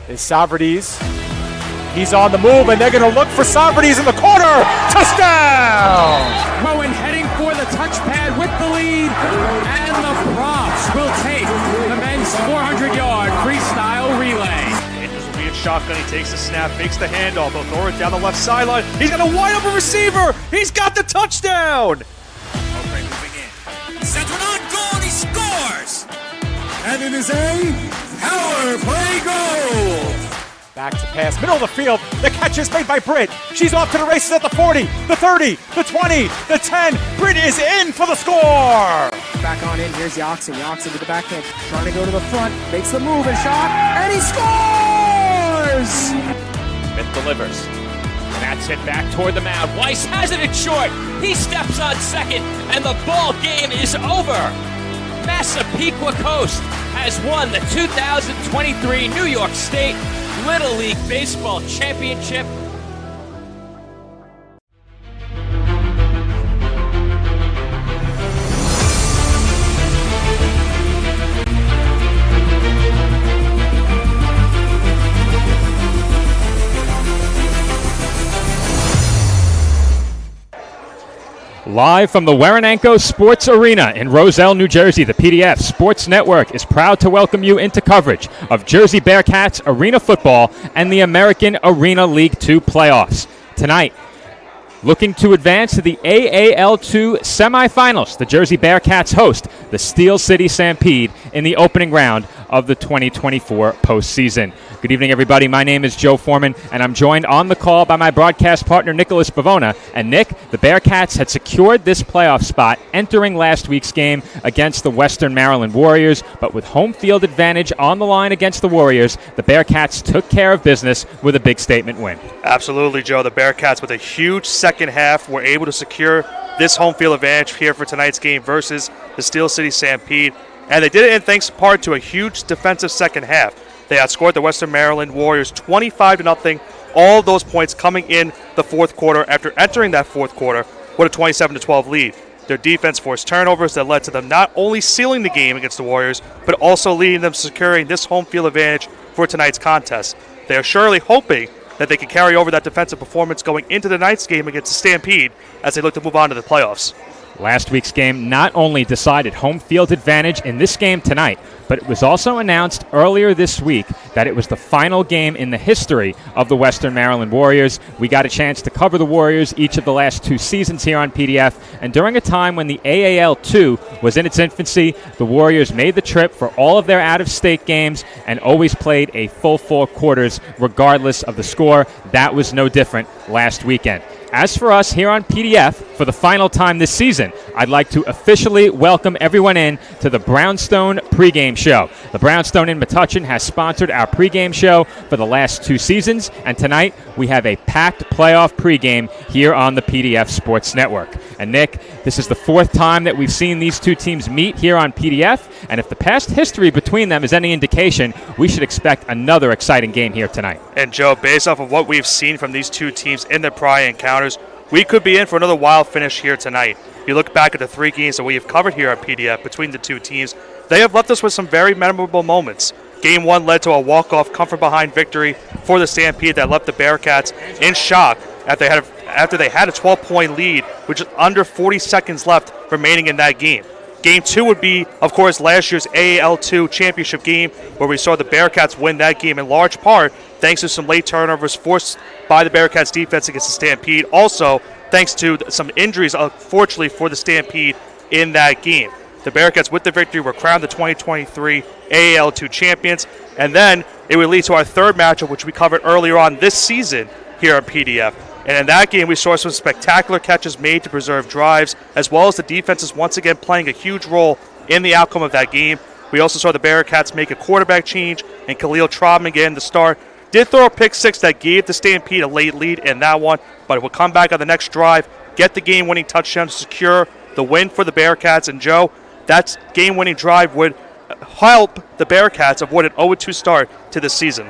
is Savardis. He's on the move, and they're going to look for Savardis in the corner. Touchdown! Cohen heading for the touchpad with the lead, and the Profs will take the men's 400-yard freestyle relay. Andrews will be in shotgun. He takes the snap, fakes the handoff. He'll throw it down the left sideline. He's got a wide open receiver. He's got the touchdown. Okay, moving in. Sends one on goal, and he scores! And it is a power play goal! Back to pass, middle of the field. The catch is made by Britt. She's off to the races at the 40, the 30, the 20, the 10. Britt is in for the score. Back on in, here's Yoxin. Yoxin with the backhand, trying to go to the front, makes the move and shot, and he scores! Smith delivers. That's hit back toward the mound. Weiss has it in short. He steps on second, and the ball game is over. Massapequa Coast has won the 2023 New York State Little League Baseball Championship. Live from the Waranenko Sports Arena in Roselle, New Jersey, the PDF Sports Network is proud to welcome you into coverage of Jersey Bearcats Arena Football and the American Arena League 2 playoffs. Tonight, looking to advance to the AAL2 semifinals, the Jersey Bearcats host the Steel City Stampede in the opening round of the 2024 postseason. Good evening, everybody. My name is Joe Foreman, and I'm joined on the call by my broadcast partner, Nicholas Bavona. And Nick, the Bearcats had secured this playoff spot entering last week's game against the Western Maryland Warriors, but with home field advantage on the line against the Warriors, the Bearcats took care of business with a big statement win. Absolutely, Joe. The Bearcats, with a huge second half, were able to secure this home field advantage here for tonight's game versus the Steel City Stampede. And they did it in thanks in part to a huge defensive second half. They outscored the Western Maryland Warriors 25-0, all those points coming in the fourth quarter after entering that fourth quarter with a 27-12 lead. Their defense forced turnovers that led to them not only sealing the game against the Warriors, but also leading them to securing this home field advantage for tonight's contest. They are surely hoping that they can carry over that defensive performance going into tonight's game against the Stampede as they look to move on to the playoffs. Last week's game not only decided home field advantage in this game tonight, but it was also announced earlier this week that it was the final game in the history of the Western Maryland Warriors. We got a chance to cover the Warriors each of the last two seasons here on PDF, and during a time when the AAL2 was in its infancy, the Warriors made the trip for all of their out-of-state games and always played a full four quarters regardless of the score. That was no different last weekend. As for us here on PDF, for the final time this season, I'd like to officially welcome everyone in to the Brownstone pregame show. The Brownstone in Metuchen has sponsored our pregame show for the last two seasons, and tonight we have a packed playoff pregame here on the PDF Sports Network. And Nick, this is the fourth time that we've seen these two teams meet here on PDF, and if the past history between them is any indication, we should expect another exciting game here tonight. And Joe, based off of what we've seen from these two teams in their prior encounters, we could be in for another wild finish here tonight. You look back at the three games that we have covered here on PDF between the two teams, they have left us with some very memorable moments. Game one led to a walk-off comfort-behind victory for the Stampede that left the Bearcats in shock after they had a 12-point lead, which is under 40 seconds left remaining in that game. Game two would be, of course, last year's AAL2 championship game, where we saw the Bearcats win that game in large part thanks to some late turnovers forced by the Bearcats defense against the Stampede. Also, thanks to some injuries, unfortunately, for the Stampede in that game. The Bearcats, with the victory, were crowned the 2023 AAL2 champions. And then it would lead to our third matchup, which we covered earlier on this season here at PDF. And in that game, we saw some spectacular catches made to preserve drives, as well as the defenses once again playing a huge role in the outcome of that game. We also saw the Bearcats make a quarterback change, and Khalil Trotman getting the start. Did throw a pick six that gave the Stampede a late lead in that one, but it will come back on the next drive, get the game-winning touchdown to secure the win for the Bearcats. And Joe, that game-winning drive would help the Bearcats avoid an 0-2 start to the season.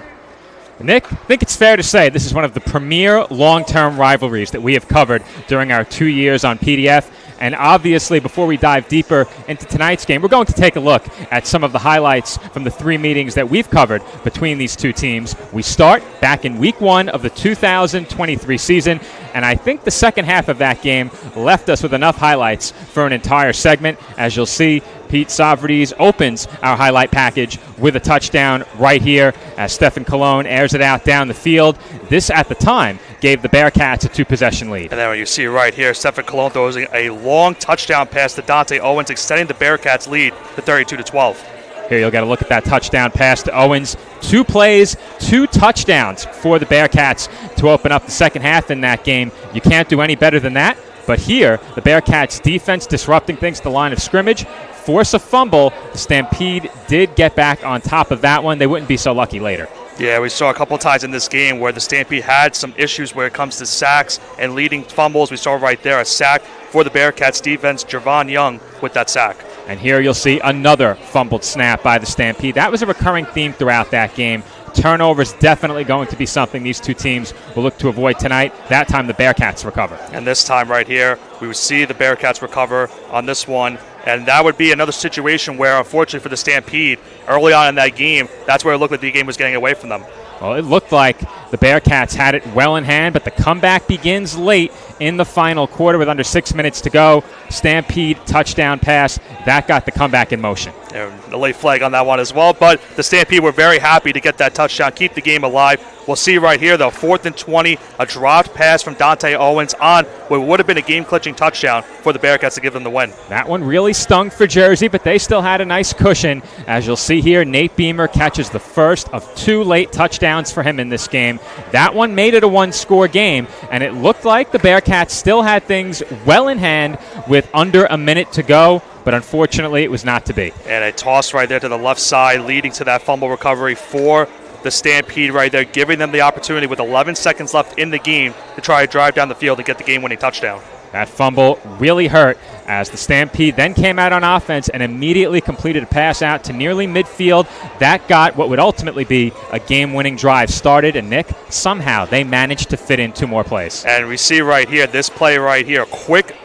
Nick, I think it's fair to say this is one of the premier long-term rivalries that we have covered during our 2 years on PDF. And obviously, before we dive deeper into tonight's game, we're going to take a look at some of the highlights from the 3 meetings that we've covered between these two teams. We start back in week 1 of the 2023 season, and I think the second half of that game left us with enough highlights for an entire segment. As you'll see, Pete Savrides opens our highlight package with a touchdown right here as Stefan Cologne airs it out down the field. This, at the time, gave the Bearcats a 2-possession lead. And then when you see right here, Stefan Cologne throws a long touchdown pass to Dante Owens, extending the Bearcats' lead to 32-12. Here you'll get a look at that touchdown pass to Owens. 2 plays, 2 touchdowns for the Bearcats to open up the second half in that game. You can't do any better than that. But here, the Bearcats' defense disrupting things at the line of scrimmage, force a fumble. The Stampede did get back on top of that one. They wouldn't be so lucky later. Yeah, we saw a couple of times in this game where the Stampede had some issues where it comes to sacks and leading fumbles. We saw right there a sack for the Bearcats defense, Javon Young with that sack. And here you'll see another fumbled snap by the Stampede. That was a recurring theme throughout that game. Turnovers definitely going to be something these two teams will look to avoid tonight. That time the Bearcats recover. And this time right here, we would see the Bearcats recover on this one. And that would be another situation where, unfortunately for the Stampede, early on in that game, that's where it looked like the game was getting away from them. Well, it looked like the Bearcats had it well in hand, but the comeback begins late in the final quarter with under 6 minutes to go. Stampede touchdown pass. That got the comeback in motion. And a late flag on that one as well, but the Stampede were very happy to get that touchdown, keep the game alive. We'll see right here, though, 4th and 20, a dropped pass from Dante Owens on what would have been a game-clinching touchdown for the Bearcats to give them the win. That one really stung for Jersey, but they still had a nice cushion. As you'll see here, Nate Beamer catches the first of 2 late touchdowns for him in this game. That one made it a 1-score game, and it looked like the Bearcats still had things well in hand with under a minute to go, but unfortunately it was not to be. And a toss right there to the left side, leading to that fumble recovery for the Stampede right there, giving them the opportunity with 11 seconds left in the game to try to drive down the field and get the game-winning touchdown. That fumble really hurt as the Stampede then came out on offense and immediately completed a pass out to nearly midfield. That got what would ultimately be a game-winning drive started, and Nick, somehow they managed to fit in 2 more plays. And we see right here, this play right here, a quick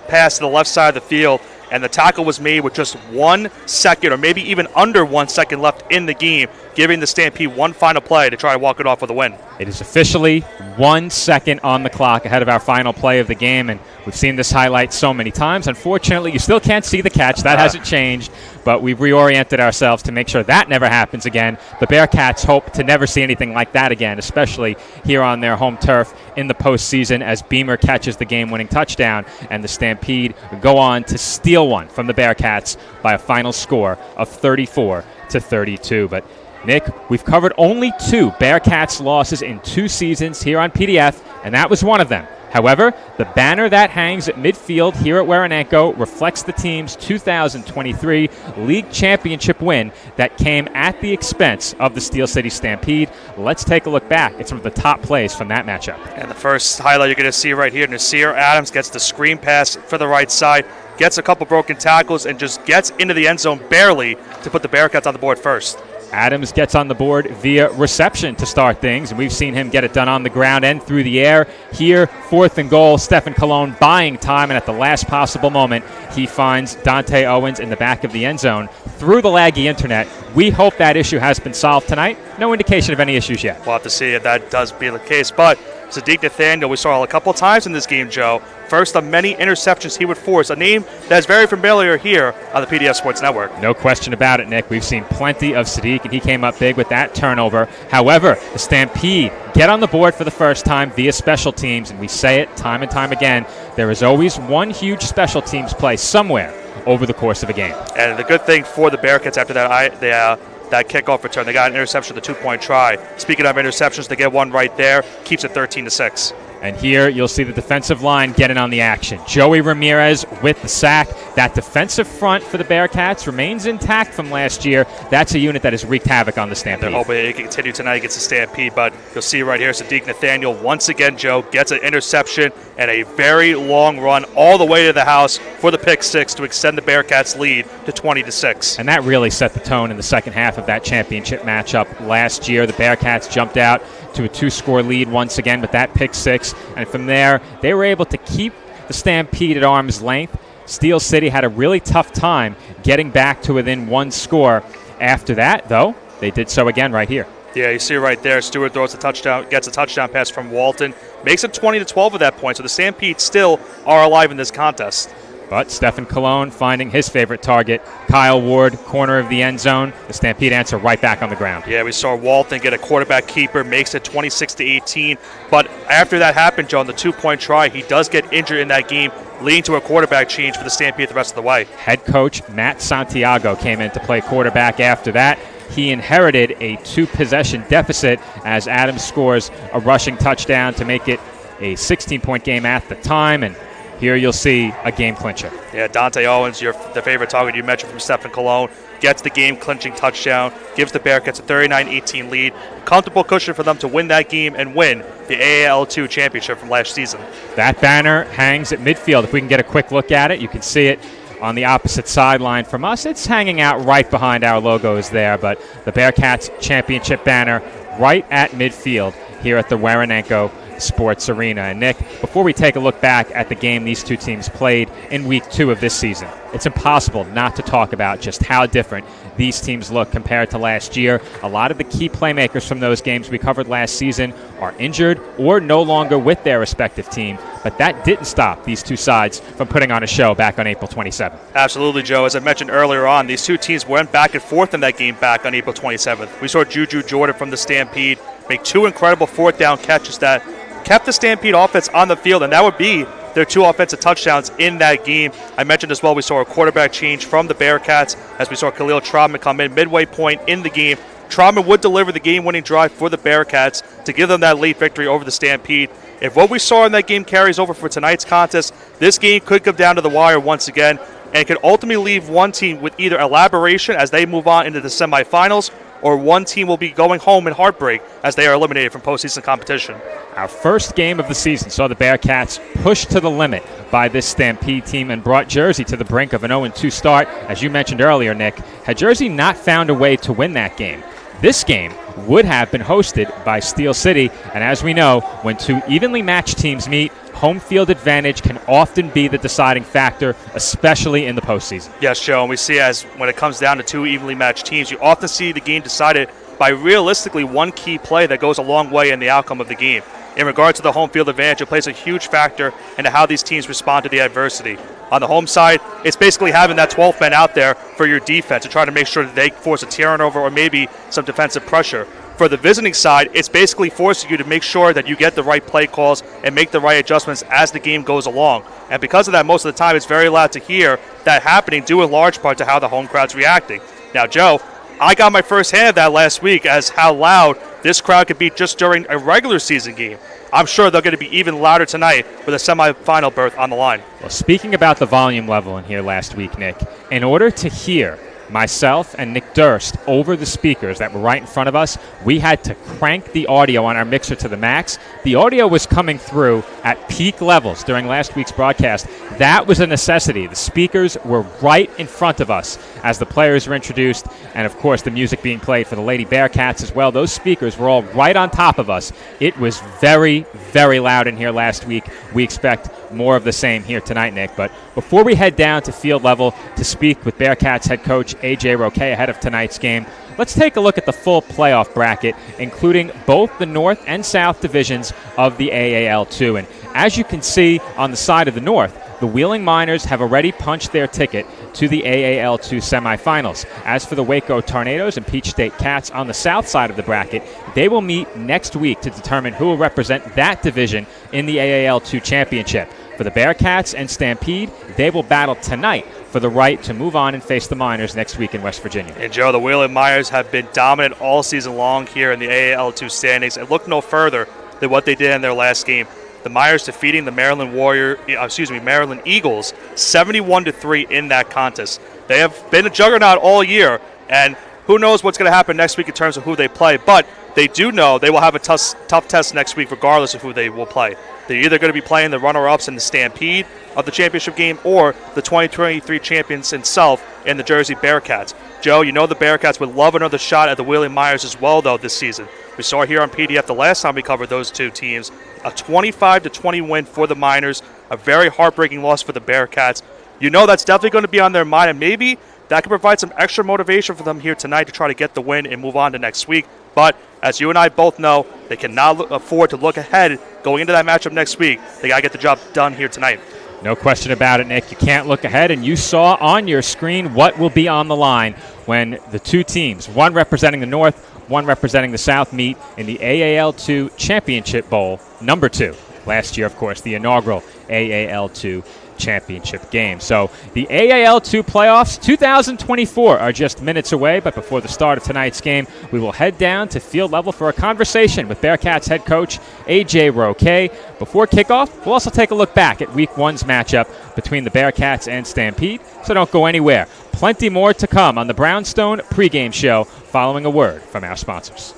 pass to the left side of the field, and the tackle was made with just 1 second or maybe even under 1 second left in the game, giving the Stampede one final play to try to walk it off with a win. It is officially 1 second on the clock ahead of our final play of the game, and we've seen this highlight so many times. Unfortunately, you still can't see the catch. That hasn't changed, but we've reoriented ourselves to make sure that never happens again. The Bearcats hope to never see anything like that again, especially here on their home turf in the postseason as Beamer catches the game-winning touchdown, and the Stampede go on to steal one from the Bearcats by a final score of 34-32. But Nick, we've covered only 2 Bearcats losses in 2 seasons here on PDF, and that was one of them. However, the banner that hangs at midfield here at Waranenko reflects the team's 2023 league championship win that came at the expense of the Steel City Stampede. Let's take a look back at some of the top plays from that matchup. And the first highlight you're going to see right here, Nasir Adams gets the screen pass for the right side, gets a couple broken tackles, and just gets into the end zone barely to put the Bearcats on the board first. Adams gets on the board via reception to start things, and we've seen him get it done on the ground and through the air. Here, 4th and goal, Stefan Cologne buying time, and at the last possible moment, he finds Dante Owens in the back of the end zone through the laggy internet. We hope that issue has been solved tonight. No indication of any issues yet. We'll have to see if that does be the case, but Sadiq Nathaniel, we saw a couple of times in this game, Joe. First of many interceptions he would force, a name that is very familiar here on the PDF Sports Network. No question about it, Nick. We've seen plenty of Sadiq, and he came up big with that turnover. However, the Stampede get on the board for the first time via special teams, and we say it time and time again, there is always one huge special teams play somewhere over the course of a game. And the good thing for the Bearcats after that kickoff return, they got an interception, the 2-point try. Speaking of interceptions, they get one right there, keeps it 13-6. And here you'll see the defensive line getting on the action. Joey Ramirez with the sack. That defensive front for the Bearcats remains intact from last year. That's a unit that has wreaked havoc on the Stampede. They're hoping it can continue tonight against the Stampede, but you'll see right here, Sadiq Nathaniel once again, Joe, gets an interception and a very long run all the way to the house for the pick 6 to extend the Bearcats' lead to 20-6. And that really set the tone in the second half of that championship matchup last year. The Bearcats jumped out to a 2-score lead once again with that pick 6, and from there they were able to keep the Stampede at arm's length. Steel City had a really tough time getting back to within one score. After that, though, they did so again right here. Yeah, you see it right there. Stewart throws a touchdown, gets a touchdown pass from Walton, makes it 20-12 at that point. So the Stampede still are alive in this contest. But Stephen Colon finding his favorite target, Kyle Ward, corner of the end zone. The Stampede answer right back on the ground. Yeah, we saw Walton get a quarterback keeper, makes it 26-18. But after that happened, Joe, on the 2-point try, he does get injured in that game, leading to a quarterback change for the Stampede the rest of the way. Head coach Matt Santiago came in to play quarterback after that. He inherited a 2-possession deficit as Adams scores a rushing touchdown to make it a 16-point game at the time, and here you'll see a game clincher. Yeah, Dante Owens, the favorite target you mentioned from Stephen Colon, gets the game-clinching touchdown, gives the Bearcats a 39-18 lead. Comfortable cushion for them to win that game and win the AAL2 championship from last season. That banner hangs at midfield. If we can get a quick look at it, you can see it on the opposite sideline from us. It's hanging out right behind our logos there, but the Bearcats championship banner right at midfield here at the Waranenko Sports Arena. And Nick, before we take a look back at the game these two teams played in week 2 of this season, it's impossible not to talk about just how different these teams look compared to last year. A lot of the key playmakers from those games we covered last season are injured or no longer with their respective team, but that didn't stop these two sides from putting on a show back on April 27th. Absolutely, Joe. As I mentioned earlier on, these two teams went back and forth in that game back on April 27th. We saw Juju Jordan from the Stampede make 2 incredible 4th-down catches that kept the Stampede offense on the field, and that would be their 2 offensive touchdowns in that game. I mentioned as well we saw a quarterback change from the Bearcats as we saw Khalil Trautman come in midway point in the game. Trautman would deliver the game-winning drive for the Bearcats to give them that late victory over the Stampede. If what we saw in that game carries over for tonight's contest, this game could come down to the wire once again and could ultimately leave one team with either elaboration as they move on into the semifinals, or one team will be going home in heartbreak as they are eliminated from postseason competition. Our first game of the season saw the Bearcats pushed to the limit by this Stampede team and brought Jersey to the brink of an 0-2 start. As you mentioned earlier, Nick, had Jersey not found a way to win that game, this game would have been hosted by Steel City, and as we know, when 2 evenly matched teams meet, home field advantage can often be the deciding factor, especially in the postseason. Yes, Joe, and we see as when it comes down to 2 evenly matched teams, you often see the game decided by realistically one key play that goes a long way in the outcome of the game. In regards to the home field advantage, it plays a huge factor into how these teams respond to the adversity. On the home side, it's basically having that 12th man out there for your defense to try to make sure that they force a turnover or maybe some defensive pressure. For the visiting side, it's basically forcing you to make sure that you get the right play calls and make the right adjustments as the game goes along. And because of that, most of the time, it's very loud to hear that happening due in large part to how the home crowd's reacting. Now, Joe, I got my first hand of that last week as how loud this crowd could be just during a regular season game. I'm sure they're going to be even louder tonight with a semifinal berth on the line. Well, speaking about the volume level in here last week, Nick, in order to hear myself and Nick Durst over the speakers that were right in front of us, we had to crank the audio on our mixer to the max. The audio was coming through at peak levels during last week's broadcast. That was a necessity. The speakers were right in front of us as the players were introduced, and of course the music being played for the Lady Bearcats as well. Those speakers were all right on top of us. It was very, very loud in here last week. We expect more of the same here tonight, Nick. But before we head down to field level to speak with Bearcats head coach A.J. Roque ahead of tonight's game, let's take a look at the full playoff bracket, including both the North and South divisions of the AAL2. And as you can see on the side of the North, the Wheeling Miners have already punched their ticket to the AAL2 semifinals. As for the Waco Tornadoes and Peach State Cats on the south side of the bracket, they will meet next week to determine who will represent that division in the AAL2 championship. For the Bearcats and Stampede, they will battle tonight for the right to move on and face the Miners next week in West Virginia. And Joe, the Wheeling Miners have been dominant all season long here in the AAL2 standings, and look no further than what they did in their last game. The Miners defeating the Maryland Eagles 71-3 in that contest. They have been a juggernaut all year, and who knows what's going to happen next week in terms of who they play, but they do know they will have a tough test next week regardless of who they will play. They're either going to be playing the runner-ups in the Stampede of the championship game or the 2023 champions itself in the Jersey Bearcats. Joe, you know the Bearcats would love another shot at the Wheeling Miners as well, though, this season. We saw here on PDF the last time we covered those two teams. A 25-20 win for the Miners. A very heartbreaking loss for the Bearcats. You know that's definitely going to be on their mind, and maybe that could provide some extra motivation for them here tonight to try to get the win and move on to next week. But as you and I both know, they cannot afford to look ahead going into that matchup next week. They got to get the job done here tonight. No question about it, Nick. You can't look ahead, and you saw on your screen what will be on the line when the two teams, one representing the North, one representing the South, meet in the AAL2 Championship Bowl, number 2. Last year, of course, the inaugural AAL2 championship game. So the AAL2 playoffs 2024 are just minutes away, but before the start of tonight's game, we will head down to field level for a conversation with Bearcats head coach A.J. Roque. Before kickoff, we'll also take a look back at Week 1's matchup between the Bearcats and Stampede, so don't go anywhere. Plenty more to come on the Brownstone pregame show following a word from our sponsors.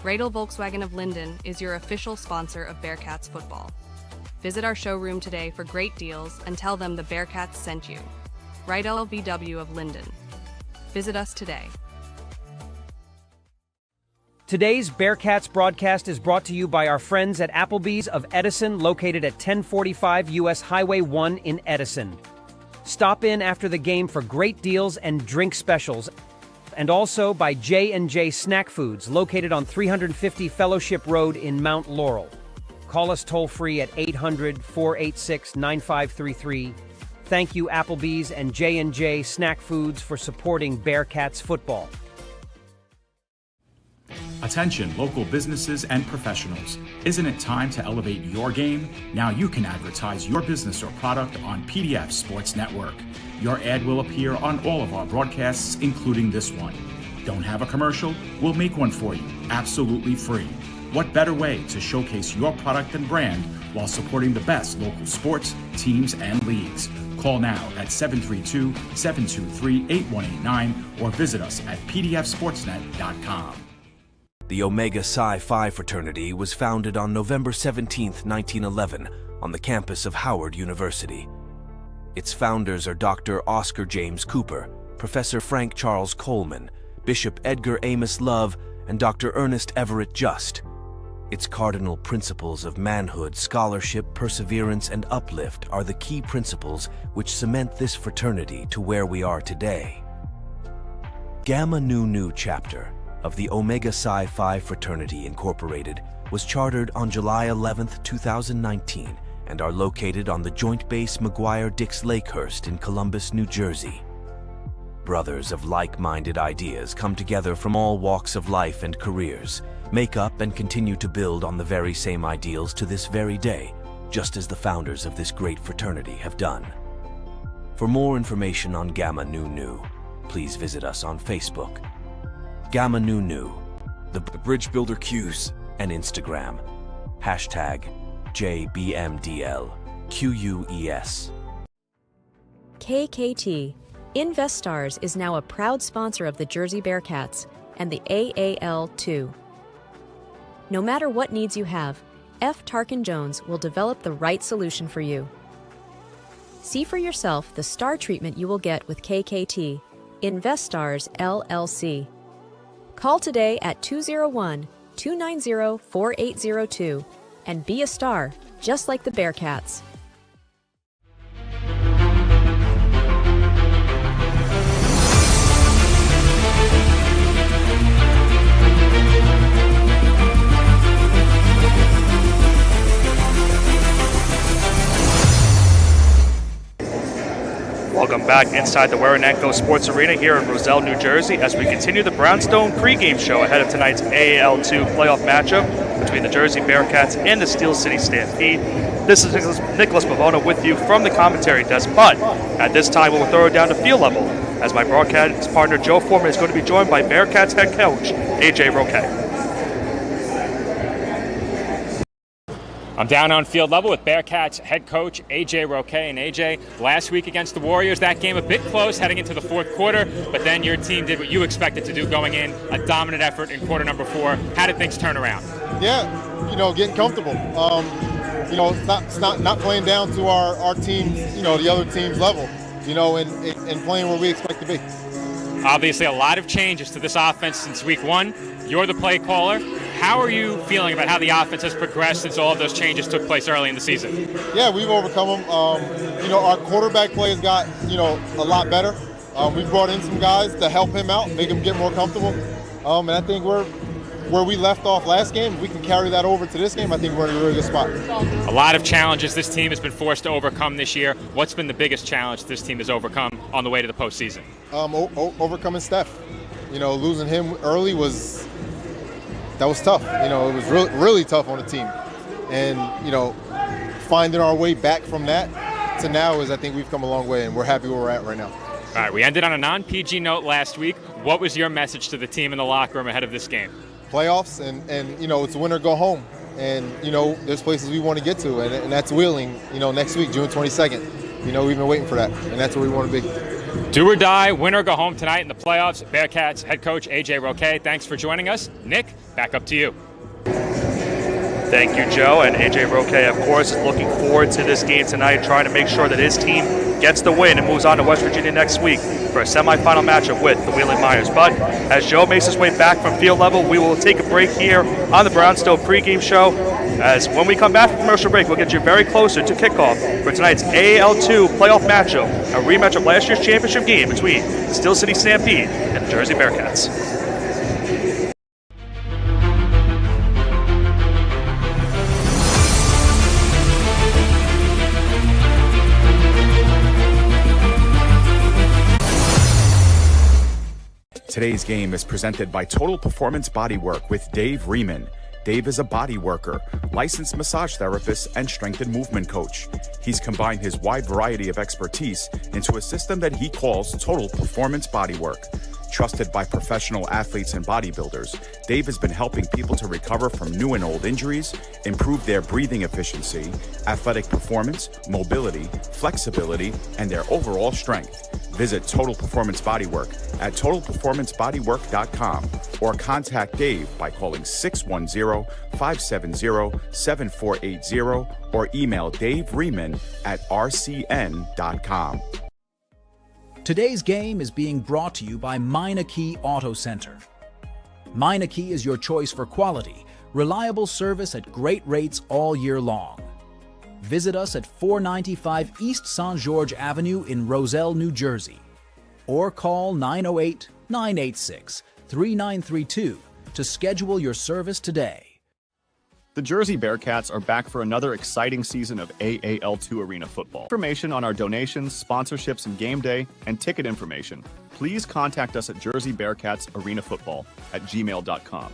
Radel Volkswagen of Linden is your official sponsor of Bearcats football. Visit our showroom today for great deals and tell them the Bearcats sent you. Radel VW of Linden. Visit us today. Today's Bearcats broadcast is brought to you by our friends at Applebee's of Edison, located at 1045 US Highway 1 in Edison. Stop in after the game for great deals and drink specials. And also by J&J Snack Foods, located on 350 Fellowship Road in Mount Laurel. Call us toll-free at 800-486-9533. Thank you, Applebee's and J&J Snack Foods, for supporting Bearcats football. Attention, local businesses and professionals. Isn't it time to elevate your game? Now you can advertise your business or product on PDF Sports Network. Your ad will appear on all of our broadcasts, including this one. Don't have a commercial? We'll make one for you, absolutely free. What better way to showcase your product and brand while supporting the best local sports, teams, and leagues? Call now at 732-723-8189 or visit us at pdfsportsnet.com. The Omega Psi Phi fraternity was founded on November 17, 1911, on the campus of Howard University. Its founders are Dr. Oscar James Cooper, Professor Frank Charles Coleman, Bishop Edgar Amos Love, and Dr. Ernest Everett Just. Its cardinal principles of manhood, scholarship, perseverance, and uplift are the key principles which cement this fraternity to where we are today. Gamma Nu Nu chapter of the Omega Psi Phi Fraternity Incorporated was chartered on July 11, 2019, and are located on the Joint Base McGuire-Dix Lakehurst in Columbus, New Jersey. Brothers of like-minded ideas come together from all walks of life and careers, make up and continue to build on the very same ideals to this very day, just as the founders of this great fraternity have done. For more information on Gamma Nu Nu, please visit us on Facebook, Gamma Nu Nu, the Bridge Builder Qs, and Instagram, #JBMDLQUES. KKT, InvestStars is now a proud sponsor of the Jersey Bearcats and the AAL2. No matter what needs you have, F. Tarkin Jones will develop the right solution for you. See for yourself the star treatment you will get with KKT, InvestStars LLC. Call today at 201-290-4802 and be a star just like the Bearcats. Welcome back inside the Waranenko Sports Arena here in Roselle, New Jersey, as we continue the Brownstone pregame show ahead of tonight's AAL2 playoff matchup between the Jersey Bearcats and the Steel City Stampede. This is Nicholas Pavona with you from the commentary desk, but at this time we'll throw it down to field level, as my broadcast partner Joe Foreman is going to be joined by Bearcats head coach A.J. Roque. I'm down on field level with Bearcats head coach AJ Roque. And AJ, last week against the Warriors, that game a bit close heading into the fourth quarter, but then your team did what you expected to do going in, a dominant effort in quarter number 4. How did things turn around? Yeah, getting comfortable. It's not playing down to our team, the other team's level, and playing where we expect to be. Obviously, a lot of changes to this offense since week 1. You're the play caller. How are you feeling about how the offense has progressed since all of those changes took place early in the season? Yeah, we've overcome them. Our quarterback play has got, a lot better. We brought in some guys to help him out, make him get more comfortable. And I think where we left off last game, if we can carry that over to this game, I think we're in a really good spot. A lot of challenges this team has been forced to overcome this year. What's been the biggest challenge this team has overcome on the way to the postseason? Overcoming Steph. Losing him early was tough. It was really tough on the team. And, finding our way back from that to now is, I think we've come a long way, and we're happy where we're at right now. All right, we ended on a non-PG note last week. What was your message to the team in the locker room ahead of this game? Playoffs, and it's win or go home. And, there's places we want to get to, and that's Wheeling, next week, June 22nd. We've been waiting for that, and that's where we want to be. Do or die, win or go home tonight in the playoffs. Bearcats head coach AJ Roque, thanks for joining us. Nick, back up to you. Thank you, Joe. And AJ Roque, of course, is looking forward to this game tonight, trying to make sure that his team gets the win and moves on to West Virginia next week for a semifinal matchup with the Wheeling Miners. But as Joe makes his way back from field level, we will take a break here on the Brownstone pregame show. As when we come back from commercial break, we'll get you very closer to kickoff for tonight's AAL2 playoff matchup, a rematch of last year's championship game between Steel City Stampede and the Jersey Bearcats. Today's game is presented by Total Performance Bodywork with Dave Riemann. Dave is a body worker, licensed massage therapist, and strength and movement coach. He's combined his wide variety of expertise into a system that he calls Total Performance Bodywork. Trusted by professional athletes and bodybuilders, Dave has been helping people to recover from new and old injuries, improve their breathing efficiency, athletic performance, mobility, flexibility, and their overall strength. Visit Total Performance Bodywork at totalperformancebodywork.com or contact Dave by calling 610-570-7480 or email daveriemann@rcn.com. Today's game is being brought to you by Meineke Auto Center. Meineke is your choice for quality, reliable service at great rates all year long. Visit us at 495 East St. George Avenue in Roselle, New Jersey, or call 908-986-3932 to schedule your service today. The Jersey Bearcats are back for another exciting season of AAL2 Arena football. Information on our donations, sponsorships, and game day, and ticket information, please contact us at Jersey Bearcats Arena Football at gmail.com.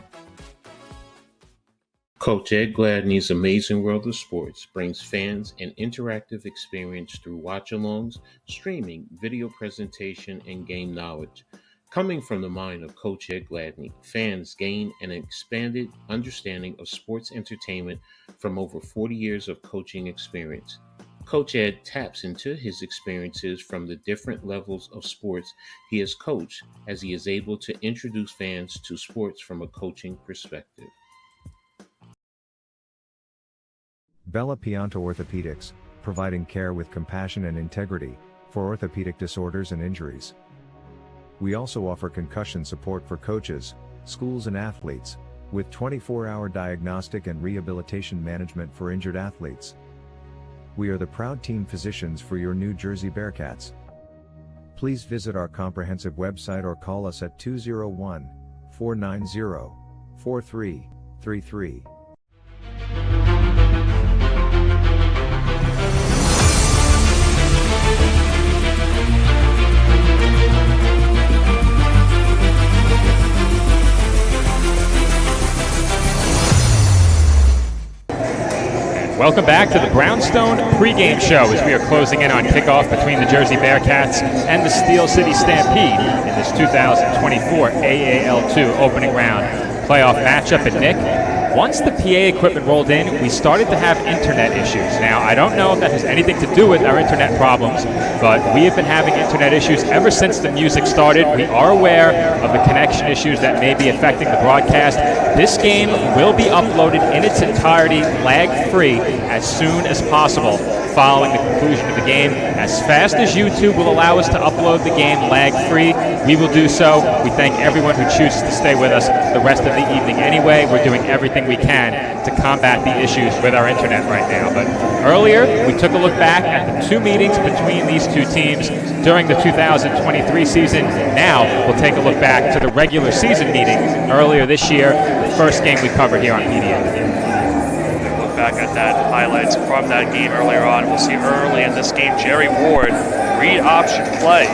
Coach Ed Gladney's Amazing World of Sports brings fans an interactive experience through watch-alongs, streaming, video presentation, and game knowledge. Coming from the mind of Coach Ed Gladney, fans gain an expanded understanding of sports entertainment from over 40 years of coaching experience. Coach Ed taps into his experiences from the different levels of sports he has coached as he is able to introduce fans to sports from a coaching perspective. Bella Pianto Orthopedics, providing care with compassion and integrity for orthopedic disorders and injuries. We also offer concussion support for coaches, schools, and athletes, with 24-hour diagnostic and rehabilitation management for injured athletes. We are the proud team physicians for your New Jersey Bearcats. Please visit our comprehensive website or call us at 201-490-4333. Welcome back to the Brownstone pregame show as we are closing in on kickoff between the Jersey Bearcats and the Steel City Stampede in this 2024 AAL2 opening round playoff matchup. And Nick, once the PA equipment rolled in, we started to have internet issues. Now, I don't know if that has anything to do with our internet problems, but we have been having internet issues ever since the music started. We are aware of the connection issues that may be affecting the broadcast. This game will be uploaded in its entirety, lag-free, as soon as possible following the conclusion of the game. As fast as YouTube will allow us to upload the game lag-free, we will do so. We thank everyone who chooses to stay with us the rest of the evening anyway. We're doing everything we can to combat the issues with our internet right now. But earlier, we took a look back at the two meetings between these two teams during the 2023 season. Now, we'll take a look back to the regular season meeting earlier this year, the first game we covered here on PDF. Back at that highlights from that game earlier on. We'll see early in this game, Jerry Ward, read option play,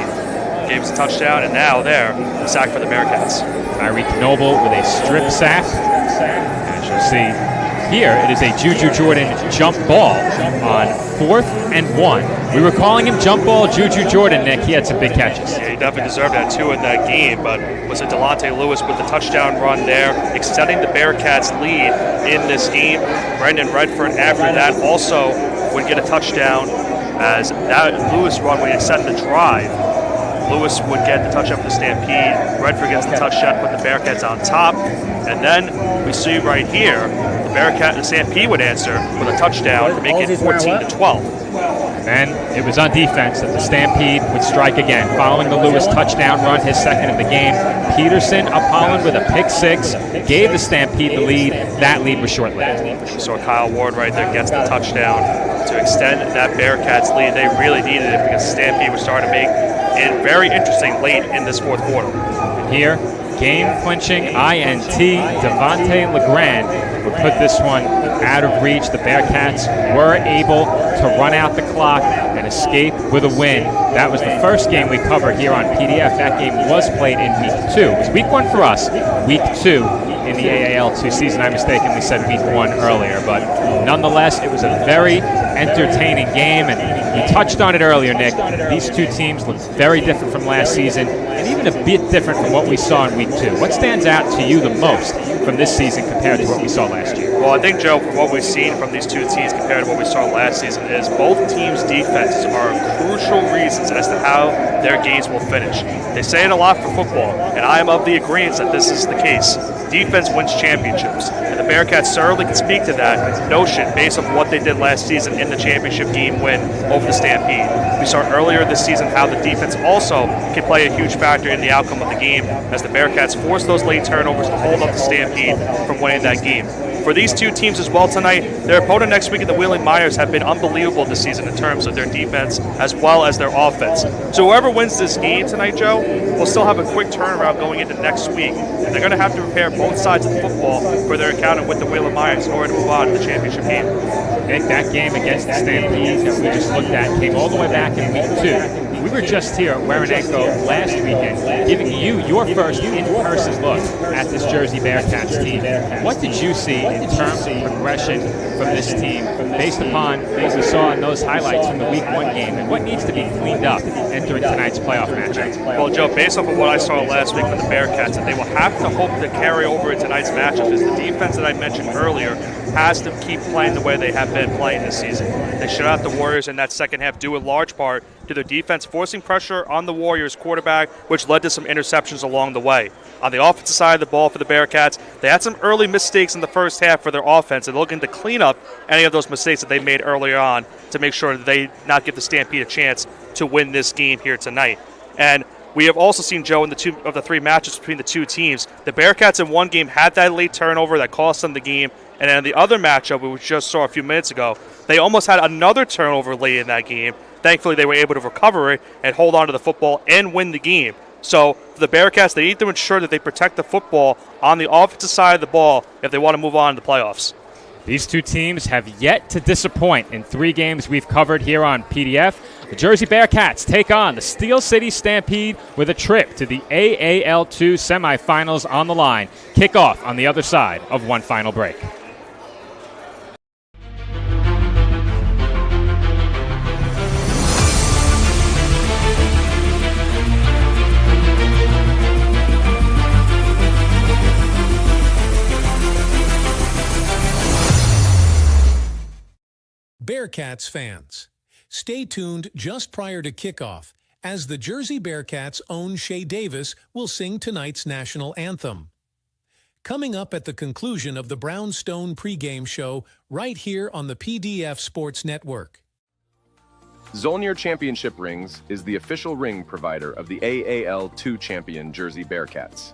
gave us a touchdown, and now there, sack for the Bearcats. Tyreek Noble with a strip sack. As you'll see here, it is a Juju Jordan jump ball on 4th and 1. We were calling him jump ball Juju Jordan, Nick. He had some big catches. Yeah, he definitely deserved that too in that game, but was it Delonte Lewis with the touchdown run there, extending the Bearcats' lead in this game. Brandon Redford after that also would get a touchdown as that Lewis run would extend the drive. Lewis would get the touchdown for the Stampede. Redford gets the touchdown, put the Bearcats on top. And then we see right here, the Stampede would answer with a touchdown to make it 14-12. And it was on defense that the Stampede would strike again. Following the Lewis touchdown run, his second of the game, Peterson up Holland with a pick six, gave the Stampede the lead. That lead was short-lived. So Kyle Ward right there gets the touchdown to extend that Bearcats lead. They really needed it because Stampede was starting to make it very interesting late in this fourth quarter. And here, game-clinching INT, Devontae LeGrand would put this one out of reach. The Bearcats were able to run out the clock and escape with a win. That was the first game we covered here on PDF. That game was played in week 2. It was week 1 for us, week 2 in the AAL2 season. I mistakenly said week 1 earlier, but nonetheless, it was a very entertaining game, and you touched on it earlier, Nick. These two teams look very different from last season, and even a bit different from what we saw in week 2. What stands out to you the most from this season compared to what we saw last year? Well, I think, Joe, from what we've seen from these two teams compared to what we saw last season is both teams' defenses are crucial reasons as to how their games will finish. They say it a lot for football, and I am of the agreement that this is the case. Defense wins championships, and the Bearcats certainly can speak to that notion based on what they did last season in the championship game win over the Stampede. We saw earlier this season how the defense also can play a huge factor in the outcome of the game as the Bearcats forced those late turnovers to hold up the Stampede from winning that game. For these two teams as well tonight, their opponent next week in the Wheeling Myers have been unbelievable this season in terms of their defense as well as their offense. So whoever wins this game tonight, Joe, will still have a quick turnaround going into next week. And they're going to have to prepare both sides of the football for their encounter with the Wheeling Myers in order to move on to the championship game. Nick, that game against the Stampede that we just looked at came all the way back in week 2. We were just here at Warenenko last weekend giving you your first in-person look at this Jersey Bearcats team. What did you see in terms of progression from this team based upon what we saw in those highlights from the week 1 game, and what needs to be cleaned up entering tonight's playoff matchup? Well, Joe, based off of what I saw last week from the Bearcats, that they will have to hope to carry over in tonight's matchup is the defense that I mentioned earlier has to keep playing the way they have been playing this season. They shut out the Warriors in that second half due in large part to their defense forcing pressure on the Warriors quarterback, which led to some interceptions along the way. On the offensive side of the ball for the Bearcats, they had some early mistakes in the first half for their offense, and they're looking to clean up any of those mistakes that they made earlier on to make sure that they not give the Stampede a chance to win this game here tonight. And we have also seen, Joe, in the 2 of the 3 matches between the two teams, the Bearcats in one game had that late turnover that cost them the game, and then in the other matchup, we just saw a few minutes ago, they almost had another turnover late in that game. Thankfully, they were able to recover it and hold on to the football and win the game. So for the Bearcats, they need to ensure that they protect the football on the offensive side of the ball if they want to move on to the playoffs. These two teams have yet to disappoint in 3 games we've covered here on PDF. The Jersey Bearcats take on the Steel City Stampede with a trip to the AAL2 semifinals on the line. Kickoff on the other side of one final break. Bearcats fans, stay tuned just prior to kickoff as the Jersey Bearcats' own Shea Davis will sing tonight's national anthem. Coming up at the conclusion of the Brownstone pregame show right here on the PDF Sports Network. Zolnir Championship Rings is the official ring provider of the AAL2 champion Jersey Bearcats.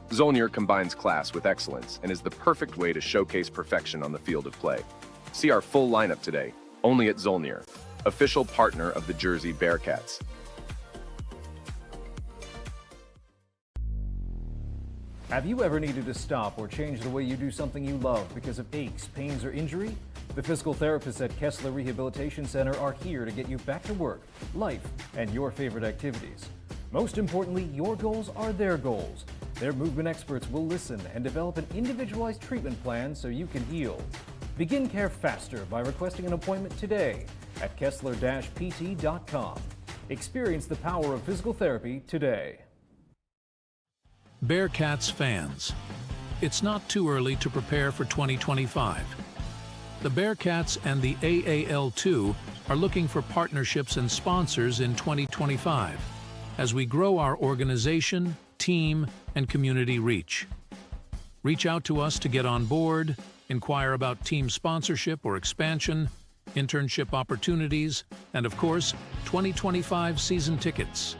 Zolnir combines class with excellence and is the perfect way to showcase perfection on the field of play. See our full lineup today, only at Zolnir, official partner of the Jersey Bearcats. Have you ever needed to stop or change the way you do something you love because of aches, pains, or injury? The physical therapists at Kessler Rehabilitation Center are here to get you back to work, life, and your favorite activities. Most importantly, your goals are their goals. Their movement experts will listen and develop an individualized treatment plan so you can heal. Begin care faster by requesting an appointment today at Kessler-PT.com. Experience the power of physical therapy today. Bearcats fans, it's not too early to prepare for 2025. The Bearcats and the AAL2 are looking for partnerships and sponsors in 2025 as we grow our organization, team, and community reach. Reach out to us to get on board, inquire about team sponsorship or expansion, internship opportunities, and of course, 2025 season tickets.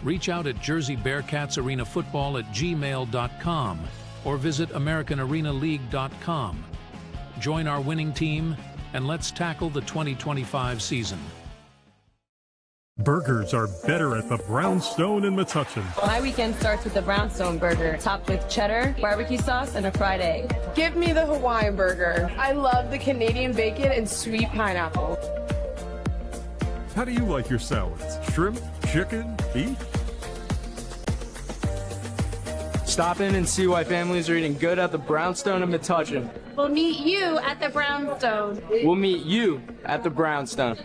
Reach out at Jersey Bearcats Arena Football at gmail.com or visit AmericanArenaLeague.com. Join our winning team and let's tackle the 2025 season. Burgers are better at the Brownstone in Metuchen. My weekend starts with the Brownstone burger, topped with cheddar, barbecue sauce, and a fried egg. Give me the Hawaiian burger. I love the Canadian bacon and sweet pineapple. How do you like your salads? Shrimp, chicken, beef? Stop in and see why families are eating good at the Brownstone in Metuchen. We'll meet you at the Brownstone. We'll meet you at the Brownstone.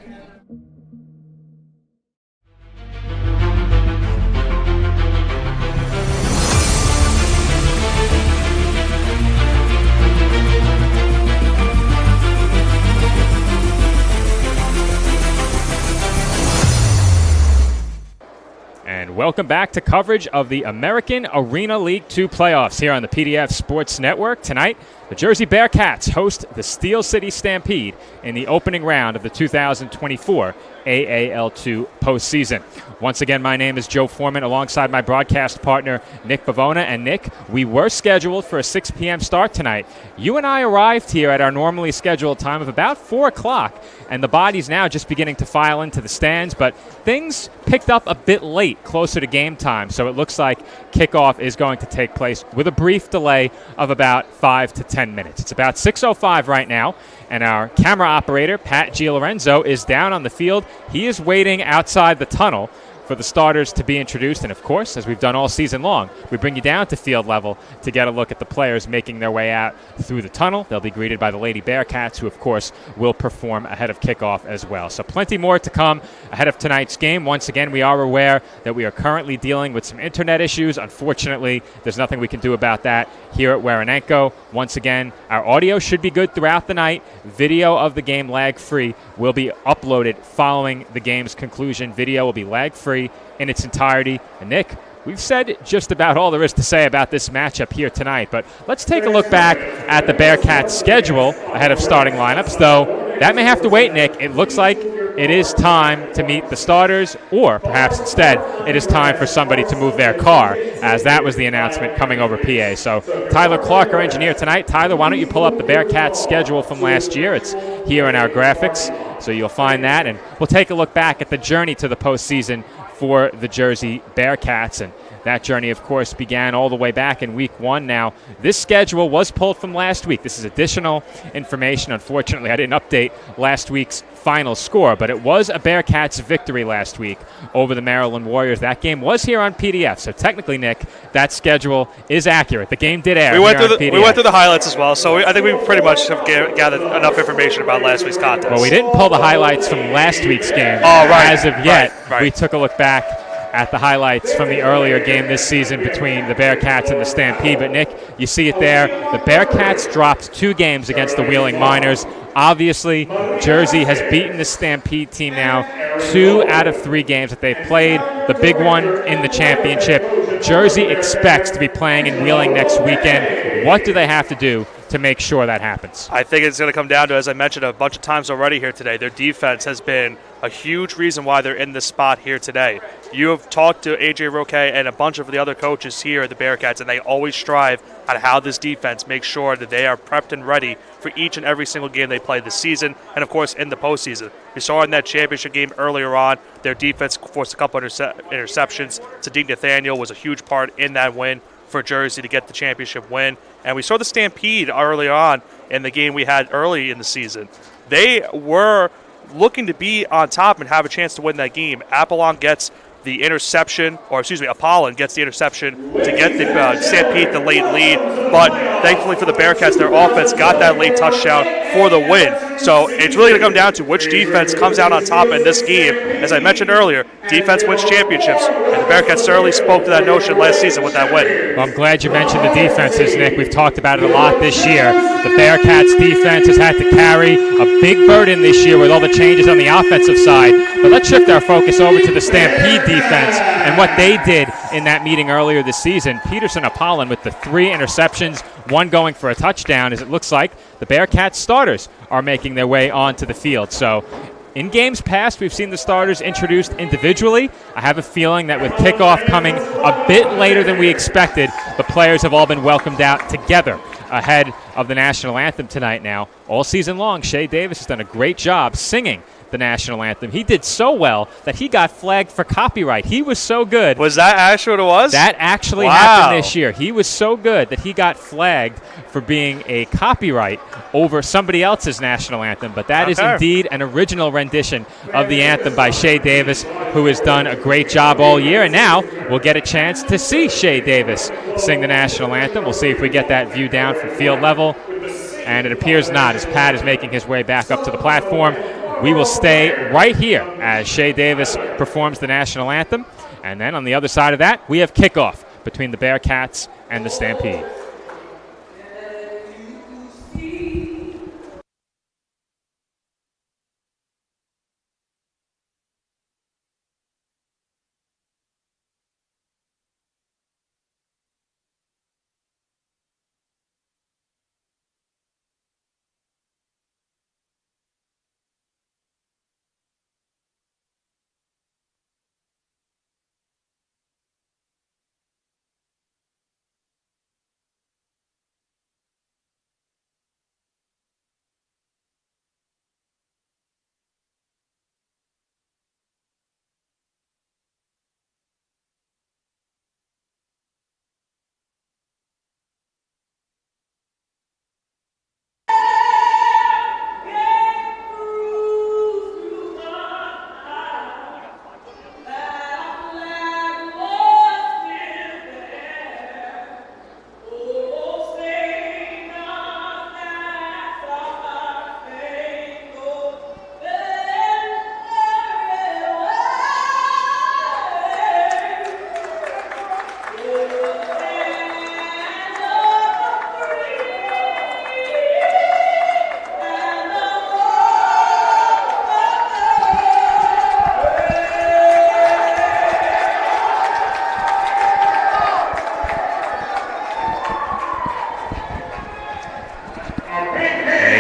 And welcome back to coverage of the American Arena League 2 playoffs here on the PDF Sports Network. Tonight, the Jersey Bearcats host the Steel City Stampede in the opening round of the 2024 AAL2 postseason. Once again, my name is Joe Foreman alongside my broadcast partner, Nick Bavona. And Nick, we were scheduled for a 6 p.m. start tonight. You and I arrived here at our normally scheduled time of about 4 o'clock, and the body's now just beginning to file into the stands, but things picked up a bit late, closer to game time, so it looks like kickoff is going to take place with a brief delay of about 5 to 10 minutes. It's about 6:05 right now, and our camera operator, Pat Gialorenzo, is down on the field. He is waiting outside the tunnel for the starters to be introduced. And, of course, as we've done all season long, we bring you down to field level to get a look at the players making their way out through the tunnel. They'll be greeted by the Lady Bearcats, who, of course, will perform ahead of kickoff as well. So plenty more to come ahead of tonight's game. Once again, we are aware that we are currently dealing with some internet issues. Unfortunately, there's nothing we can do about that here at Waranenko. Once again, our audio should be good throughout the night. Video of the game lag-free will be uploaded following the game's conclusion. Video will be lag-free in its entirety. And Nick, we've said just about all there is to say about this matchup here tonight, but let's take a look back at the Bearcats' schedule ahead of starting lineups, though that may have to wait, Nick. It looks like it is time to meet the starters, or perhaps instead it is time for somebody to move their car, as that was the announcement coming over PA. So Tyler Clark, our engineer tonight. Tyler, why don't you pull up the Bearcats' schedule from last year? It's here in our graphics, so you'll find that, and we'll take a look back at the journey to the postseason for the Jersey Bearcats. And that journey, of course, began all the way back in Week 1. Now, this schedule was pulled from last week. This is additional information. Unfortunately, I didn't update last week's final score, but it was a Bearcats victory last week over the Maryland Warriors. That game was here on PDF, so technically, Nick, that schedule is accurate. The game did air. We went through the highlights as well, so I think we pretty much have gathered enough information about last week's contest. Well, we didn't pull the highlights from last week's game. Oh, right. As of yet, right. we took a look back at the highlights from the earlier game this season between the Bearcats and the Stampede. But, Nick, you see it there. The Bearcats dropped 2 games against the Wheeling Miners. Obviously, Jersey has beaten the Stampede team now 2 out of 3 games that they've played, the big one in the championship. Jersey expects to be playing in Wheeling next weekend. What do they have to do to make sure that happens? I think it's going to come down to, as I mentioned a bunch of times already here today, their defense has been a huge reason why they're in this spot here today. You have talked to A.J. Roque and a bunch of the other coaches here at the Bearcats, and they always strive on how this defense makes sure that they are prepped and ready for each and every single game they play this season, and, of course, in the postseason. You saw in that championship game earlier on, their defense forced a couple interceptions. Sadiq Nathaniel was a huge part in that win for Jersey to get the championship win. And we saw the Stampede early on in the game we had early in the season. They were looking to be on top and have a chance to win that game. Apollon gets the interception, Apollon gets the interception to get the Stampede the late lead. But thankfully for the Bearcats, their offense got that late touchdown for the win. So it's really going to come down to which defense comes out on top in this game. As I mentioned earlier, defense wins championships, and the Bearcats certainly spoke to that notion last season with that win. Well, I'm glad you mentioned the defenses, Nick. We've talked about it a lot this year. The Bearcats defense has had to carry a big burden this year with all the changes on the offensive side. But let's shift our focus over to the Stampede defense and what they did in that meeting earlier this season. Peterson Apollon with the 3 interceptions, 1 going for a touchdown, as it looks like the Bearcats starters are making their way onto the field. So in games past, we've seen the starters introduced individually. I have a feeling that with kickoff coming a bit later than we expected, the players have all been welcomed out together ahead of the national anthem tonight. Now, all season long, Shea Davis has done a great job singing the national anthem. He did so well that he got flagged for copyright. He was so good. Was that actually what it was? That actually happened this year. He was so good that he got flagged for being a copyright over somebody else's national anthem. But that is indeed an original rendition of the anthem by Shea Davis, who has done a great job all year. And now we'll get a chance to see Shea Davis sing the national anthem. We'll see if we get that view down from field level. And it appears not, as Pat is making his way back up to the platform. We will stay right here as Shea Davis performs the national anthem. And then on the other side of that, we have kickoff between the Bearcats and the Stampede.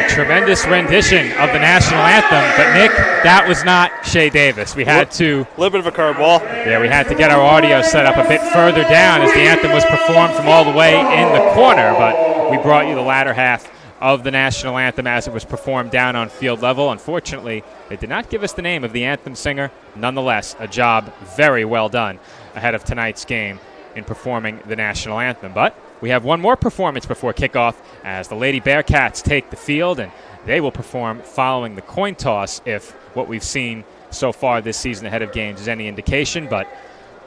Tremendous rendition of the national anthem, but Nick, that was not Shea Davis. We had to... A little bit of a curveball. Yeah, we had to get our audio set up a bit further down as the anthem was performed from all the way in the corner, but we brought you the latter half of the national anthem as it was performed down on field level. Unfortunately, they did not give us the name of the anthem singer. Nonetheless, a job very well done ahead of tonight's game in performing the national anthem. But we have one more performance before kickoff as the Lady Bearcats take the field, and they will perform following the coin toss if what we've seen so far this season ahead of games is any indication. But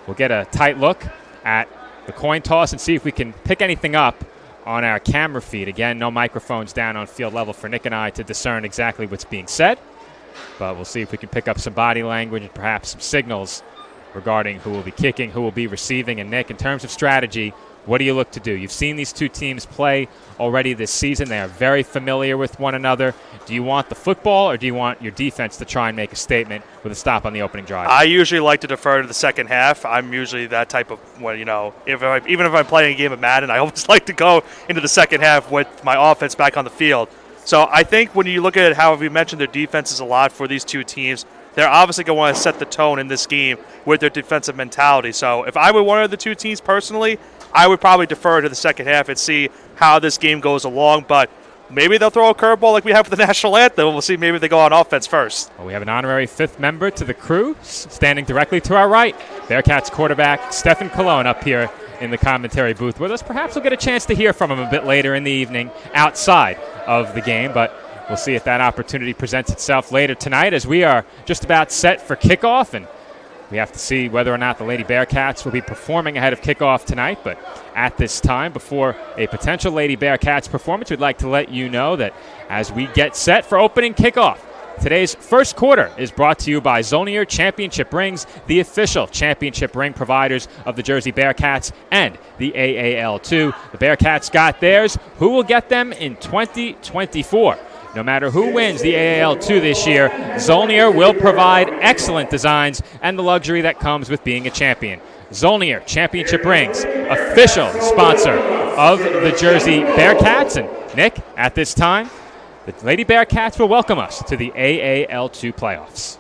we'll get a tight look at the coin toss and see if we can pick anything up on our camera feed. Again, no microphones down on field level for Nick and I to discern exactly what's being said, but we'll see if we can pick up some body language and perhaps some signals regarding who will be kicking, who will be receiving. And Nick, in terms of strategy, what do you look to do? You've seen these two teams play already this season. They are very familiar with one another. Do you want the football, or do you want your defense to try and make a statement with a stop on the opening drive? I usually like to defer to the second half. I'm usually that type of, even if I'm playing a game of Madden, I always like to go into the second half with my offense back on the field. So I think when you look at how we mentioned their defenses a lot for these two teams, they're obviously going to want to set the tone in this game with their defensive mentality. So if I were one of the two teams personally, I would probably defer to the second half and see how this game goes along. But maybe they'll throw a curveball like we have for the national anthem. We'll see. Maybe they go on offense first. Well, we have an honorary fifth member to the crew standing directly to our right. Bearcats quarterback Stephen Colon up here in the commentary booth with us. Perhaps we'll get a chance to hear from him a bit later in the evening outside of the game, but we'll see if that opportunity presents itself later tonight as we are just about set for kickoff, and we have to see whether or not the Lady Bearcats will be performing ahead of kickoff tonight. But at this time, before a potential Lady Bearcats performance, we'd like to let you know that as we get set for opening kickoff, today's first quarter is brought to you by Zolnir Championship Rings, the official championship ring providers of the Jersey Bearcats and the AAL2. The Bearcats got theirs. Who will get them in 2024? No matter who wins the AAL2 this year, Zolnir will provide excellent designs and the luxury that comes with being a champion. Zolnir Championship Rings, official sponsor of the Jersey Bearcats. And Nick, at this time, the Lady Bearcats will welcome us to the AAL2 playoffs.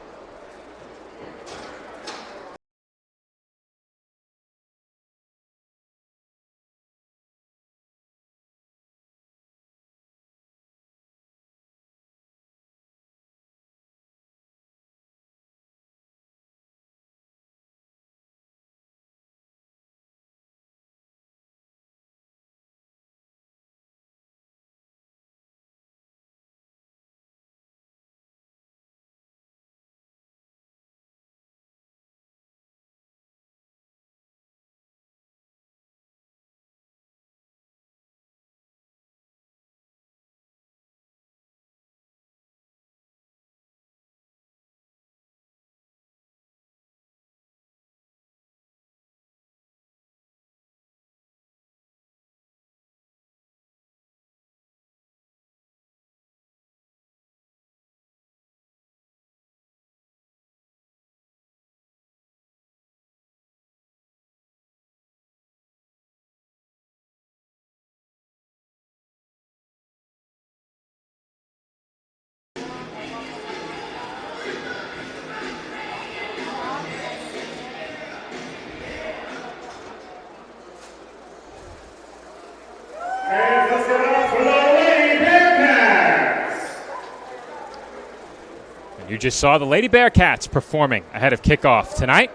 You just saw the Lady Bearcats performing ahead of kickoff tonight.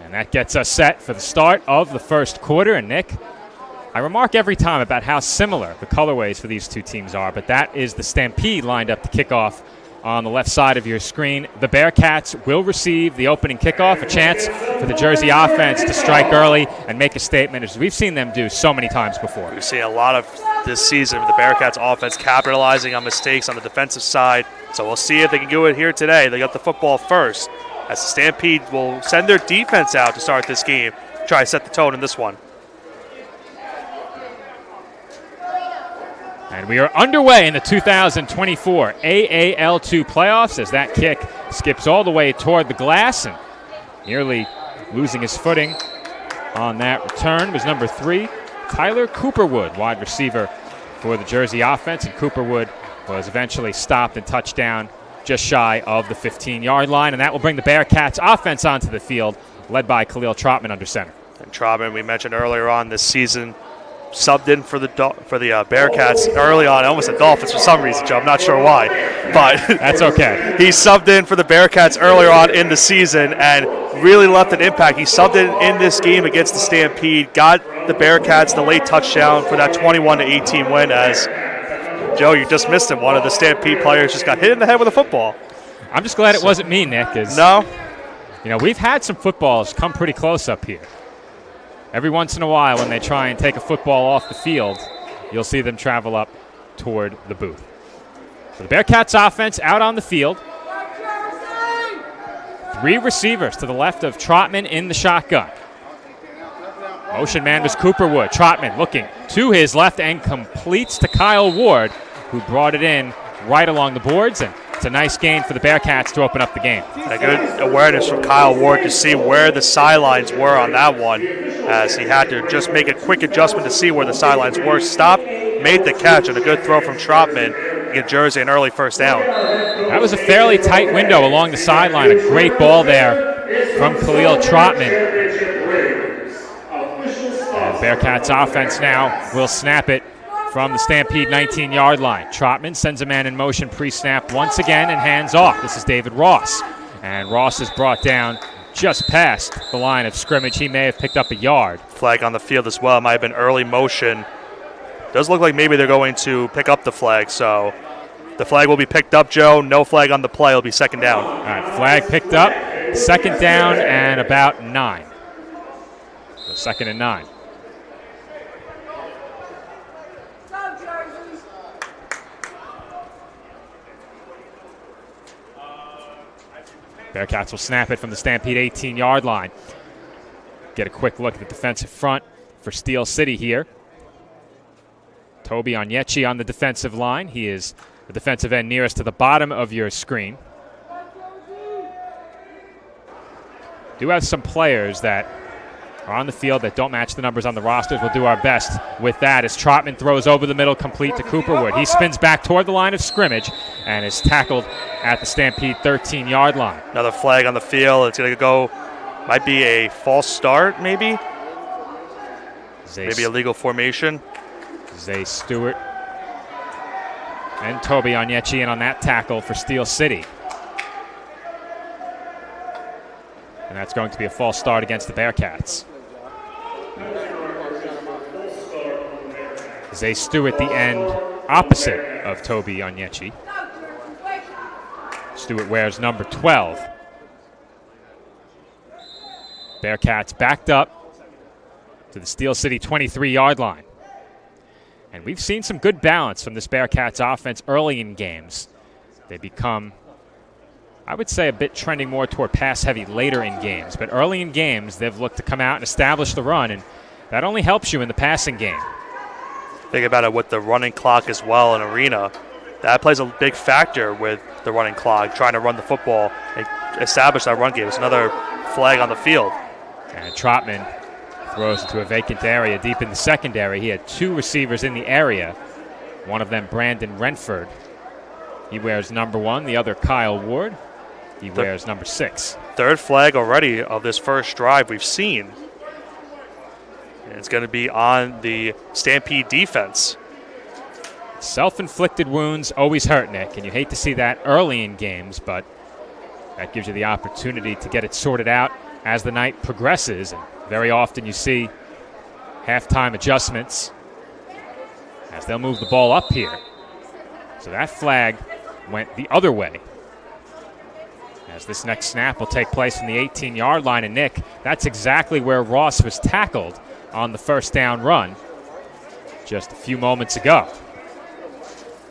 And that gets us set for the start of the first quarter. And Nick, I remark every time about how similar the colorways for these two teams are, but that is the Stampede lined up to kick off on the left side of your screen. The Bearcats will receive the opening kickoff, a chance for the Jersey offense to strike early and make a statement, as we've seen them do so many times before. We've seen a lot of this season with the Bearcats offense capitalizing on mistakes on the defensive side. So we'll see if they can do it here today. They got the football first, as the Stampede will send their defense out to start this game, try to set the tone in this one. And we are underway in the 2024 AAL2 playoffs as that kick skips all the way toward the glass, and nearly losing his footing on that return was number 3, Tyler Cooperwood, wide receiver for the Jersey offense. And Cooperwood was eventually stopped and touchdown just shy of the 15-yard line, and that will bring the Bearcats offense onto the field, led by Khalil Trotman under center. And Trotman, we mentioned earlier on this season, subbed in for the Bearcats early on. I almost said Dolphins for some reason, Joe. I'm not sure why, but that's okay. He subbed in for the Bearcats earlier on in the season and really left an impact. He subbed in this game against the Stampede, got the Bearcats the late touchdown for that 21-18 win. As Joe, you just missed him. One of the Stampede players just got hit in the head with a football. I'm just glad it wasn't me, Nick. No. You know, we've had some footballs come pretty close up here. Every once in a while, when they try and take a football off the field, you'll see them travel up toward the booth. So the Bearcats offense out on the field. 3 receivers to the left of Trotman in the shotgun. Motion man was Cooperwood. Trotman looking to his left and completes to Kyle Ward, who brought it in right along the boards, and it's a nice gain for the Bearcats to open up the game. A good awareness from Kyle Ward to see where the sidelines were on that one, as he had to just make a quick adjustment to see where the sidelines were. Stopped, made the catch, and a good throw from Trotman to get Jersey an early first down. That was a fairly tight window along the sideline. A great ball there from Khalil Trotman. And Bearcats offense now will snap it from the Stampede 19-yard line. Trotman sends a man in motion pre-snap once again and hands off. This is David Ross. And Ross is brought down just past the line of scrimmage. He may have picked up a yard. Flag on the field as well. Might have been early motion. Does look like maybe they're going to pick up the flag, so the flag will be picked up, Joe. No flag on the play. It'll be second down. All right, flag picked up. Second down and about 9. So 2nd and 9. Bearcats will snap it from the Stampede 18-yard line. Get a quick look at the defensive front for Steel City here. Toby Onyechi on the defensive line. He is the defensive end nearest to the bottom of your screen. Do have some players that are on the field that don't match the numbers on the rosters. We'll do our best with that as Trotman throws over the middle, complete to Cooperwood. He spins back toward the line of scrimmage and is tackled at the Stampede 13-yard line. Another flag on the field. It's going to go, might be a false start, maybe. Maybe a legal formation. Zay Stewart and Toby Onyechi in on that tackle for Steel City. And that's going to be a false start against the Bearcats. Zay Stewart, the end opposite of Toby Onyechi. Stewart wears number 12. Bearcats backed up to the Steel City 23-yard line. And we've seen some good balance from this Bearcats offense early in games. They become, I would say, a bit trending more toward pass-heavy later in games. But early in games, they've looked to come out and establish the run, and that only helps you in the passing game. Think about it with the running clock as well in arena. That plays a big factor with the running clock, trying to run the football and establish that run game. It's another flag on the field. And Trotman throws into a vacant area deep in the secondary. He had 2 receivers in the area, one of them Brandon Renford. He wears number 1, the other Kyle Ward. He wears number 6. Third flag already of this first drive we've seen. And it's going to be on the Stampede defense. Self-inflicted wounds always hurt, Nick, and you hate to see that early in games, but that gives you the opportunity to get it sorted out as the night progresses. And very often you see halftime adjustments as they'll move the ball up here. So that flag went the other way, as this next snap will take place from the 18-yard line. And Nick, that's exactly where Ross was tackled on the first down run just a few moments ago.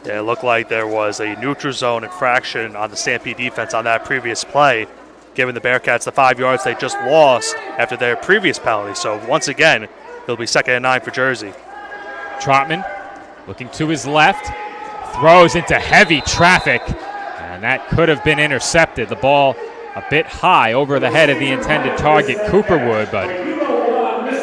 Yeah, it looked like there was a neutral zone infraction on the Stampede defense on that previous play, giving the Bearcats the 5 yards they just lost after their previous penalty. So once again, it'll be 2nd and 9 for Jersey. Trotman looking to his left, throws into heavy traffic, and that could have been intercepted. The ball a bit high over the head of the intended target, Cooperwood, but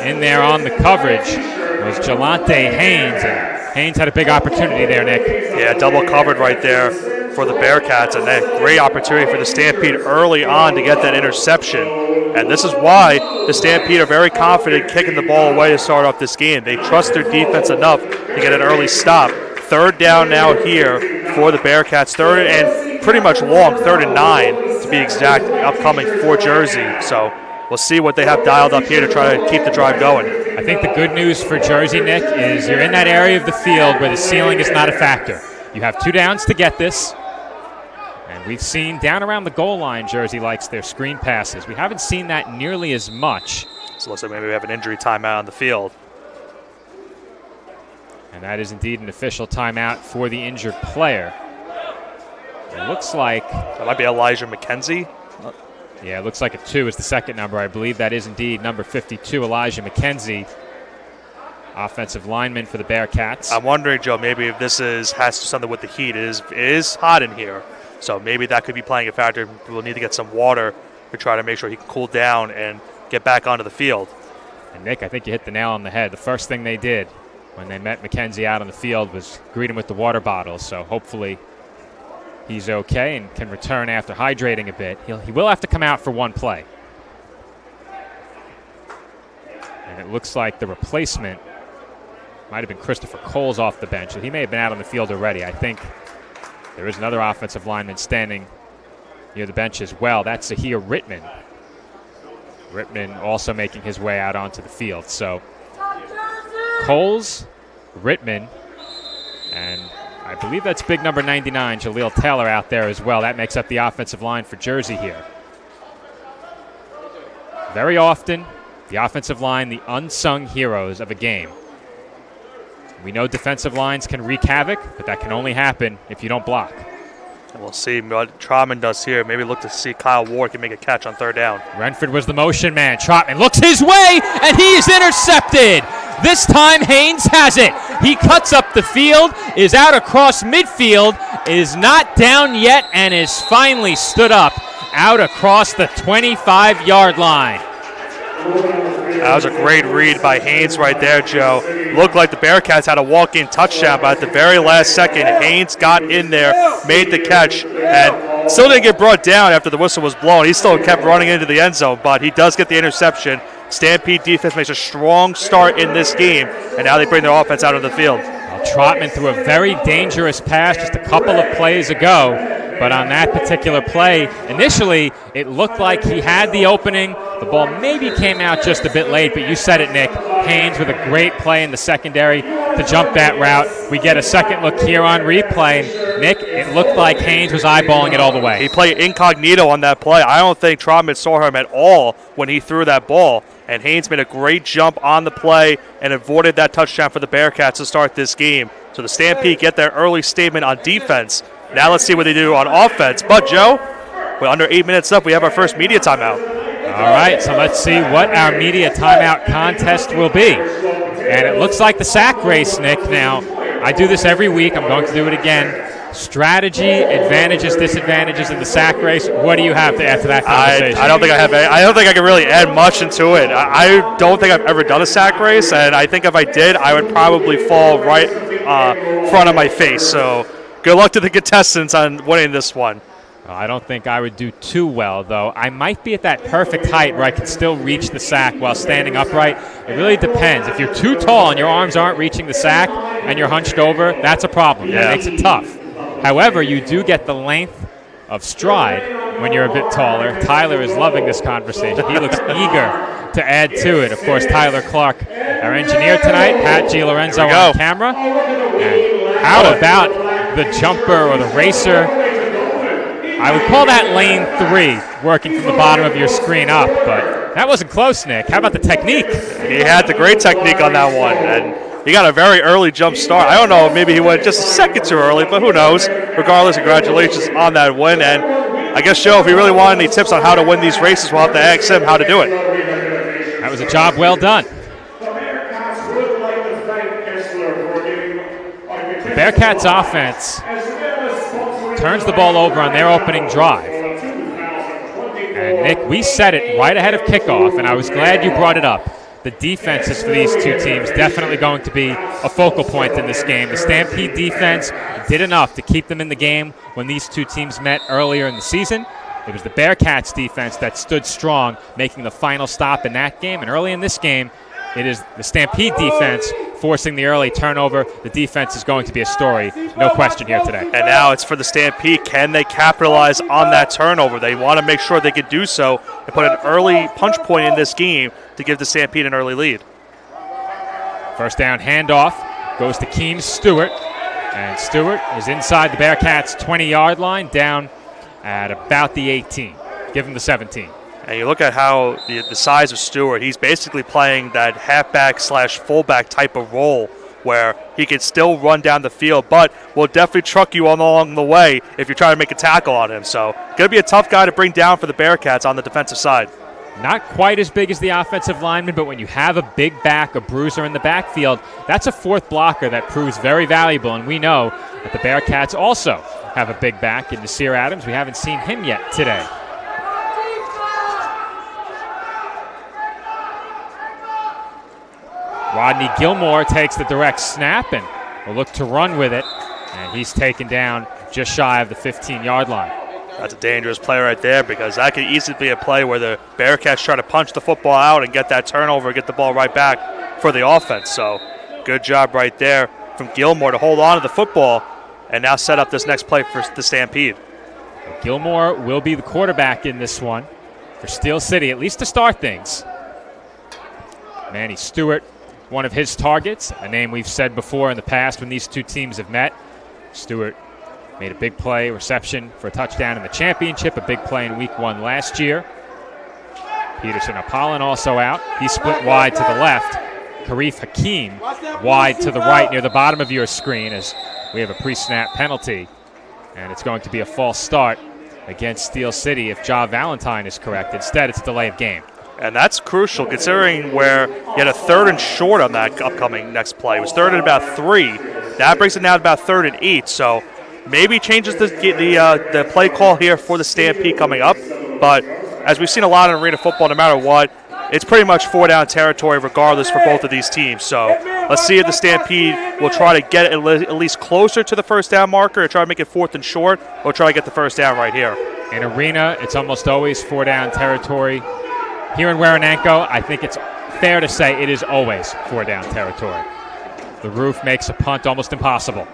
in there on the coverage was Jelante Haynes, and Haynes had a big opportunity there, Nick. Yeah, double covered right there for the Bearcats, and a great opportunity for the Stampede early on to get that interception. And this is why the Stampede are very confident kicking the ball away to start off this game. They trust their defense enough to get an early stop. 3rd down now here for the Bearcats. 3rd and pretty much long, 3rd and 9 to be exact, upcoming for Jersey. So we'll see what they have dialed up here to try to keep the drive going. I think the good news for Jersey, Nick, is you're in that area of the field where the ceiling is not a factor. You have 2 downs to get this. And we've seen down around the goal line, Jersey likes their screen passes. We haven't seen that nearly as much. So it looks like maybe we have an injury timeout on the field. And that is indeed an official timeout for the injured player. It looks like that might be Elijah McKenzie. Yeah, it looks like a 2 is the second number. I believe that is indeed number 52, Elijah McKenzie, offensive lineman for the Bearcats. I'm wondering, Joe, maybe if this has to do something with the heat. It is hot in here, so maybe that could be playing a factor. We'll need to get some water to try to make sure he can cool down and get back onto the field. And Nick, I think you hit the nail on the head. The first thing they did when they met McKenzie out on the field was greet him with the water bottle, so hopefully he's okay and can return after hydrating a bit. He will have to come out for one play. And it looks like the replacement might have been Christopher Coles off the bench. He may have been out on the field already. I think there is another offensive lineman standing near the bench as well. That's Zahir Rittman. Rittman also making his way out onto the field. So Coles, Rittman, and I believe that's big number 99, Jaleel Taylor, out there as well. That makes up the offensive line for Jersey here. Very often, the offensive line, the unsung heroes of a game. We know defensive lines can wreak havoc, but that can only happen if you don't block. And we'll see what Trotman does here. Maybe look to see Kyle Ward can make a catch on third down. Renford was the motion man. Trotman looks his way, and he is intercepted. This time Haynes has it. He cuts up the field, is out across midfield, is not down yet, and is finally stood up out across the 25-yard line. That was a great read by Haynes right there, Joe. Looked like the Bearcats had a walk-in touchdown, but at the very last second, Haynes got in there, made the catch, and still didn't get brought down after the whistle was blown. He still kept running into the end zone, but he does get the interception. Stampede defense makes a strong start in this game, and now they bring their offense out of the field. Well, Trotman threw a very dangerous pass just a couple of plays ago, but on that particular play, initially, it looked like he had the opening. The ball maybe came out just a bit late, but you said it, Nick. Haynes with a great play in the secondary to jump that route. We get a second look here on replay. Nick, it looked like Haynes was eyeballing it all the way. He played incognito on that play. I don't think Trotman saw him at all when he threw that ball, and Haynes made a great jump on the play and avoided that touchdown for the Bearcats to start this game. So the Stampede get their early statement on defense. Now let's see what they do on offense. But, Joe, with under 8 minutes left, we have our first media timeout. All right, so let's see what our media timeout contest will be. And it looks like the sack race, Nick. Now, I do this every week. I'm going to do it again. Strategy, advantages, disadvantages in the sack race. What do you have to add to that conversation? I don't think I have. I don't think I can really add much into it. I don't think I've ever done a sack race, and I think if I did, I would probably fall right front of my face. So good luck to the contestants on winning this one. Well, I don't think I would do too well, though. I might be at that perfect height where I can still reach the sack while standing upright. It really depends. If you're too tall and your arms aren't reaching the sack and you're hunched over, that's a problem. Yeah. That makes it tough. However, you do get the length of stride when you're a bit taller. Tyler is loving this conversation. He looks eager to add to it. Of course, Tyler Clark, our engineer tonight, Pat Gilorenzo on camera. And how about the jumper or the racer? I would call that lane 3, working from the bottom of your screen up, but that wasn't close, Nick. How about the technique? He had the great technique on that one, and he got a very early jump start. I don't know, maybe he went just a second too early, but who knows. Regardless, congratulations on that win, and I guess, Joe, if you really want any tips on how to win these races, we'll have to ask him how to do it. That was a job well done. The Bearcats offense turns the ball over on their opening drive. And Nick, we said it right ahead of kickoff, and I was glad you brought it up. The defenses for these two teams definitely going to be a focal point in this game. The Stampede defense did enough to keep them in the game when these two teams met earlier in the season. It was the Bearcats defense that stood strong, making the final stop in that game. And early in this game, it is the Stampede defense forcing the early turnover. The defense is going to be a story, no question here today. And now it's for the Stampede. Can they capitalize on that turnover? They want to make sure they can do so and put an early punch point in this game to give the Stampede an early lead. First down handoff goes to Keem Stewart. And Stewart is inside the Bearcats' 20-yard line, down at about the 18. Give him the 17. And you look at how the size of Stewart, he's basically playing that halfback / fullback type of role where he can still run down the field, but will definitely truck you along the way if you're trying to make a tackle on him. So going to be a tough guy to bring down for the Bearcats on the defensive side. Not quite as big as the offensive lineman, but when you have a big back, a bruiser in the backfield, that's a fourth blocker that proves very valuable. And we know that the Bearcats also have a big back in Nasir Adams. We haven't seen him yet today. Rodney Gilmore takes the direct snap and will look to run with it. And he's taken down just shy of the 15-yard line. That's a dangerous play right there because that could easily be a play where the Bearcats try to punch the football out and get that turnover, get the ball right back for the offense. So good job right there from Gilmore to hold on to the football and now set up this next play for the Stampede. Gilmore will be the quarterback in this one for Steel City, at least to start things. Manny Stewart, one of his targets, a name we've said before in the past when these two teams have met. Stewart made a big play reception for a touchdown in the championship, a big play in week 1 last year. Peterson Apollon also out. He split wide to the left. Karif Hakeem wide to the right near the bottom of your screen as we have a pre-snap penalty. And it's going to be a false start against Steel City if Ja Valentine is correct. Instead, it's a delay of game. And that's crucial considering where you had a 3rd and short on that upcoming next play. It was 3rd and about 3. That brings it now to about 3rd and 8. So maybe changes the play call here for the Stampede coming up. But as we've seen a lot in arena football, no matter what, it's pretty much 4-down territory regardless for both of these teams. So let's see if the Stampede will try to get at least closer to the first down marker or try to make it 4th and short or try to get the first down right here. In arena, it's almost always 4-down territory. Here in Waranenko, I think it's fair to say it is always 4-down territory. The roof makes a punt almost impossible.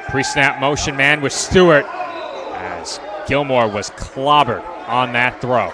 Pre-snap motion man with Stewart as Gilmore was clobbered on that throw.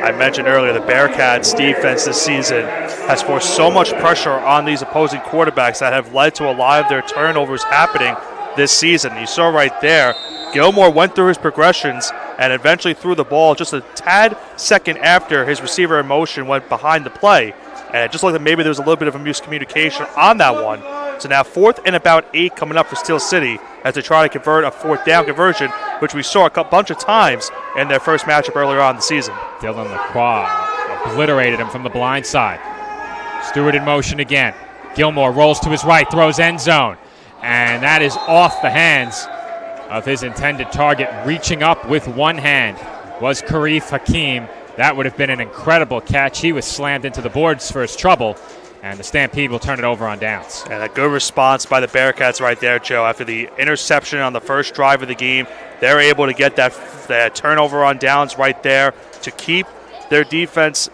I mentioned earlier the Bearcats defense this season has forced so much pressure on these opposing quarterbacks that have led to a lot of their turnovers happening this season. You saw right there, Gilmore went through his progressions and eventually threw the ball just a tad second after his receiver in motion went behind the play. And it just looked like maybe there was a little bit of a miscommunication on that one. So now 4th and about 8 coming up for Steel City as they try to convert a 4th down conversion, which we saw a bunch of times in their first matchup earlier on in the season. Dylan Lacroix obliterated him from the blind side. Stewart in motion again. Gilmore rolls to his right, throws end zone. And that is off the hands of his intended target. Reaching up with one hand was Karif Hakeem. That would have been an incredible catch. He was slammed into the boards for his trouble, and the Stampede will turn it over on downs. And a good response by the Bearcats right there, Joe. After the interception on the first drive of the game, they're able to get that turnover on downs right there to keep their defense,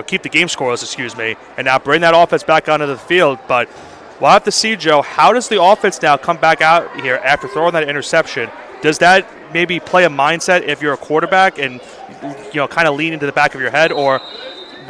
keep the game scoreless, and now bring that offense back onto the field. But we'll have to see, Joe, how does the offense now come back out here after throwing that interception? Does that maybe play a mindset if you're a quarterback and kind of lean into the back of your head, or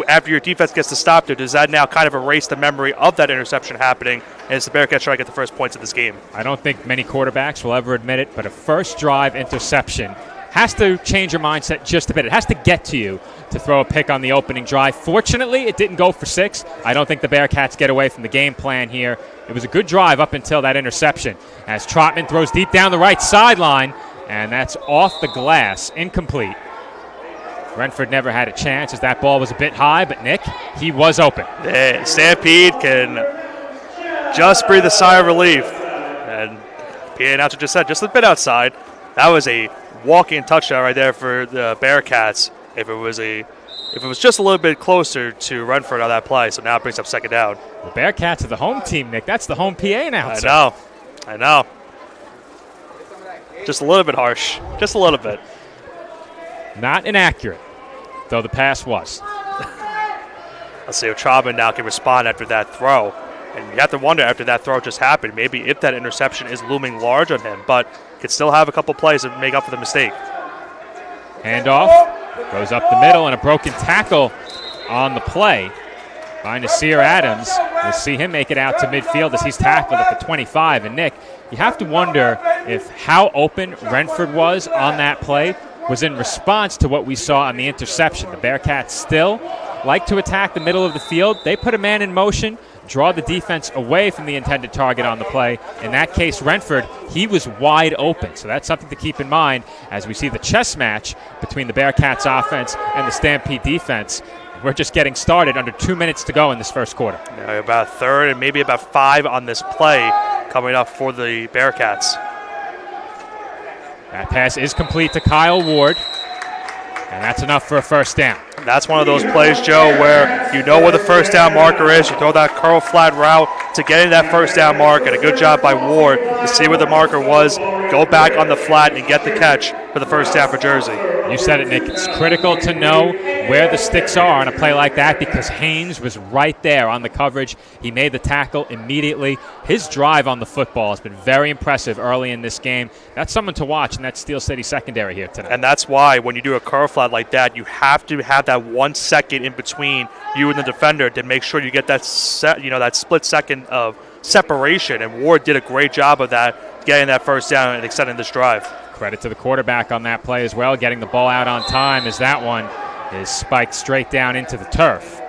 after your defense gets to stop there, does that now kind of erase the memory of that interception happening as the Bearcats try to get the first points of this game? I don't think many quarterbacks will ever admit it, but a first drive interception has to change your mindset just a bit. It has to get to you to throw a pick on the opening drive. Fortunately, it didn't go for 6. I don't think the Bearcats get away from the game plan here. It was a good drive up until that interception as Trotman throws deep down the right sideline, and that's off the glass, incomplete. Renford never had a chance as that ball was a bit high, but Nick, he was open. Stampede can just breathe a sigh of relief. And PA announcer just said, just a bit outside. That was a walk-in touchdown right there for the Bearcats. If it was just a little bit closer to Renford on that play, so now it brings up second down. The Bearcats are the home team, Nick. That's the home PA announcer. I know. Just a little bit harsh. Just a little bit. Not inaccurate, though the pass was. Let's see if Trotman now can respond after that throw. And you have to wonder after that throw just happened, maybe if that interception is looming large on him, but could still have a couple plays to make up for the mistake. Handoff goes up the middle and a broken tackle on the play by Nasir Adams. We'll see him make it out to midfield as he's tackled at the 25. And Nick, you have to wonder if how open Renford was on that play was in response to what we saw on the interception. The Bearcats still like to attack the middle of the field. They put a man in motion. draw the defense away from the intended target on the play. In that case, Renford, he was wide open. So that's something to keep in mind as we see the chess match between the Bearcats offense and the Stampede defense. We're just getting started, under 2 minutes to go in this first quarter. Yeah, about a third and maybe about 5 on this play coming up for the Bearcats. That pass is complete to Kyle Ward, and that's enough for a first down. That's one of those plays, Joe, where you know where the first down marker is. You throw that curl flat route to get in that first down mark, and a good job by Ward to see where the marker was, go back on the flat, and get the catch for the first down for Jersey. You said it, Nick. It's critical to know where the sticks are on a play like that because Haynes was right there on the coverage. He made the tackle immediately. His drive on the football has been very impressive early in this game. That's someone to watch in that Steel City secondary here today. And that's why when you do a curl flat like that, you have to have that 1 second in between you and the defender to make sure you get that that split second of separation. And Ward did a great job of that, getting that first down and extending this drive. Credit to the quarterback on that play as well, getting the ball out on time as that one is spiked straight down into the turf.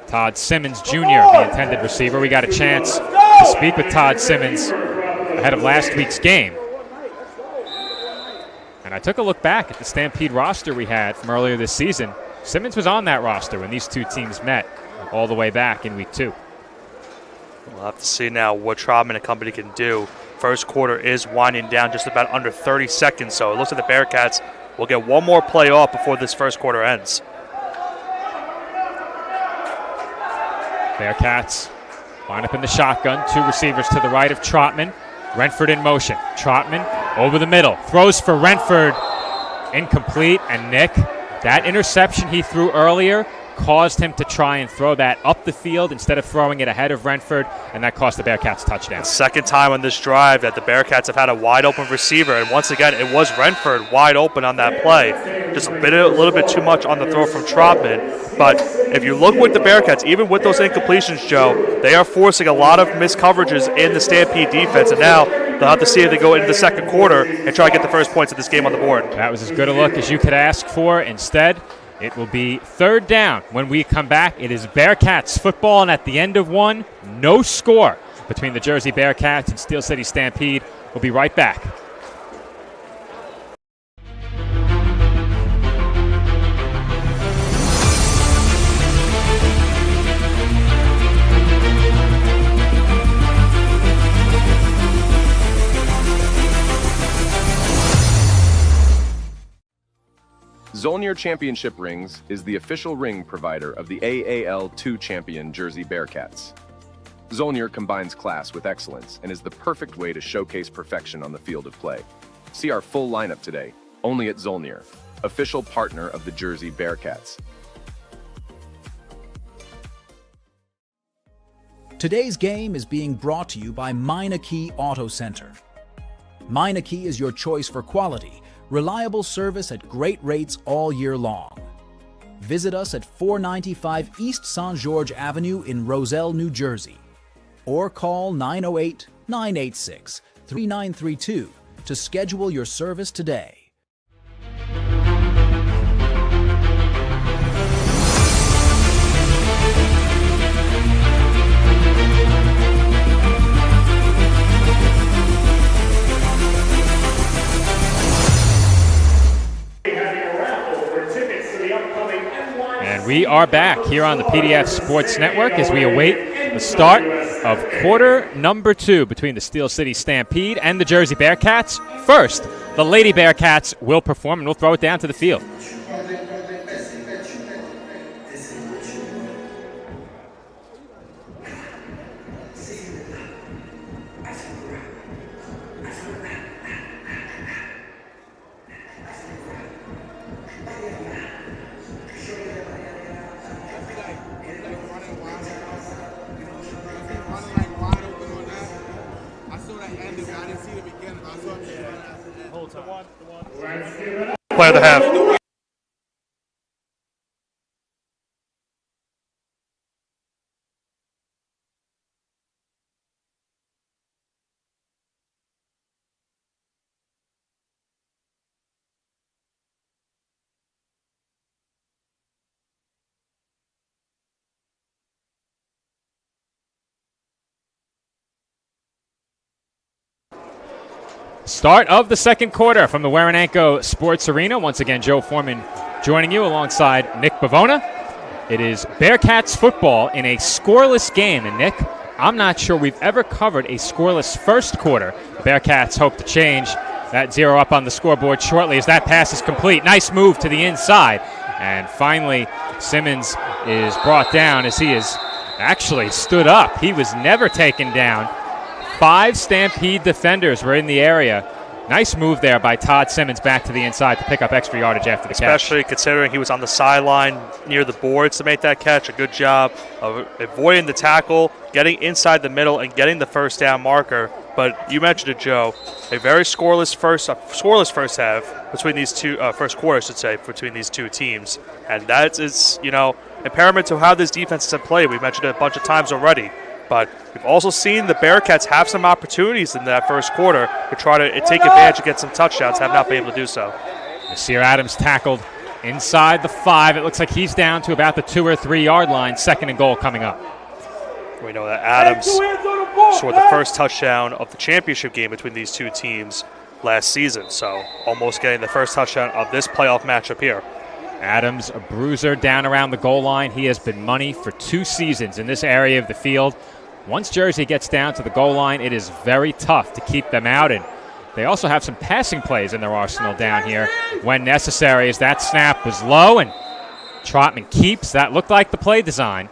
Todd Simmons Jr., the intended receiver. We got a chance to speak with Todd Simmons ahead of last week's game. And I took a look back at the Stampede roster we had from earlier this season. Simmons was on that roster when these two teams met all the way back in week 2. We'll have to see now what Trotman and company can do. First quarter is winding down just about under 30 seconds, so it looks like the Bearcats will get one more play off before this first quarter ends. Bearcats line up in the shotgun. 2 receivers to the right of Trotman. Renford in motion. Trotman over the middle. Throws for Renford. Incomplete. And Nick, that interception he threw earlier caused him to try and throw that up the field instead of throwing it ahead of Renford, and that cost the Bearcats touchdown. Second time on this drive that the Bearcats have had a wide open receiver, and once again it was Renford wide open on that play. Just a little bit too much on the throw from Trotman. But if you look with the Bearcats, even with those incompletions, Joe, they are forcing a lot of missed coverages in the Stampede defense, and now they'll have to see if they go into the second quarter and try to get the first points of this game on the board. That was as good a look as you could ask for. Instead, it will be third down when we come back. It is Bearcats football, and at the end of one, no score between the Jersey Bearcats and Steel City Stampede. We'll be right back. Zolnir Championship Rings is the official ring provider of the AAL2 champion Jersey Bearcats. Zolnir combines class with excellence and is the perfect way to showcase perfection on the field of play. See our full lineup today, only at Zolnir, official partner of the Jersey Bearcats. Today's game is being brought to you by Meineke Auto Center. Meineke is your choice for quality, reliable service at great rates all year long. Visit us at 495 East St. George Avenue in Roselle, New Jersey, or call 908-986-3932 to schedule your service today. And we are back here on the PDF Sports Network as we await the start of quarter number 2 between the Steel City Stampede and the Jersey Bearcats. First, the Lady Bearcats will perform, and we'll throw it down to the field. Play of the half. Start of the second quarter from the Waranenko Sports Arena. Once again, Joe Foreman joining you alongside Nick Bavona. It is Bearcats football in a scoreless game. And Nick, I'm not sure we've ever covered a scoreless first quarter. Bearcats hope to change that 0 up on the scoreboard shortly as that pass is complete. Nice move to the inside. And finally, Simmons is brought down as he is actually stood up. He was never taken down. 5 Stampede defenders were in the area. Nice move there by Todd Simmons back to the inside to pick up extra yardage after the catch. Especially considering he was on the sideline near the boards to make that catch. A good job of avoiding the tackle, getting inside the middle, and getting the first down marker. But you mentioned it, Joe. A very scoreless first half between these two, first quarter, I should say, between these two teams. And that is, impairment to how this defense has played. We've mentioned it a bunch of times already. But we've also seen the Bearcats have some opportunities in that first quarter to try to take advantage and get some touchdowns, have not been able to do so. Nasir Adams tackled inside the 5. It looks like he's down to about the 2 or 3 yard line. 2nd and goal coming up. We know that Adams scored the first touchdown of the championship game between these two teams last season. So almost getting the first touchdown of this playoff matchup here. Adams, a bruiser down around the goal line. He has been money for 2 seasons in this area of the field. Once Jersey gets down to the goal line, it is very tough to keep them out. And they also have some passing plays in their arsenal down here when necessary, as that snap was low and Trotman keeps. That looked like the play design,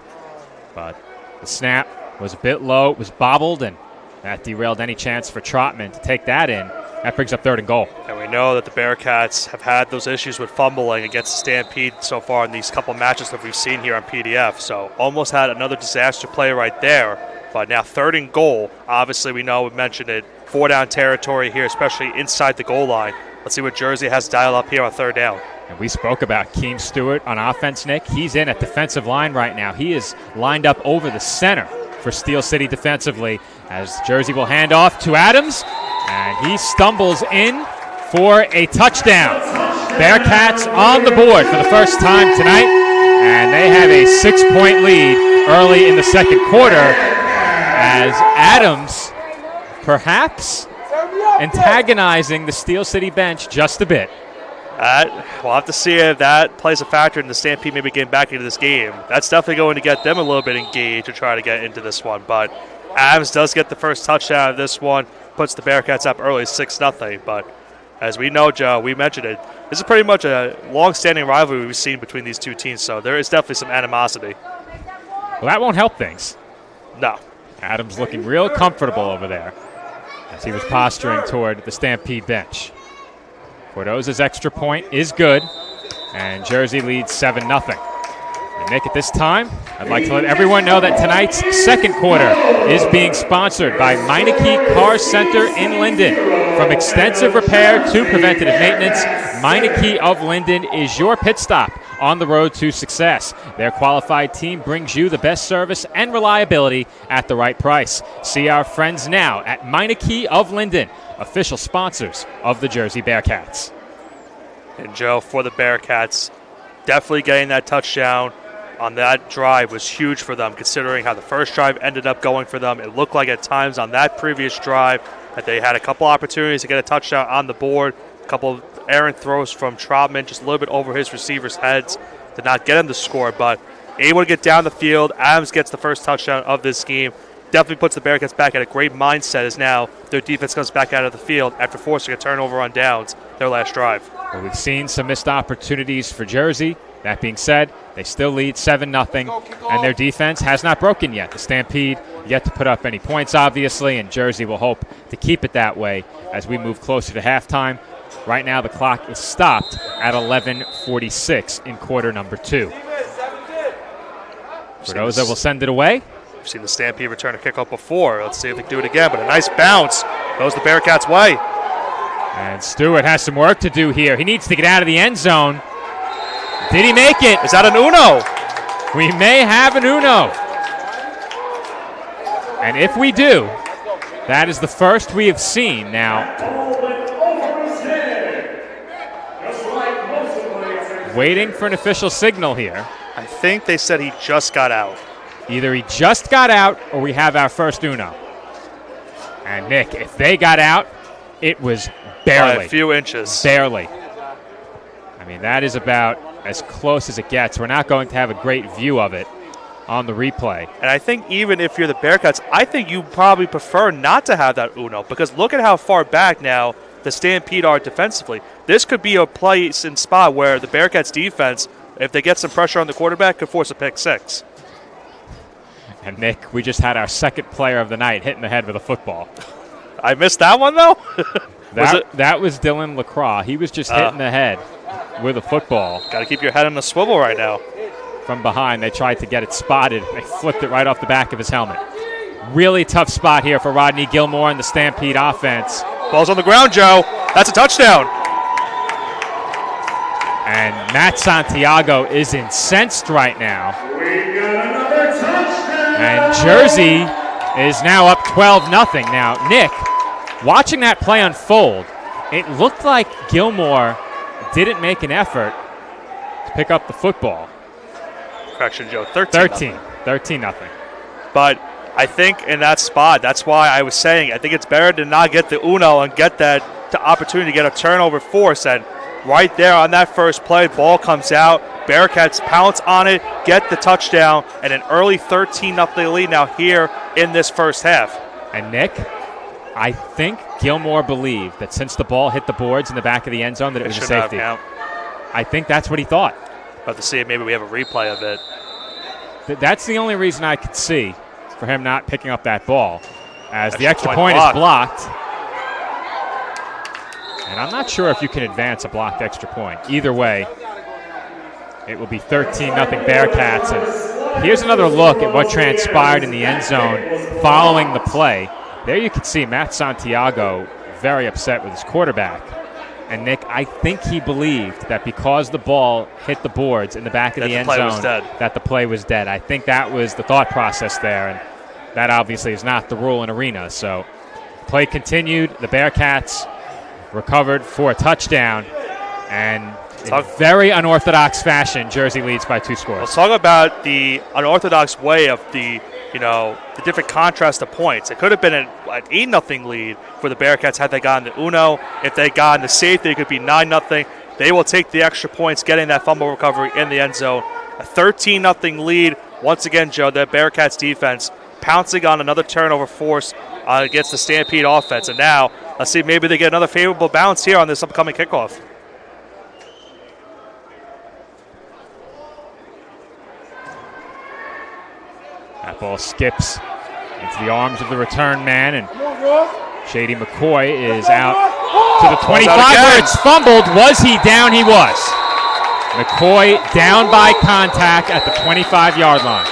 but the snap was a bit low. It was bobbled, and that derailed any chance for Trotman to take that in. That brings up 3rd and goal. And we know that the Bearcats have had those issues with fumbling against Stampede so far in these couple matches that we've seen here on PDF. So almost had another disaster play right there. But now 3rd and goal. Obviously, we know we mentioned it. 4-down territory here, especially inside the goal line. Let's see what Jersey has dialed up here on 3rd down. And we spoke about Keem Stewart on offense, Nick. He's in at defensive line right now. He is lined up over the center for Steel City defensively as Jersey will hand off to Adams. And he stumbles in for a touchdown. Bearcats on the board for the first time tonight. And they have a 6-point lead early in the second quarter as Adams perhaps antagonizing the Steel City bench just a bit. We'll have to see if that plays a factor in the Stampede maybe getting back into this game. That's definitely going to get them a little bit engaged to try to get into this one. But Adams does get the first touchdown of this one, puts the Bearcats up early 6-0. But as we know, Joe, we mentioned it, this is pretty much a long-standing rivalry we've seen between these two teams, so there is definitely some animosity. Well, that won't help things. No. Adams looking real comfortable over there as he was posturing toward the Stampede bench. Cordoza's extra point is good, and Jersey leads 7-0. And Nick, at this time, I'd like to let everyone know that tonight's second quarter is being sponsored by Meineke Car Center in Linden. From extensive repair to preventative maintenance, Meineke of Linden is your pit stop on the road to success. Their qualified team brings you the best service and reliability at the right price. See our friends now at Meineke of Linden, official sponsors of the Jersey Bearcats. And Joe, for the Bearcats, definitely getting that touchdown on that drive was huge for them, considering how the first drive ended up going for them. It looked like at times on that previous drive that they had a couple opportunities to get a touchdown on the board, a couple of errant throws from Trotman, just a little bit over his receivers' heads, did not get him to score, but able to get down the field. Adams gets the first touchdown of this game. Definitely puts the Bearcats back at a great mindset as now their defense comes back out of the field after forcing a turnover on downs their last drive. Well, we've seen some missed opportunities for Jersey. That being said, they still lead 7-0, and their defense has not broken yet. The Stampede yet to put up any points, obviously, and Jersey will hope to keep it that way as we move closer to halftime. Right now, the clock is stopped at 11:46 in quarter number 2. Cordoza will send it away. We've seen the Stampede return a kickoff before. Let's see if they can do it again, but a nice bounce goes the Bearcats' way. And Stewart has some work to do here. He needs to get out of the end zone. Did he make it? Is that an Uno? We may have an Uno. And if we do, that is the first we have seen. Now, waiting for an official signal here. I think they said he just got out. Either he just got out or we have our first Uno. And Nick, if they got out, It was barely. By a few inches. Barely. I mean, that is about as close as it gets. We're not going to have a great view of it on the replay. And I think even if you're the Bearcats, I think you probably prefer not to have that Uno, because look at how far back now the Stampede are defensively. This could be a place and spot where the Bearcats defense, if they get some pressure on the quarterback, could force a pick six. And Nick, we just had our second player of the night hit in the head with a football. I missed that one, though? That was Dylan LaCroix. He was just hit in the head with a football. Got to keep your head on the swivel right now. From behind, they tried to get it spotted. They flipped it right off the back of his helmet. Really tough spot here for Rodney Gilmore and the Stampede offense. Ball's on the ground, Joe. That's a touchdown. And Matt Santiago is incensed right now. And Jersey is now up 12-0. Now, Nick, watching that play unfold, it looked like Gilmore didn't make an effort to pick up the football. Correction, Joe. 13-0. 13-0. But I think in that spot, that's why I was saying I think it's better to not get the Uno and get that opportunity to get a turnover force. And right there on that first play, ball comes out. Bearcats pounce on it, get the touchdown, and an early 13-0 lead now here in this first half. And Nick, I think Gilmore believed that since the ball hit the boards in the back of the end zone that it was a safety. I think that's what he thought. About to see if maybe we have a replay of it. That's the only reason I could see for him not picking up that ball, as the extra Extra point point is blocked. And I'm not sure if you can advance a blocked extra point. Either way, it will be 13-0 Bearcats. And here's another look at what transpired in the end zone following the play. There you can see Matt Santiago very upset with his quarterback. And Nick, I think he believed that because the ball hit the boards in the back of the end zone, that the play was dead. I think that was the thought process there, and that obviously is not the rule in arena. So play continued. The Bearcats recovered for a touchdown, and in very unorthodox fashion, Jersey leads by 2 scores. Let's talk about the unorthodox way of the different contrast of points. It could have been an 8-0 lead for the Bearcats had they gotten the Uno. If they gotten the safety, it could be 9-0. They will take the extra points, getting that fumble recovery in the end zone. A 13-0 lead. Once again, Joe, the Bearcats defense pouncing on another turnover force against the Stampede offense. And now, let's see if maybe they get another favorable bounce here on this upcoming kickoff. That ball skips into the arms of the return man, and Shady McCoy is out to the 25 where it's fumbled. Was he down? He was. McCoy down by contact at the 25-yard line.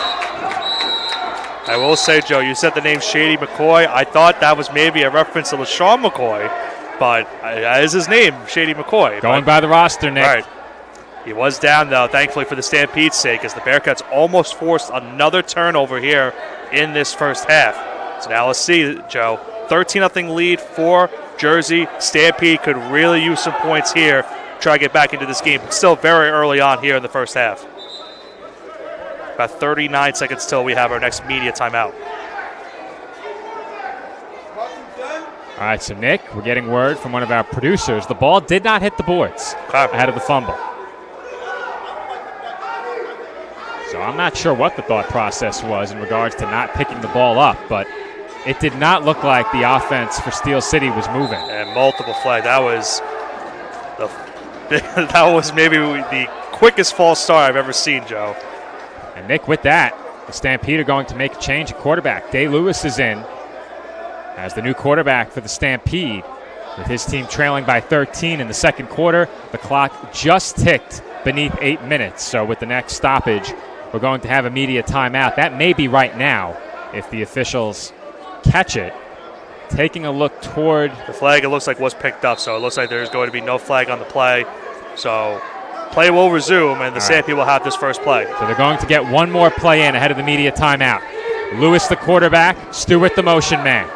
I will say, Joe, you said the name Shady McCoy. I thought that was maybe a reference to LaShawn McCoy, but that is his name, Shady McCoy. Going by the roster, Nick. All right. He was down, though, thankfully for the Stampede's sake, as the Bearcats almost forced another turnover here in this first half. So now let's see, Joe. 13-0 lead for Jersey. Stampede could really use some points here, try to get back into this game, but still very early on here in the first half. About 39 seconds till we have our next media timeout. All right, so Nick, we're getting word from one of our producers. The ball did not hit the boards ahead of the fumble. So I'm not sure what the thought process was in regards to not picking the ball up, but it did not look like the offense for Steel City was moving. And multiple flags. That was maybe the quickest false start I've ever seen, Joe. And Nick, with that, the Stampede are going to make a change at quarterback. Day Lewis is in as the new quarterback for the Stampede. With his team trailing by 13 in the second quarter, the clock just ticked beneath 8 minutes. So with the next stoppage, we're going to have a media timeout. That may be right now if the officials catch it. Taking a look toward the flag, it looks like was picked up, so it looks like there's going to be no flag on the play. So play will resume, and the Stampede will have this first play. So they're going to get one more play in ahead of the media timeout. Lewis, the quarterback, Stewart, the motion man.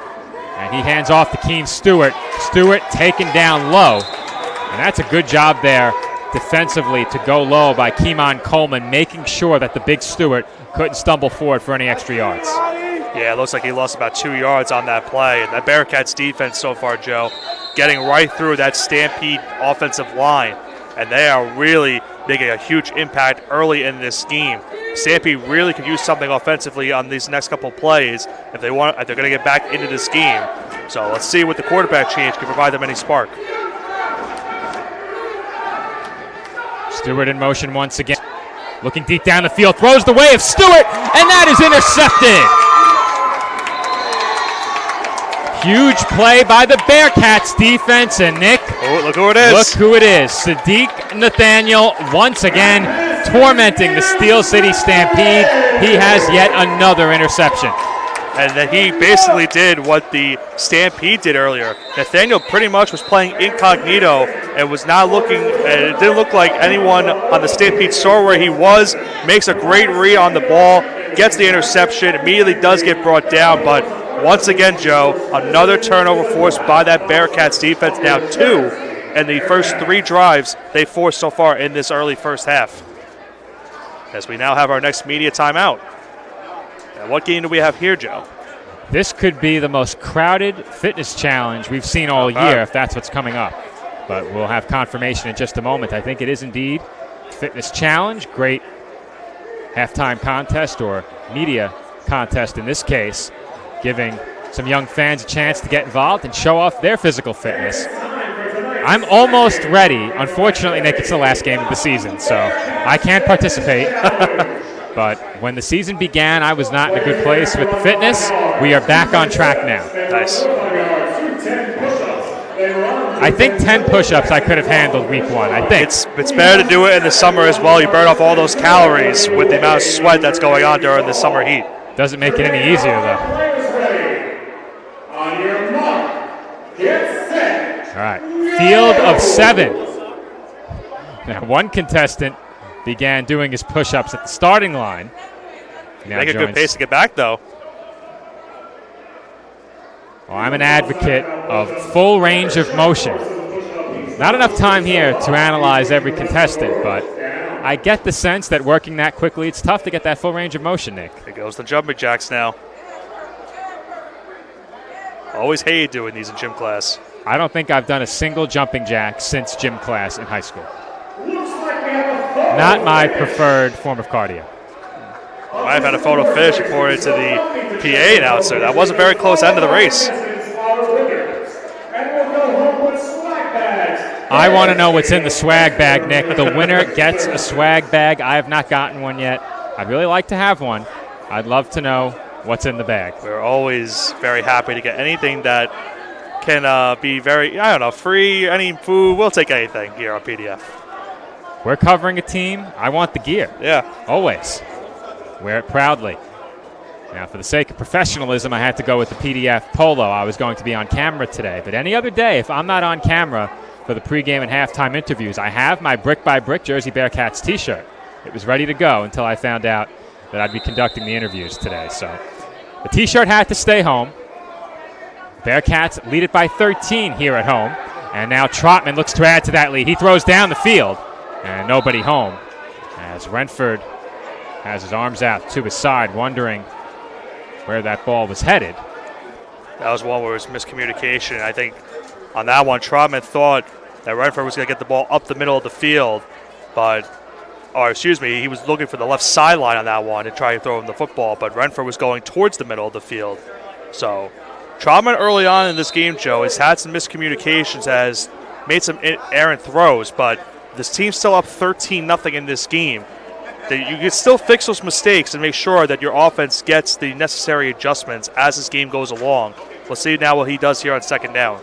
And he hands off to Keene Stewart. Stewart taken down low. And that's a good job there defensively to go low by Keemon Coleman, making sure that the big Stewart couldn't stumble forward for any extra yards. Yeah, it looks like he lost about 2 yards on that play. And that Bearcats defense so far, Joe, getting right through that Stampede offensive line, and they are really making a huge impact early in this game. Stampede really could use something offensively on these next couple plays if they're going to get back into this game. So let's see what the quarterback change can provide them any spark. Stewart in motion once again. Looking deep down the field, throws the way of Stewart, and that is intercepted. Huge play by the Bearcats defense, and Nick. Oh, look who it is. Look who it is. Sadiq Nathaniel once again tormenting the Steel City Stampede. He has yet another interception. And then he basically did what the Stampede did earlier. Nathaniel pretty much was playing incognito and was not looking, and it didn't look like anyone on the Stampede saw where he was. Makes a great read on the ball, gets the interception, immediately does get brought down, but once again, Joe, another turnover forced by that Bearcats defense, now 2 in the first 3 drives they forced so far in this early first half. As we now have our next media timeout. And what game do we have here, Joe? This could be the most crowded fitness challenge we've seen all year, if that's what's coming up. But we'll have confirmation in just a moment. I think it is indeed fitness challenge. Great halftime contest, or media contest in this case, giving some young fans a chance to get involved and show off their physical fitness. I'm almost ready. Unfortunately, Nick, it's the last game of the season, so I can't participate. But when the season began, I was not in a good place with the fitness. We are back on track now. Nice. I think 10 push-ups I could have handled week 1. I think. It's better to do it in the summer as well. You burn off all those calories with the amount of sweat that's going on during the summer heat. Doesn't make it any easier, though. All right, field of 7. Now, one contestant began doing his push-ups at the starting line. Make a good pace to get back, though. Well, I'm an advocate of full range of motion. Not enough time here to analyze every contestant, but I get the sense that working that quickly, it's tough to get that full range of motion, Nick. Here goes the jumping jacks now. Always hated doing these in gym class. I don't think I've done a single jumping jack since gym class in high school. Not my preferred form of cardio. I have had a photo finish according to the PA announcer. That was a very close end of the race. I want to know what's in the swag bag, Nick. The winner gets a swag bag. I have not gotten one yet. I'd really like to have one. I'd love to know what's in the bag. We're always very happy to get anything that can be very, free, any food. We'll take anything here on PDF. We're covering a team. I want the gear. Yeah. Always. Wear it proudly. Now, for the sake of professionalism, I had to go with the PDF polo. I was going to be on camera today. But any other day, if I'm not on camera for the pregame and halftime interviews, I have my brick-by-brick Jersey Bearcats t-shirt. It was ready to go until I found out that I'd be conducting the interviews today. So the t-shirt had to stay home. Bearcats lead it by 13 here at home. And now Trotman looks to add to that lead. He throws down the field. And nobody home as Renford has his arms out to his side, wondering where that ball was headed. That was one where it was miscommunication. I think on that one, Trotman thought that Renford was going to get the ball up the middle of the field, he was looking for the left sideline on that one to try to throw him the football, but Renford was going towards the middle of the field. So Trotman early on in this game, Joe, has had some miscommunications, has made some errant throws, but this team's still up 13-0 in this game. You can still fix those mistakes and make sure that your offense gets the necessary adjustments as this game goes along. We'll see now what he does here on second down.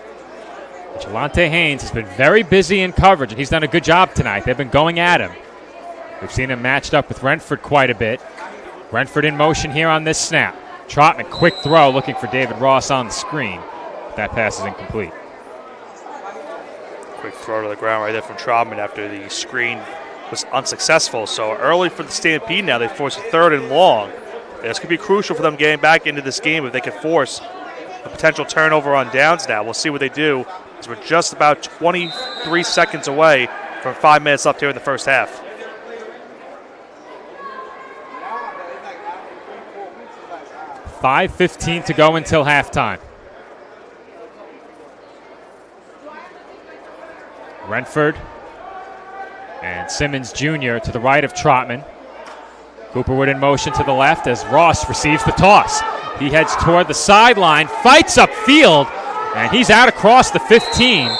Jelante Haynes has been very busy in coverage, and he's done a good job tonight. They've been going at him. We've seen him matched up with Renford quite a bit. Renford in motion here on this snap. Trotman, quick throw, looking for David Ross on the screen. That pass is incomplete. Quick throw to the ground right there from Trotman after the screen was unsuccessful. So early for the Stampede now, they force a 3rd and long. This could be crucial for them getting back into this game if they can force a potential turnover on downs now. We'll see what they do, as we're just about 23 seconds away from 5 minutes left here in the first half. $5:15 to go until halftime. Renford and Simmons Jr. to the right of Trotman. Cooperwood in motion to the left as Ross receives the toss. He heads toward the sideline, fights upfield, and he's out across the 15.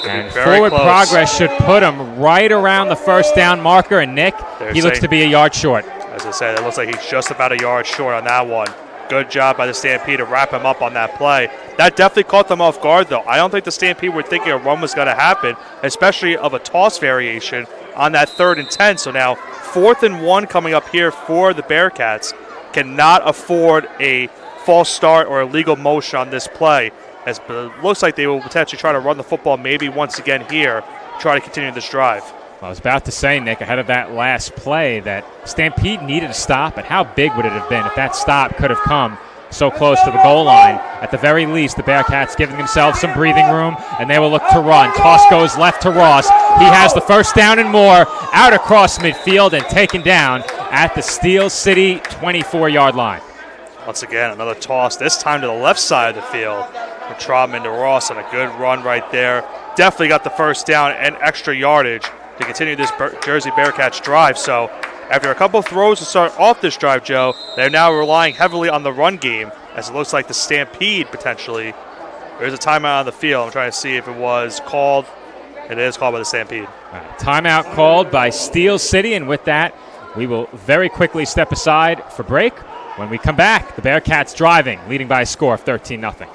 And forward progress should put him right around the first down marker. And Nick, he looks to be a yard short. As I said, it looks like he's just about a yard short on that one. Good job by the Stampede to wrap him up on that play. That definitely caught them off guard, though. I don't think the Stampede were thinking a run was going to happen, especially of a toss variation on that 3rd and 10. So now 4th and 1 coming up here for the Bearcats. Cannot afford a false start or illegal motion on this play, as it looks like they will potentially try to run the football maybe once again here, try to continue this drive. I was about to say, Nick, ahead of that last play, that Stampede needed a stop, but how big would it have been if that stop could have come so close to the goal line? At the very least, the Bearcats giving themselves some breathing room, and they will look to run. Toss goes left to Ross. He has the first down and more, out across midfield and taken down at the Steel City 24-yard line. Once again, another toss, this time to the left side of the field. From Trotman to Ross on a good run right there. Definitely got the first down and extra yardage to continue this Jersey Bearcats drive. So after a couple of throws to start off this drive, Joe, they're now relying heavily on the run game, as it looks like the Stampede potentially. There's a timeout on the field. I'm trying to see if it was called. It is called by the Stampede. Timeout called by Steel City, and with that, we will very quickly step aside for break. When we come back, the Bearcats driving, leading by a score of 13-0.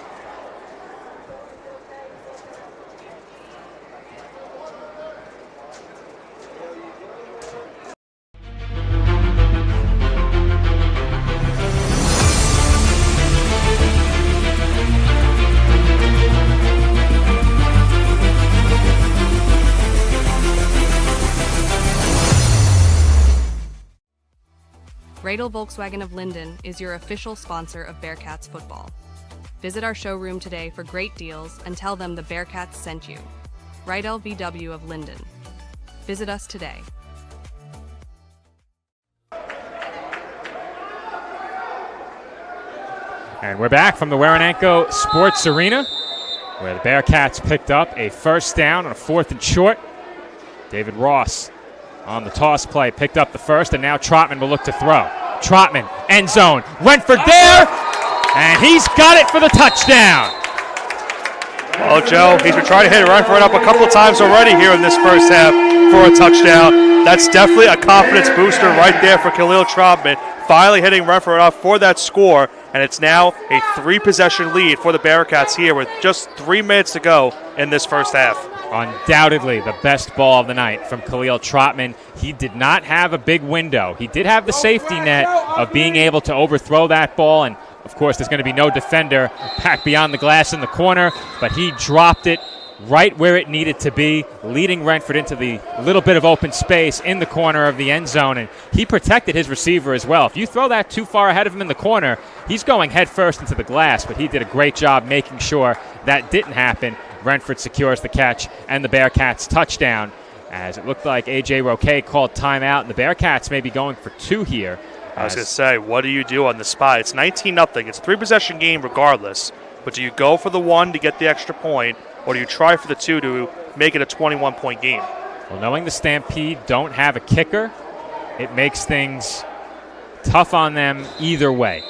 Radel Volkswagen of Linden is your official sponsor of Bearcats football. Visit our showroom today for great deals and tell them the Bearcats sent you. Rydell VW of Linden. Visit us today. And we're back from the Waranenko Sports Arena, where the Bearcats picked up a first down on a 4th and short. David Ross on the toss play picked up the first, and now Trotman will look to throw. Trotman, end zone, Renford there, and he's got it for the touchdown. Well, Joe, he's been trying to hit Renford up a couple of times already here in this first half for a touchdown. That's definitely a confidence booster right there for Khalil Trotman, finally hitting Renford up for that score, and it's now a 3-possession lead for the Bearcats here with just 3 minutes to go in this first half. Undoubtedly the best ball of the night from Khalil Trotman. He did not have a big window. He did have the safety net of being able to overthrow that ball, and of course there's going to be no defender back beyond the glass in the corner, but he dropped it right where it needed to be, leading Renford into the little bit of open space in the corner of the end zone, and he protected his receiver as well. If you throw that too far ahead of him in the corner, he's going head first into the glass, but he did a great job making sure that didn't happen. Renford secures the catch and the Bearcats touchdown, as it looked like A.J. Roquet called timeout, and the Bearcats may be going for 2 here. I was going to say, what do you do on the spot? It's 19-0. It's a 3-possession game regardless, but do you go for the 1 to get the extra point, or do you try for the 2 to make it a 21-point game? Well, knowing the Stampede don't have a kicker, it makes things tough on them either way.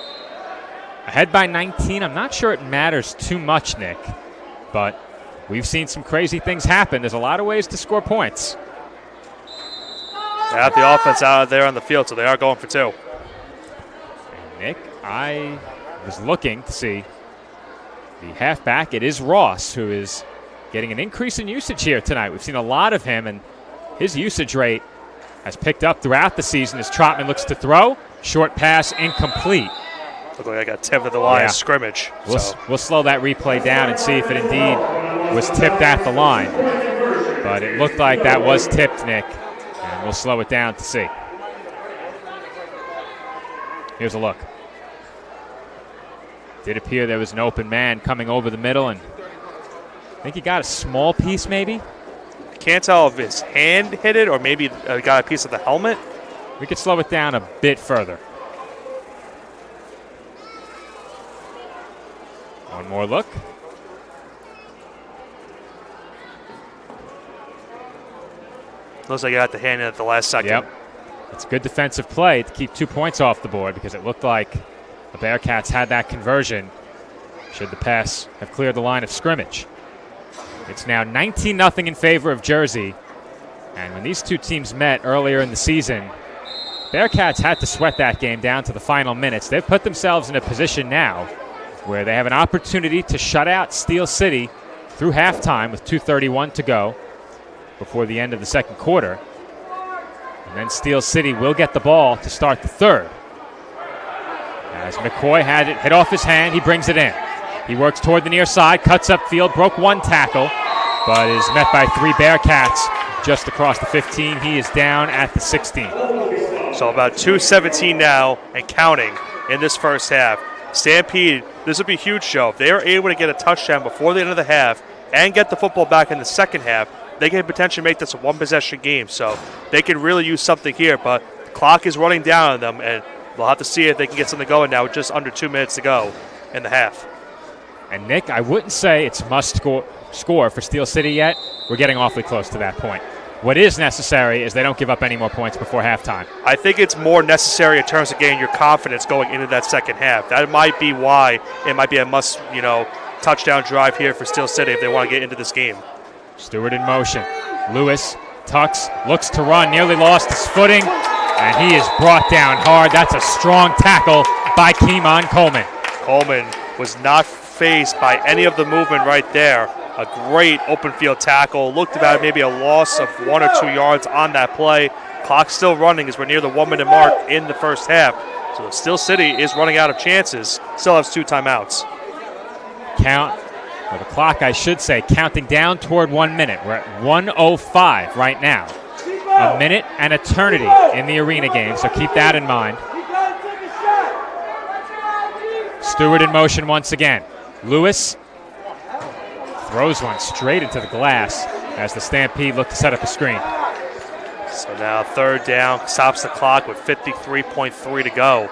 Ahead by 19, I'm not sure it matters too much, Nick, but we've seen some crazy things happen. There's a lot of ways to score points. They have the offense out there on the field, so they are going for 2. And Nick, I was looking to see the halfback. It is Ross who is getting an increase in usage here tonight. We've seen a lot of him, and his usage rate has picked up throughout the season as Trotman looks to throw. Short pass incomplete. Looked like I got tipped at the line of scrimmage. We'll slow that replay down and see if it indeed was tipped at the line. But it looked like that was tipped, Nick, and we'll slow it down to see. Here's a look. Did appear there was an open man coming over the middle, and I think he got a small piece maybe. I can't tell if his hand hit it or maybe got a piece of the helmet. We could slow it down a bit further. One more look. Looks like you had to hand it at the last second. Yep. It's good defensive play to keep 2 points off the board because it looked like the Bearcats had that conversion should the pass have cleared the line of scrimmage. It's now 19-0 in favor of Jersey. And when these two teams met earlier in the season, Bearcats had to sweat that game down to the final minutes. They've put themselves in a position now where they have an opportunity to shut out Steel City through halftime with 2:31 to go before the end of the second quarter. And then Steel City will get the ball to start the third. As McCoy had it hit off his hand, he brings it in. He works toward the near side, cuts upfield, broke one tackle, but is met by 3 Bearcats just across the 15. He is down at the 16. So about 2:17 now and counting in this first half. Stampede, this would be huge, Joe. If they are able to get a touchdown before the end of the half and get the football back in the second half, they can potentially make this a one-possession game. So they can really use something here, but the clock is running down on them, and we'll have to see if they can get something going now with just under 2 minutes to go in the half. And Nick, I wouldn't say it's must score for Steel City yet. We're getting awfully close to that point. What is necessary is they don't give up any more points before halftime. I think it's more necessary in terms of getting your confidence going into that second half. That might be why it might be a must, touchdown drive here for Steel City if they want to get into this game. Stewart in motion. Lewis tucks, looks to run, nearly lost his footing, and he is brought down hard. That's a strong tackle by Keemon Coleman. Coleman was not faced by any of the movement right there. A great open field tackle. Looked about maybe a loss of 1 or 2 yards on that play. Clock still running as we're near the 1 minute mark in the first half. So Steel City is running out of chances. Still has 2 timeouts. The clock, I should say, counting down toward 1 minute. We're at 1:05 right now. A minute and eternity in the arena game, so keep that in mind. Stewart in motion once again. Lewis throws one straight into the glass as the Stampede look to set up a screen. So now third down, stops the clock with 53.3 to go.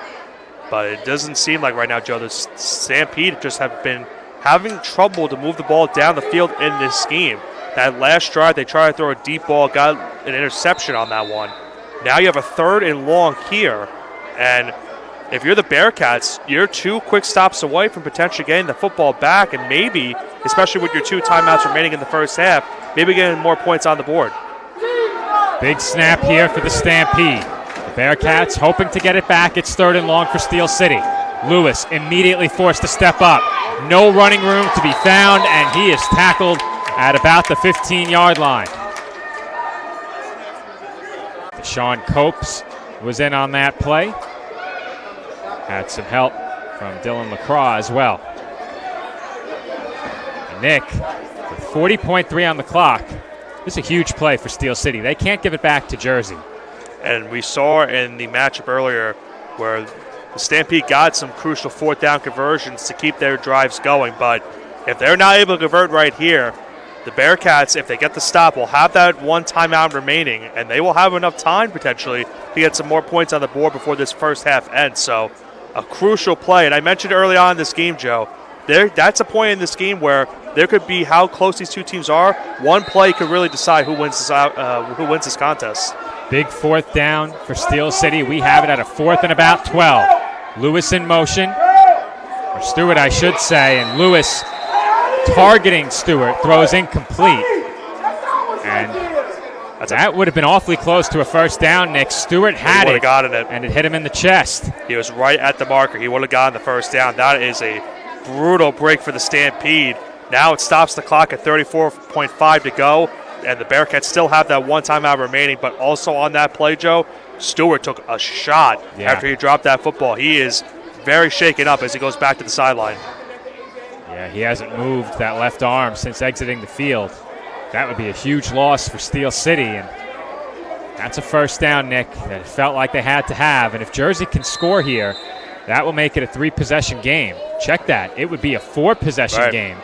But it doesn't seem like right now, Joe, the Stampede just have been having trouble to move the ball down the field in this game. That last drive, they tried to throw a deep ball, got an interception on that one. Now you have a 3rd and long here, and if you're the Bearcats, you're 2 quick stops away from potentially getting the football back and maybe, especially with your 2 timeouts remaining in the first half, maybe getting more points on the board. Big snap here for the Stampede. The Bearcats hoping to get it back. It's 3rd and long for Steel City. Lewis immediately forced to step up. No running room to be found, and he is tackled at about the 15-yard line. Deshaun Copes was in on that play. Had some help from Dylan LaCroix as well. And Nick, with 40.3 on the clock, this is a huge play for Steel City. They can't give it back to Jersey. And we saw in the matchup earlier where the Stampede got some crucial 4th down conversions to keep their drives going. But if they're not able to convert right here, the Bearcats, if they get the stop, will have that 1 timeout remaining, and they will have enough time potentially to get some more points on the board before this first half ends. So a crucial play. And I mentioned early on in this game, Joe, that's a point in this game where there could be how close these 2 teams are. One play could really decide who wins this contest. Big 4th down for Steel City. We have it at a 4th and about 12. Lewis in motion, or Stewart, I should say, and Lewis targeting Stewart, throws incomplete. And that would have been awfully close to a first down, Nick. Stewart had it, and it hit him in the chest. He was right at the marker. He would have gotten the first down. That is a brutal break for the Stampede. Now it stops the clock at 34.5 to go, and the Bearcats still have that 1 timeout remaining. But also on that play, Joe, Stewart took a shot after he dropped that football. He is very shaken up as he goes back to the sideline. Yeah, he hasn't moved that left arm since exiting the field. That would be a huge loss for Steel City, and that's a first down, Nick, that it felt like they had to have. And if Jersey can score here, that will make it a 3-possession game. Check that. It would be a 4-possession game.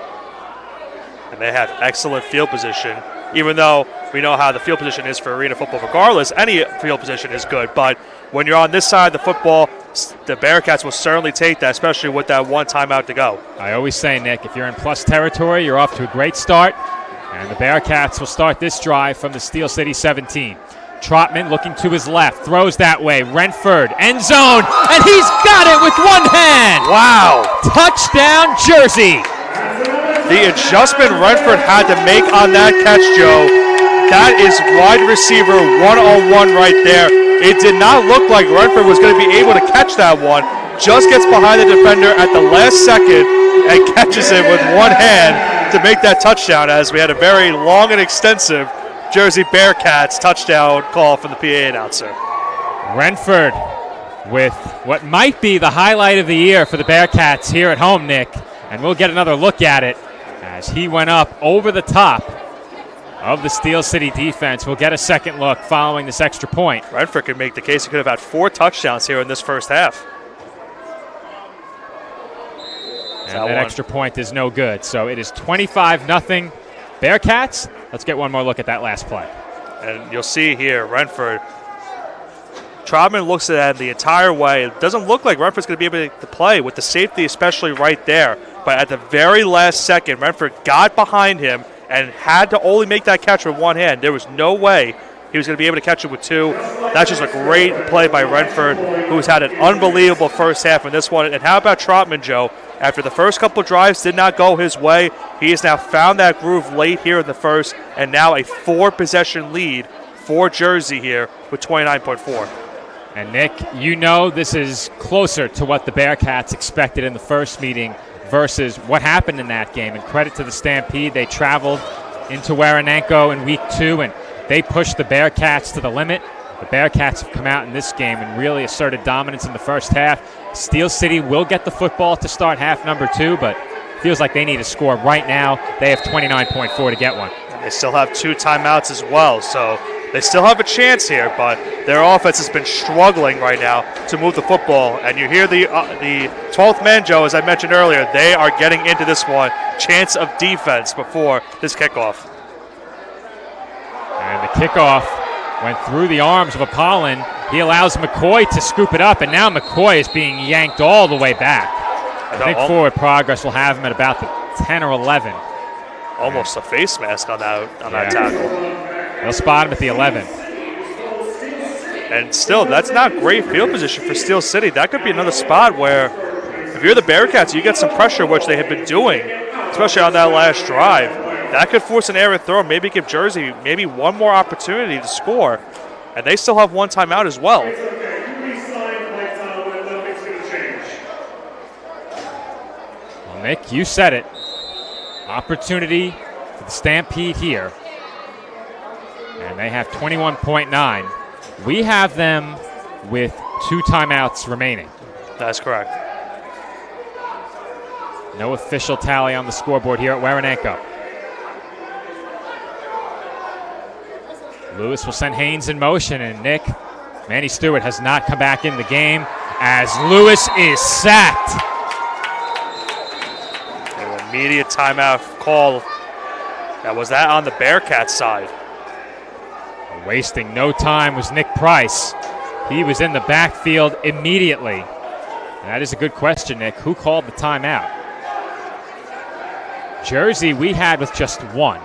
And they have excellent field position, even though we know how the field position is for arena football. Regardless, any field position is good. But when you're on this side of the football, the Bearcats will certainly take that, especially with that 1 timeout to go. I always say, Nick, if you're in plus territory, you're off to a great start. And the Bearcats will start this drive from the Steel City 17. Trotman looking to his left, throws that way. Renford, end zone, and he's got it with one hand. Wow. Touchdown, Jersey. The adjustment Renford had to make on that catch, Joe. That is wide receiver one-on-one right there. It did not look like Renford was going to be able to catch that one. Just gets behind the defender at the last second and catches it with one hand to make that touchdown, as we had a very long and extensive Jersey Bearcats touchdown call from the PA announcer. Renford with what might be the highlight of the year for the Bearcats here at home, Nick. And we'll get another look at it as he went up over the top of the Steel City defense. We'll get a second look following this extra point. Renford could make the case he could have had 4 touchdowns here in this first half. And that extra point is no good. So it is 25-0 Bearcats. Let's get one more look at that last play. And you'll see here, Renford, Trotman looks at that the entire way. It doesn't look like Renford's going to be able to play with the safety especially right there. But at the very last second, Renford got behind him and had to only make that catch with one hand. There was no way he was going to be able to catch it with 2. That's just a great play by Renford, who's had an unbelievable first half in this one. And how about Trotman, Joe? After the first couple drives did not go his way, he has now found that groove late here in the first, and now a 4-possession lead for Jersey here with 29.4. And Nick, you know this is closer to what the Bearcats expected in the first meeting versus what happened in that game. And credit to the Stampede, they traveled into Waranenko in week 2, and they pushed the Bearcats to the limit. The Bearcats have come out in this game and really asserted dominance in the first half. Steel City will get the football to start half number 2, but feels like they need a score right now. They have 29.4 to get one. And they still have 2 timeouts as well, so they still have a chance here, but their offense has been struggling right now to move the football. And you hear the 12th man, Joe, as I mentioned earlier, they are getting into this one. Chance of defense before this kickoff. And the kickoff went through the arms of Apollon. He allows McCoy to scoop it up, and now McCoy is being yanked all the way back. I think forward progress will have him at about the 10 or 11. Almost a face mask on that tackle. They'll spot him at the 11. And still, that's not great field position for Steel City. That could be another spot where, if you're the Bearcats, you get some pressure, which they have been doing, especially on that last drive. That could force an errant throw, maybe give Jersey maybe one more opportunity to score. And they still have 1 timeout as well. Well, Nick, you said it. Opportunity for the Stampede here. And they have 21.9. We have them with 2 timeouts remaining. That's correct. No official tally on the scoreboard here at Waranenko. Lewis will send Haynes in motion, and Nick, Manny Stewart has not come back in the game as Lewis is sacked. An immediate timeout call. Was that on the Bearcats side? Wasting no time was Nick Price. He was in the backfield immediately. And that is a good question, Nick. Who called the timeout? Jersey we had with just 1.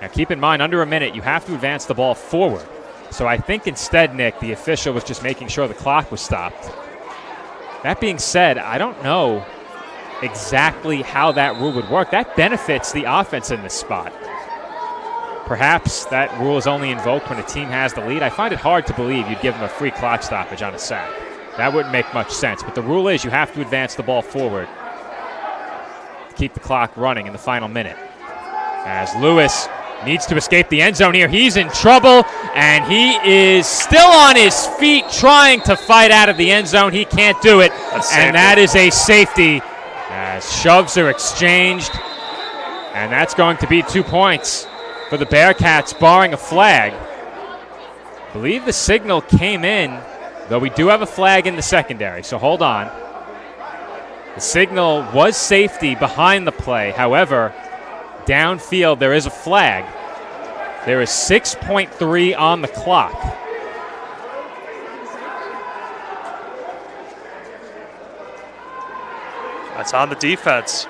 Now keep in mind, under a minute, you have to advance the ball forward. So I think instead, Nick, the official was just making sure the clock was stopped. That being said, I don't know exactly how that rule would work. That benefits the offense in this spot. Perhaps that rule is only invoked when a team has the lead. I find it hard to believe you'd give them a free clock stoppage on a sack. That wouldn't make much sense. But the rule is you have to advance the ball forward to keep the clock running in the final minute. As Lewis needs to escape the end zone here. He's in trouble, and he is still on his feet trying to fight out of the end zone. He can't do it, and that is a safety as shoves are exchanged, and that's going to be 2 points for the Bearcats, barring a flag. I believe the signal came in, though we do have a flag in the secondary, so hold on. The signal was safety behind the play. However, downfield, there is a flag. There is 6.3 on the clock. That's on the defense.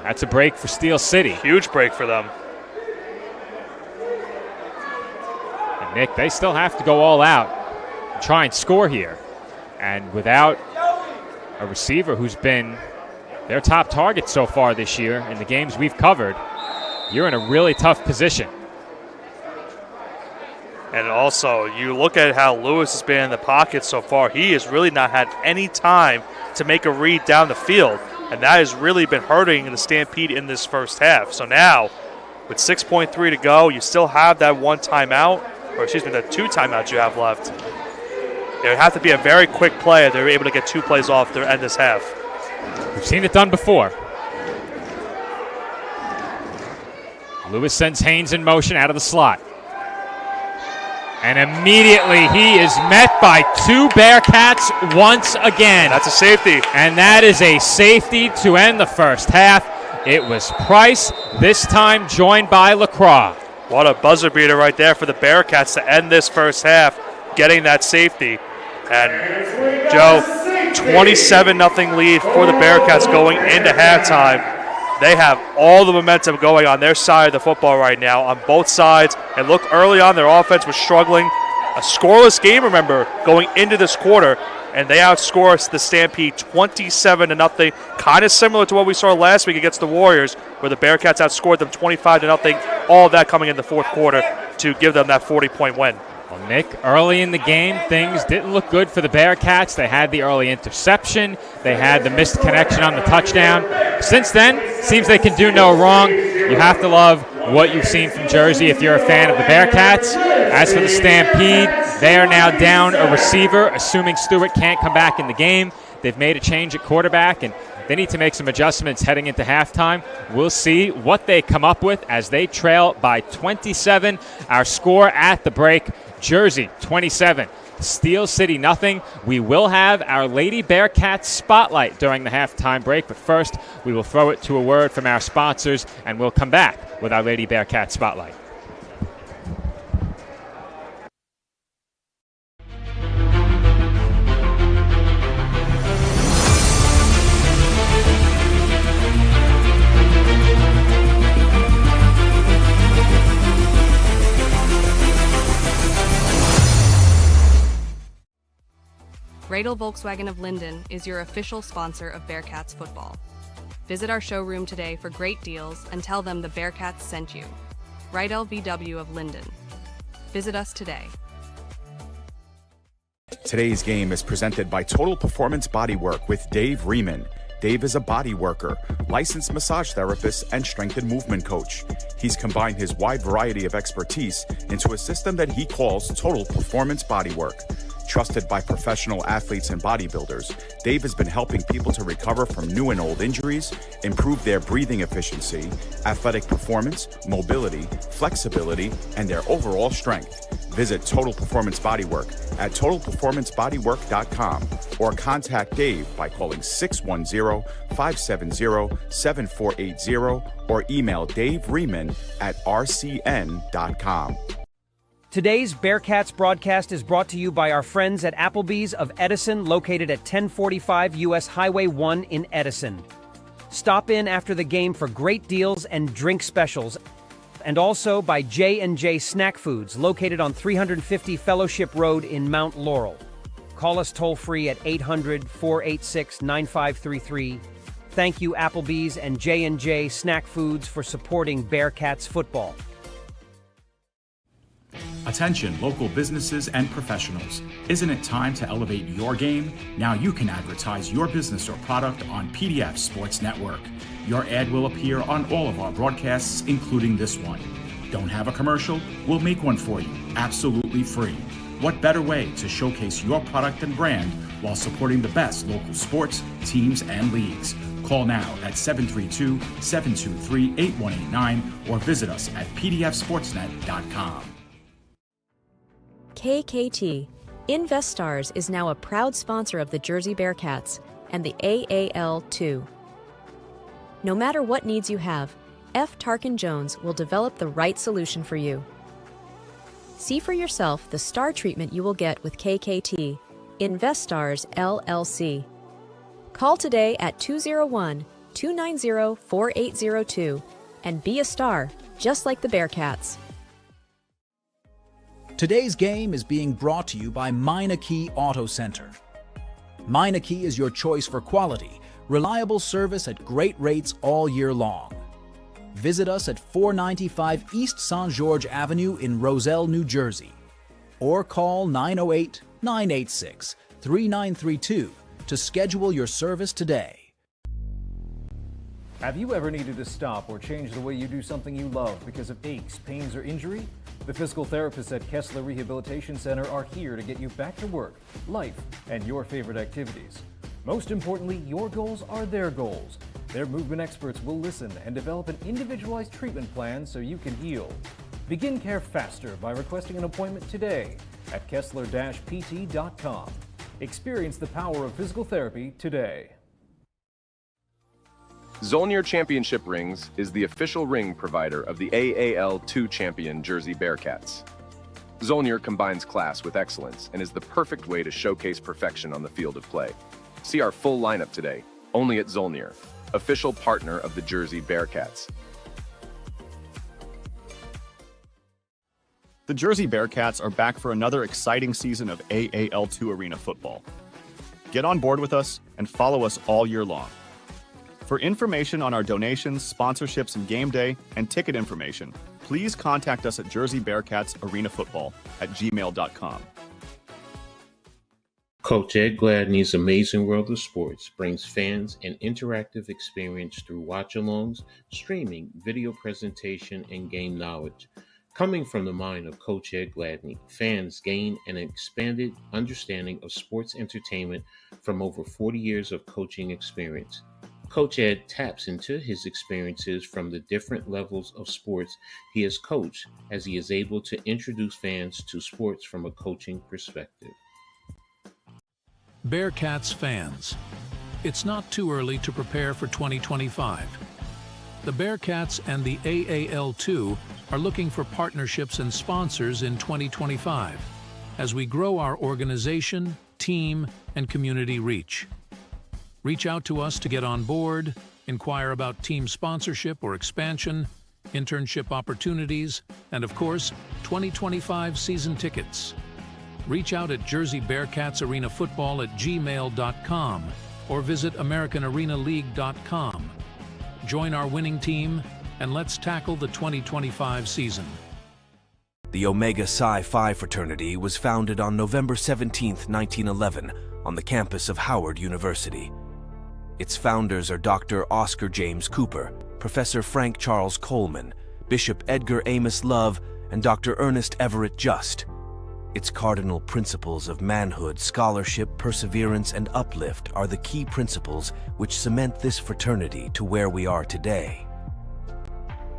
That's a break for Steel City. Huge break for them. And Nick, they still have to go all out and try and score here. And without a receiver who's been their top target so far this year in the games we've covered, you're in a really tough position. And also, you look at how Lewis has been in the pocket so far. He has really not had any time to make a read down the field, and that has really been hurting the Stampede in this first half. So now, with 6.3 to go, you still have that one timeout, or excuse me, the 2 timeouts you have left. It would have to be a very quick play if they're able to get 2 plays off to end this half. We've seen it done before. Lewis sends Haynes in motion out of the slot. And immediately he is met by 2 Bearcats once again. That's a safety. And that is a safety to end the first half. It was Price, this time joined by LaCroix. What a buzzer beater right there for the Bearcats to end this first half, getting that safety. And Joe, 27-0 lead for the Bearcats going into halftime. They have all the momentum going on their side of the football right now on both sides. And look, early on, their offense was struggling. A scoreless game, remember, going into this quarter. And they outscore the Stampede 27-0. Kind of similar to what we saw last week against the Warriors, where the Bearcats outscored them 25-0. All of that coming in the fourth quarter to give them that 40-point win. Well, Nick, early in the game, things didn't look good for the Bearcats. They had the early interception. They had the missed connection on the touchdown. Since then, seems they can do no wrong. You have to love what you've seen from Jersey if you're a fan of the Bearcats. As for the Stampede, they are now down a receiver, assuming Stewart can't come back in the game. They've made a change at quarterback, and they need to make some adjustments heading into halftime. We'll see what they come up with as they trail by 27. Our score at the break, Jersey 27, Steel City nothing. We will have our Lady Bearcats spotlight during the halftime break, but first we will throw it to a word from our sponsors, and we'll come back with our Lady Bearcats spotlight. Radel Volkswagen of Linden is your official sponsor of Bearcats football. Visit our showroom today for great deals and tell them the Bearcats sent you. Rydell VW of Linden. Visit us today. Today's game is presented by Total Performance Bodywork with Dave Riemann. Dave is a body worker, licensed massage therapist, and strength and movement coach. He's combined his wide variety of expertise into a system that he calls Total Performance Bodywork. Trusted by professional athletes and bodybuilders, Dave has been helping people to recover from new and old injuries, improve their breathing efficiency, athletic performance, mobility, flexibility, and their overall strength. Visit Total Performance Bodywork at totalperformancebodywork.com or contact Dave by calling 610-570-7480 or email Dave Riemann at rcn.com. Today's Bearcats broadcast is brought to you by our friends at Applebee's of Edison, located at 1045 US Highway 1 in Edison. Stop in after the game for great deals and drink specials. And also by J&J Snack Foods, located on 350 Fellowship Road in Mount Laurel. Call us toll-free at 800-486-9533. Thank you, Applebee's and J&J Snack Foods, for supporting Bearcats football. Attention local businesses and professionals. Isn't it time to elevate your game? Now you can advertise your business or product on PDF Sports Network. Your ad will appear on all of our broadcasts, including this one. Don't have a commercial? We'll make one for you, absolutely free. What better way to showcase your product and brand while supporting the best local sports, teams, and leagues? Call now at 732-723-8189 or visit us at pdfsportsnet.com. KKT, InvestStars is now a proud sponsor of the Jersey Bearcats and the AAL2. No matter what needs you have, F. Tarkin Jones will develop the right solution for you. See for yourself the star treatment you will get with KKT, InvestStars LLC. Call today at 290-4802 and be a star, just like the Bearcats. Today's game is being brought to you by Meineke Auto Center. Meineke is your choice for quality, reliable service at great rates all year long. Visit us at 495 East St. George Avenue in Roselle, New Jersey, or call 908-986-3932 to schedule your service today. Have you ever needed to stop or change the way you do something you love because of aches, pains, or injury? The physical therapists at Kessler Rehabilitation Center are here to get you back to work, life, and your favorite activities. Most importantly, your goals are their goals. Their movement experts will listen and develop an individualized treatment plan so you can heal. Begin care faster by requesting an appointment today at Kessler-PT.com. Experience the power of physical therapy today. Zolnir Championship Rings is the official ring provider of the AAL2 champion Jersey Bearcats. Zolnir combines class with excellence and is the perfect way to showcase perfection on the field of play. See our full lineup today, only at Zolnir, official partner of the Jersey Bearcats. The Jersey Bearcats are back for another exciting season of AAL2 arena football. Get on board with us and follow us all year long. For information on our donations, sponsorships, and game day, and ticket information, please contact us at Jersey Bearcats Arena Football at gmail.com. Coach Ed Gladney's Amazing World of Sports brings fans an interactive experience through watch-alongs, streaming, video presentation, and game knowledge. Coming from the mind of Coach Ed Gladney, fans gain an expanded understanding of sports entertainment from over 40 years of coaching experience. Coach Ed taps into his experiences from the different levels of sports he has coached as he is able to introduce fans to sports from a coaching perspective. Bearcats fans, it's not too early to prepare for 2025. The Bearcats and the AAL2 are looking for partnerships and sponsors in 2025 as we grow our organization, team, and community reach. Reach out to us to get on board, inquire about team sponsorship or expansion, internship opportunities, and of course, 2025 season tickets. Reach out at Jersey Bearcats Arena Football at gmail.com or visit AmericanArenaLeague.com. Join our winning team and let's tackle the 2025 season. The Omega Psi Phi fraternity was founded on November 17, 1911, on the campus of Howard University. Its founders are Dr. Oscar James Cooper, Professor Frank Charles Coleman, Bishop Edgar Amos Love, and Dr. Ernest Everett Just. Its cardinal principles of manhood, scholarship, perseverance, and uplift are the key principles which cement this fraternity to where we are today.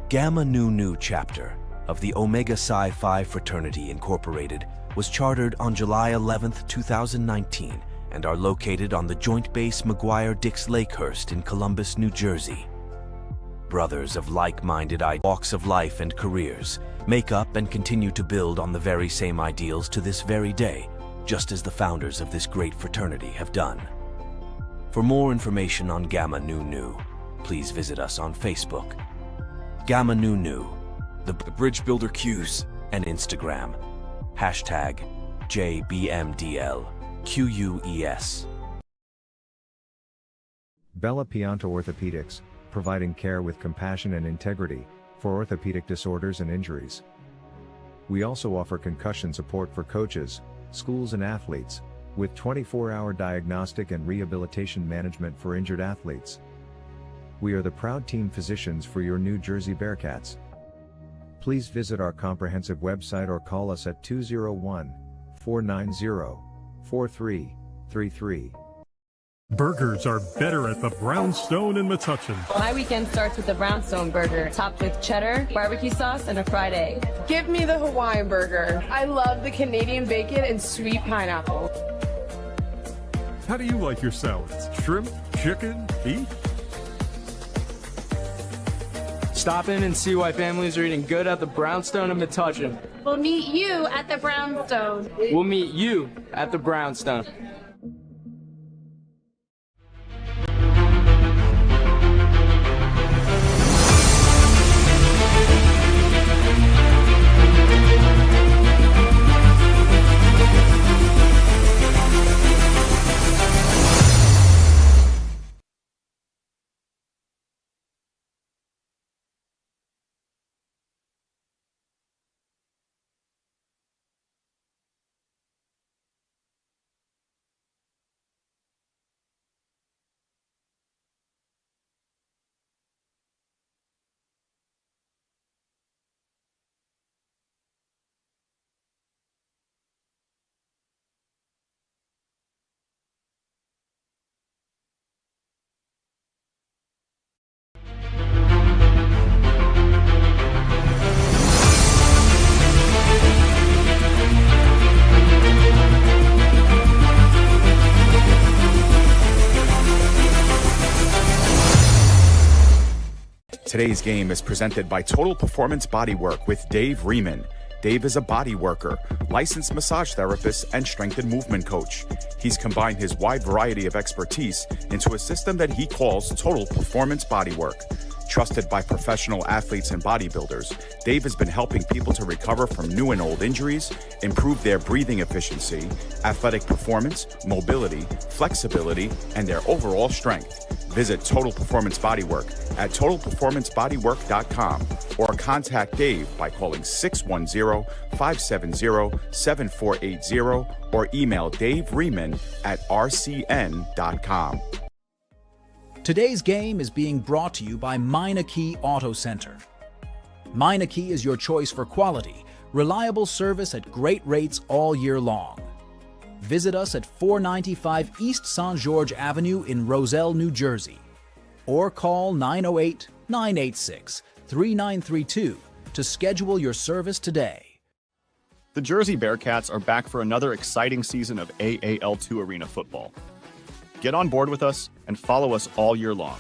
Gamma Nu Nu chapter of the Omega Psi Phi Fraternity Incorporated was chartered on July 11, 2019, and are located on the Joint Base McGuire-Dix Lakehurst in Columbus, New Jersey. Brothers of like-minded walks of life and careers make up and continue to build on the very same ideals to this very day, just as the founders of this great fraternity have done. For more information on Gamma Nu Nu, please visit us on Facebook, Gamma Nu Nu, the Bridge Builder Qs, and Instagram, #JBMDLQUES. Bella Pianta Orthopedics, providing care with compassion and integrity for orthopedic disorders and injuries. We also offer concussion support for coaches, schools, and athletes, with 24-hour diagnostic and rehabilitation management for injured athletes. We are the proud team physicians for your New Jersey Bearcats. Please visit our comprehensive website or call us at 201-490-4333. Burgers are better at the Brownstone in Metuchen. My weekend starts with the Brownstone burger, topped with cheddar, barbecue sauce, and a fried egg. Give me the Hawaiian burger. I love the Canadian bacon and sweet pineapple. How do you like your salads? Shrimp, chicken, beef? Stop in and see why families are eating good at the Brownstone in Metuchen. We'll meet you at the Brownstone. We'll meet you at the Brownstone. Today's game is presented by Total Performance Bodywork with Dave Riemann. Dave is a body worker, licensed massage therapist, and strength and movement coach. He's combined his wide variety of expertise into a system that he calls Total Performance Bodywork. Trusted by professional athletes and bodybuilders, Dave has been helping people to recover from new and old injuries, improve their breathing efficiency, athletic performance, mobility, flexibility, and their overall strength. Visit Total Performance Bodywork at totalperformancebodywork.com or contact Dave by calling 610-570-7480 or email daveriemann@rcn.com. Today's game is being brought to you by Meineke Auto Center. Meineke is your choice for quality, reliable service at great rates all year long. Visit us at 495 East St. George Avenue in Roselle, New Jersey, or call 908-986-3932 to schedule your service today. The Jersey Bearcats are back for another exciting season of AAL2 Arena football. Get on board with us and follow us all year long.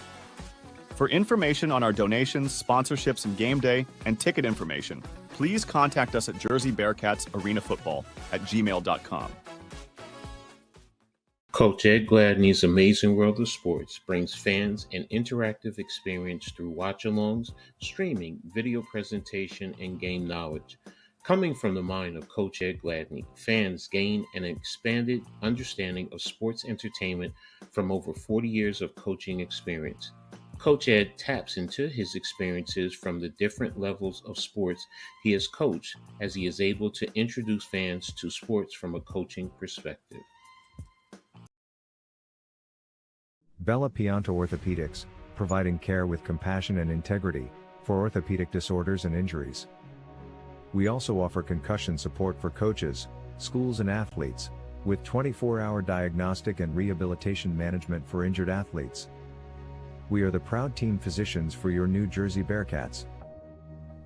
For information on our donations, sponsorships, and game day and ticket information, please contact us at Jersey Bearcats Arena Football at gmail.com. Coach Ed Gladney's Amazing World of Sports brings fans an interactive experience through watch-alongs, streaming, video presentation, and game knowledge. Coming from the mind of Coach Ed Gladney, fans gain an expanded understanding of sports entertainment from over 40 years of coaching experience. Coach Ed taps into his experiences from the different levels of sports he has coached as he is able to introduce fans to sports from a coaching perspective. Bella Pianta Orthopedics, providing care with compassion and integrity for orthopedic disorders and injuries. We also offer concussion support for coaches, schools, and athletes, with 24-hour diagnostic and rehabilitation management for injured athletes. We are the proud team physicians for your New Jersey Bearcats.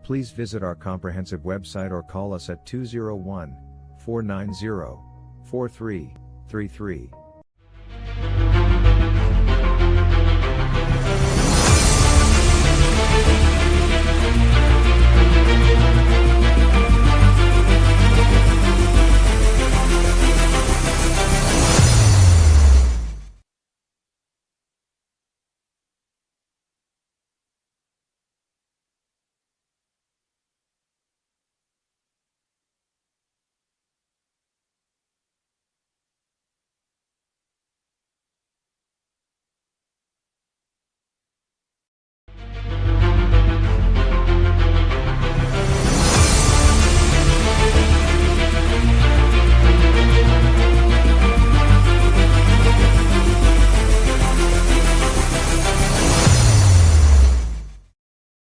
Please visit our comprehensive website or call us at 201-490-4333.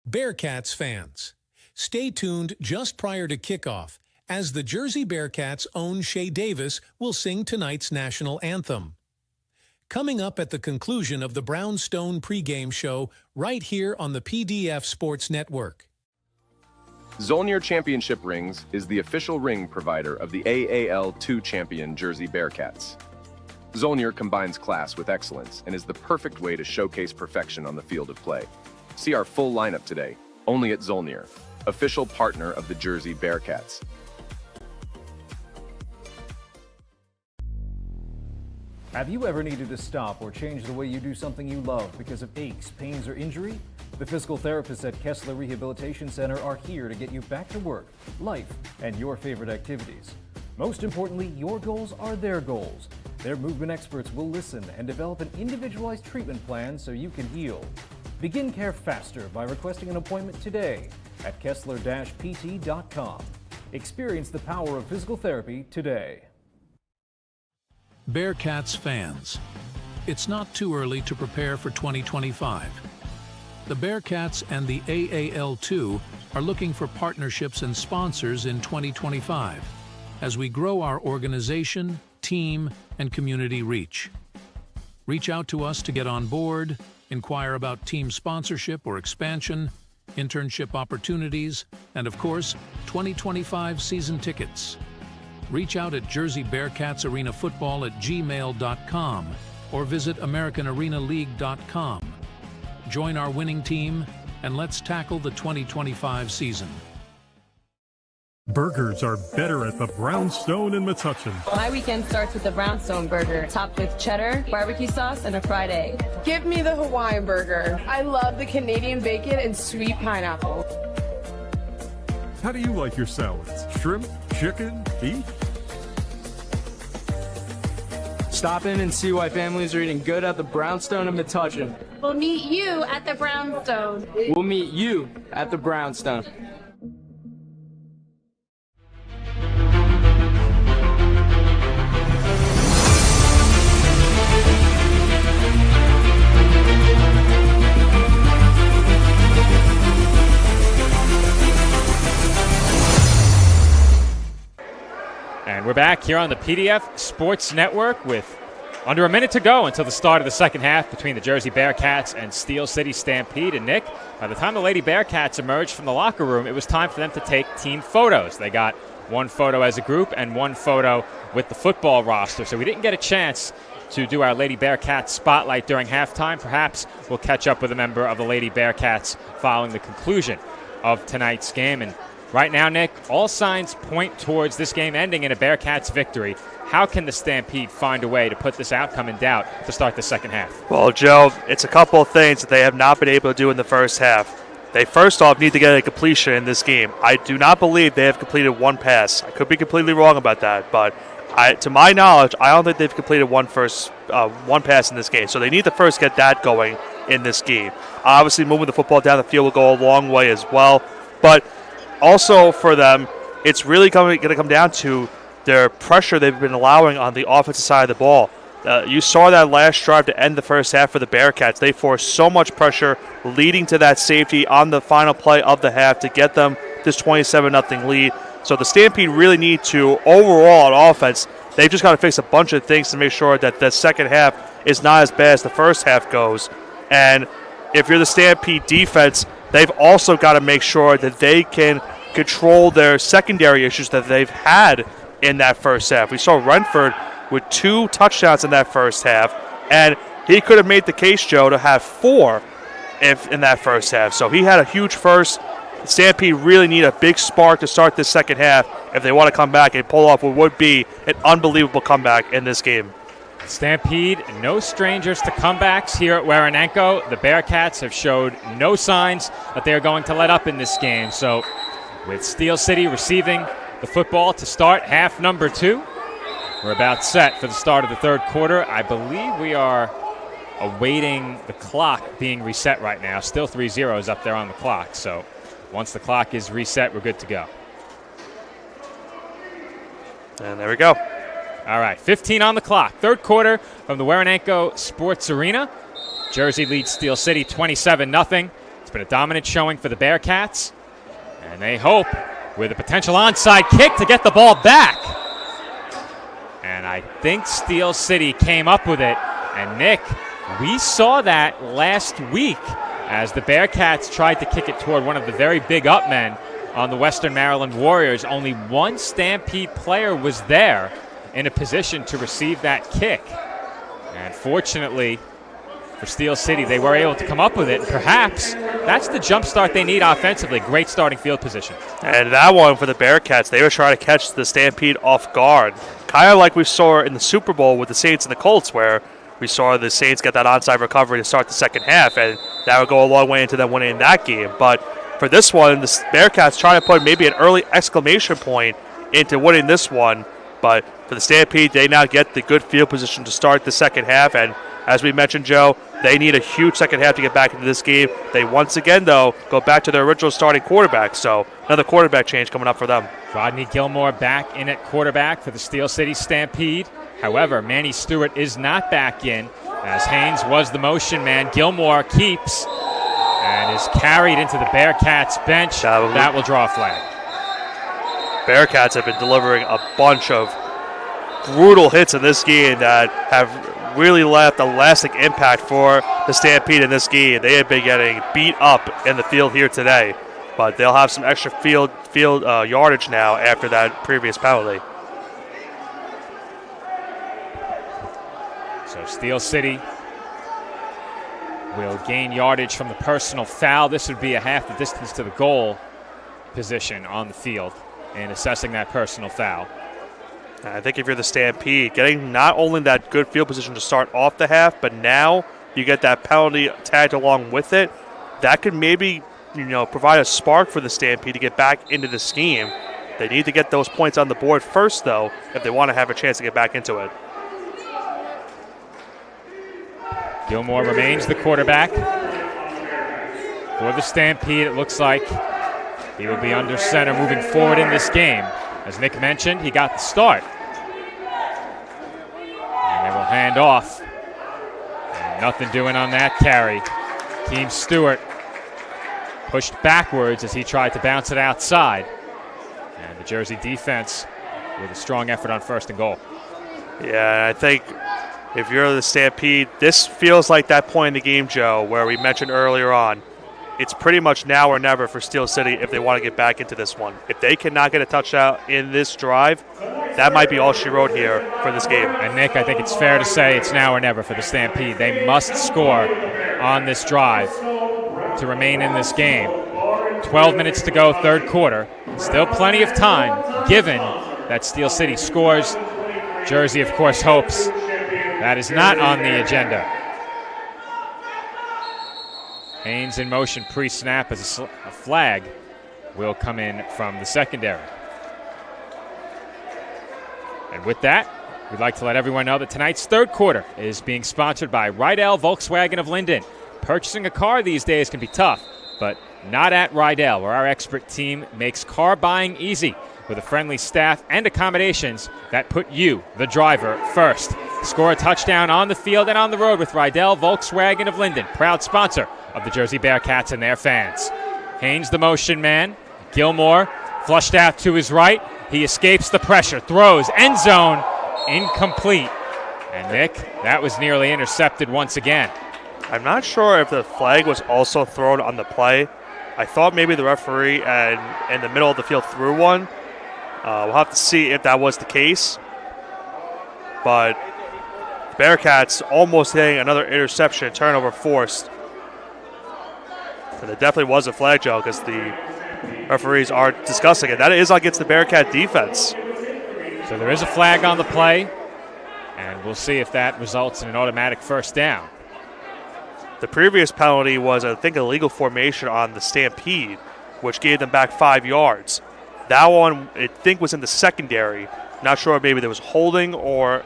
Bearcats fans, stay tuned just prior to kickoff as the Jersey Bearcats' own Shea Davis will sing tonight's national anthem. Coming up at the conclusion of the Brownstone pregame show right here on the PDF Sports Network. Zolnir Championship Rings is the official ring provider of the AAL2 champion Jersey Bearcats. Zolnir combines class with excellence and is the perfect way to showcase perfection on the field of play. See our full lineup today, only at Zolnir, official partner of the Jersey Bearcats. Have you ever needed to stop or change the way you do something you love because of aches, pains, or injury? The physical therapists at Kessler Rehabilitation Center are here to get you back to work, life, and your favorite activities. Most importantly, your goals are their goals. Their movement experts will listen and develop an individualized treatment plan so you can heal. Begin care faster by requesting an appointment today at Kessler-PT.com. Experience the power of physical therapy today. Bearcats fans, it's not too early to prepare for 2025. The Bearcats and the AAL2 are looking for partnerships and sponsors in 2025 as we grow our organization, team, and community reach. Reach out to us to get on board, inquire about team sponsorship or expansion, internship opportunities, and of course, 2025 season tickets. Reach out at Jersey Bearcats Arena Football at gmail.com or visit AmericanArenaLeague.com. Join our winning team and let's tackle the 2025 season. Burgers are better at the Brownstone in Metuchen. My weekend starts with the Brownstone burger, topped with cheddar, barbecue sauce, and a fried egg. Give me the Hawaiian burger. I love the Canadian bacon and sweet pineapple. How do you like your salads? Shrimp, chicken, beef? Stop in and see why families are eating good at the Brownstone in Metuchen. We'll meet you at the Brownstone. We'll meet you at the Brownstone. And we're back here on the PDF Sports Network with under a minute to go until the start of the second half between the Jersey Bearcats and Steel City Stampede. And Nick, by the time the Lady Bearcats emerged from the locker room, it was time for them to take team photos. They got one photo as a group and one photo with the football roster. So we didn't get a chance to do our Lady Bearcats spotlight during halftime. Perhaps we'll catch up with a member of the Lady Bearcats following the conclusion of tonight's game. And right now, Nick, all signs point towards this game ending in a Bearcats victory. How can the Stampede find a way to put this outcome in doubt to start the second half? Well, Joe, it's a couple of things that they have not been able to do in the first half. They first off need to get a completion in this game. I do not believe they have completed one pass. I could be completely wrong about that, but to my knowledge, I don't think they've completed one pass in this game. So they need to first get that going in this game. Obviously, moving the football down the field will go a long way as well. But also for them, it's really going to come down to their pressure they've been allowing on the offensive side of the ball. You saw that last drive to end the first half for the Bearcats. They forced so much pressure leading to that safety on the final play of the half to get them this 27-0 lead. So the Stampede really need to, overall on offense, they've just got to fix a bunch of things to make sure that the second half is not as bad as the first half goes. And if you're the Stampede defense, they've also got to make sure that they can control their secondary issues that they've had in that first half. We saw Renford with 2 touchdowns in that first half, and he could have made the case, Joe, to have 4 in that first half. So he had a huge first. Stampede really need a big spark to start this second half if they want to come back and pull off what would be an unbelievable comeback in this game. Stampede, no strangers to comebacks here at Waranenko. The Bearcats have showed no signs that they are going to let up in this game. So with Steel City receiving the football to start half number 2, we're about set for the start of the third quarter. I believe we are awaiting the clock being reset right now. Still 3 zeros up there on the clock. So once the clock is reset, we're good to go. And there we go. All right, 15 on the clock. Third quarter from the Waranenko Sports Arena. Jersey leads Steel City 27-0. It's been a dominant showing for the Bearcats. And they hope with a potential onside kick to get the ball back. And I think Steel City came up with it. And Nick, we saw that last week as the Bearcats tried to kick it toward one of the very big up men on the Western Maryland Warriors. Only one Stampede player was there in a position to receive that kick. And fortunately for Steel City, they were able to come up with it. Perhaps that's the jump start they need offensively. Great starting field position. And that one for the Bearcats, they were trying to catch the Stampede off guard. Kind of like we saw in the Super Bowl with the Saints and the Colts, where we saw the Saints get that onside recovery to start the second half, and that would go a long way into them winning that game. But for this one, the Bearcats trying to put maybe an early exclamation point into winning this one. But for the Stampede, they now get the good field position to start the second half. And as we mentioned, Joe, they need a huge second half to get back into this game. They once again, though, go back to their original starting quarterback. So another quarterback change coming up for them. Rodney Gilmore back in at quarterback for the Steel City Stampede. However, Manny Stewart is not back in, as Haynes was the motion man. Gilmore keeps and is carried into the Bearcats bench. That will draw a flag. Bearcats have been delivering a bunch of brutal hits in this game that have really left a lasting impact for the Stampede in this game. They have been getting beat up in the field here today, but they'll have some extra field yardage now after that previous penalty. So Steel City will gain yardage from the personal foul. This would be a half the distance to the goal position on the field in assessing that personal foul. I think if you're the Stampede, getting not only that good field position to start off the half, but now you get that penalty tagged along with it, that could maybe, provide a spark for the Stampede to get back into the scheme. They need to get those points on the board first, though, if they want to have a chance to get back into it. Gilmore remains the quarterback for the Stampede. It looks like he will be under center moving forward in this game. As Nick mentioned, he got the start. And they will hand off. And nothing doing on that carry. Keem Stewart pushed backwards as he tried to bounce it outside. And the Jersey defense with a strong effort on 1st and goal. Yeah, I think if you're the Stampede, this feels like that point in the game, Joe, where we mentioned earlier on. It's pretty much now or never for Steel City if they want to get back into this one. If they cannot get a touchdown in this drive, that might be all she wrote here for this game. And Nick, I think it's fair to say it's now or never for the Stampede. They must score on this drive to remain in this game. 12 minutes to go, 3rd quarter. Still plenty of time, given that Steel City scores. Jersey, of course, hopes that is not on the agenda. Haynes in motion pre-snap as a flag will come in from the secondary. And with that, we'd like to let everyone know that tonight's 3rd quarter is being sponsored by Rydell Volkswagen of Linden. Purchasing a car these days can be tough, but not at Rydell, where our expert team makes car buying easy with a friendly staff and accommodations that put you, the driver, first. Score a touchdown on the field and on the road with Rydell Volkswagen of Linden, proud sponsor of the Jersey Bearcats and their fans. Haynes, the motion man. Gilmore flushed out to his right. He escapes the pressure, throws, end zone, incomplete. And Nick, that was nearly intercepted once again. I'm not sure if the flag was also thrown on the play. I thought maybe the referee in the middle of the field threw one. We'll have to see if that was the case. But the Bearcats almost hitting another interception, turnover forced. And it definitely was a flag, Joe, because the referees are discussing it. That is against the Bearcat defense. So there is a flag on the play, and we'll see if that results in an automatic 1st down. The previous penalty was, I think, illegal formation on the Stampede, which gave them back 5 yards. That one, I think, was in the secondary. Not sure if maybe there was holding or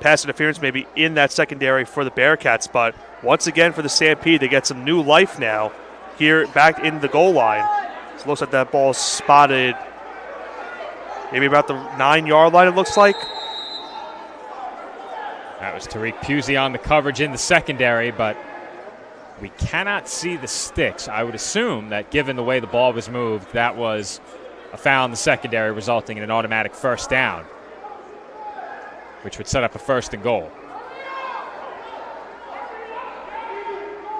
pass interference maybe in that secondary for the Bearcats. But once again for the Stampede, they get some new life now here back in the goal line. So it looks like that ball is spotted maybe about the 9-yard line, it looks like. That was Tariq Pusey on the coverage in the secondary, but we cannot see the sticks. I would assume that given the way the ball was moved, that was a foul in the secondary resulting in an automatic 1st down, which would set up a 1st and goal.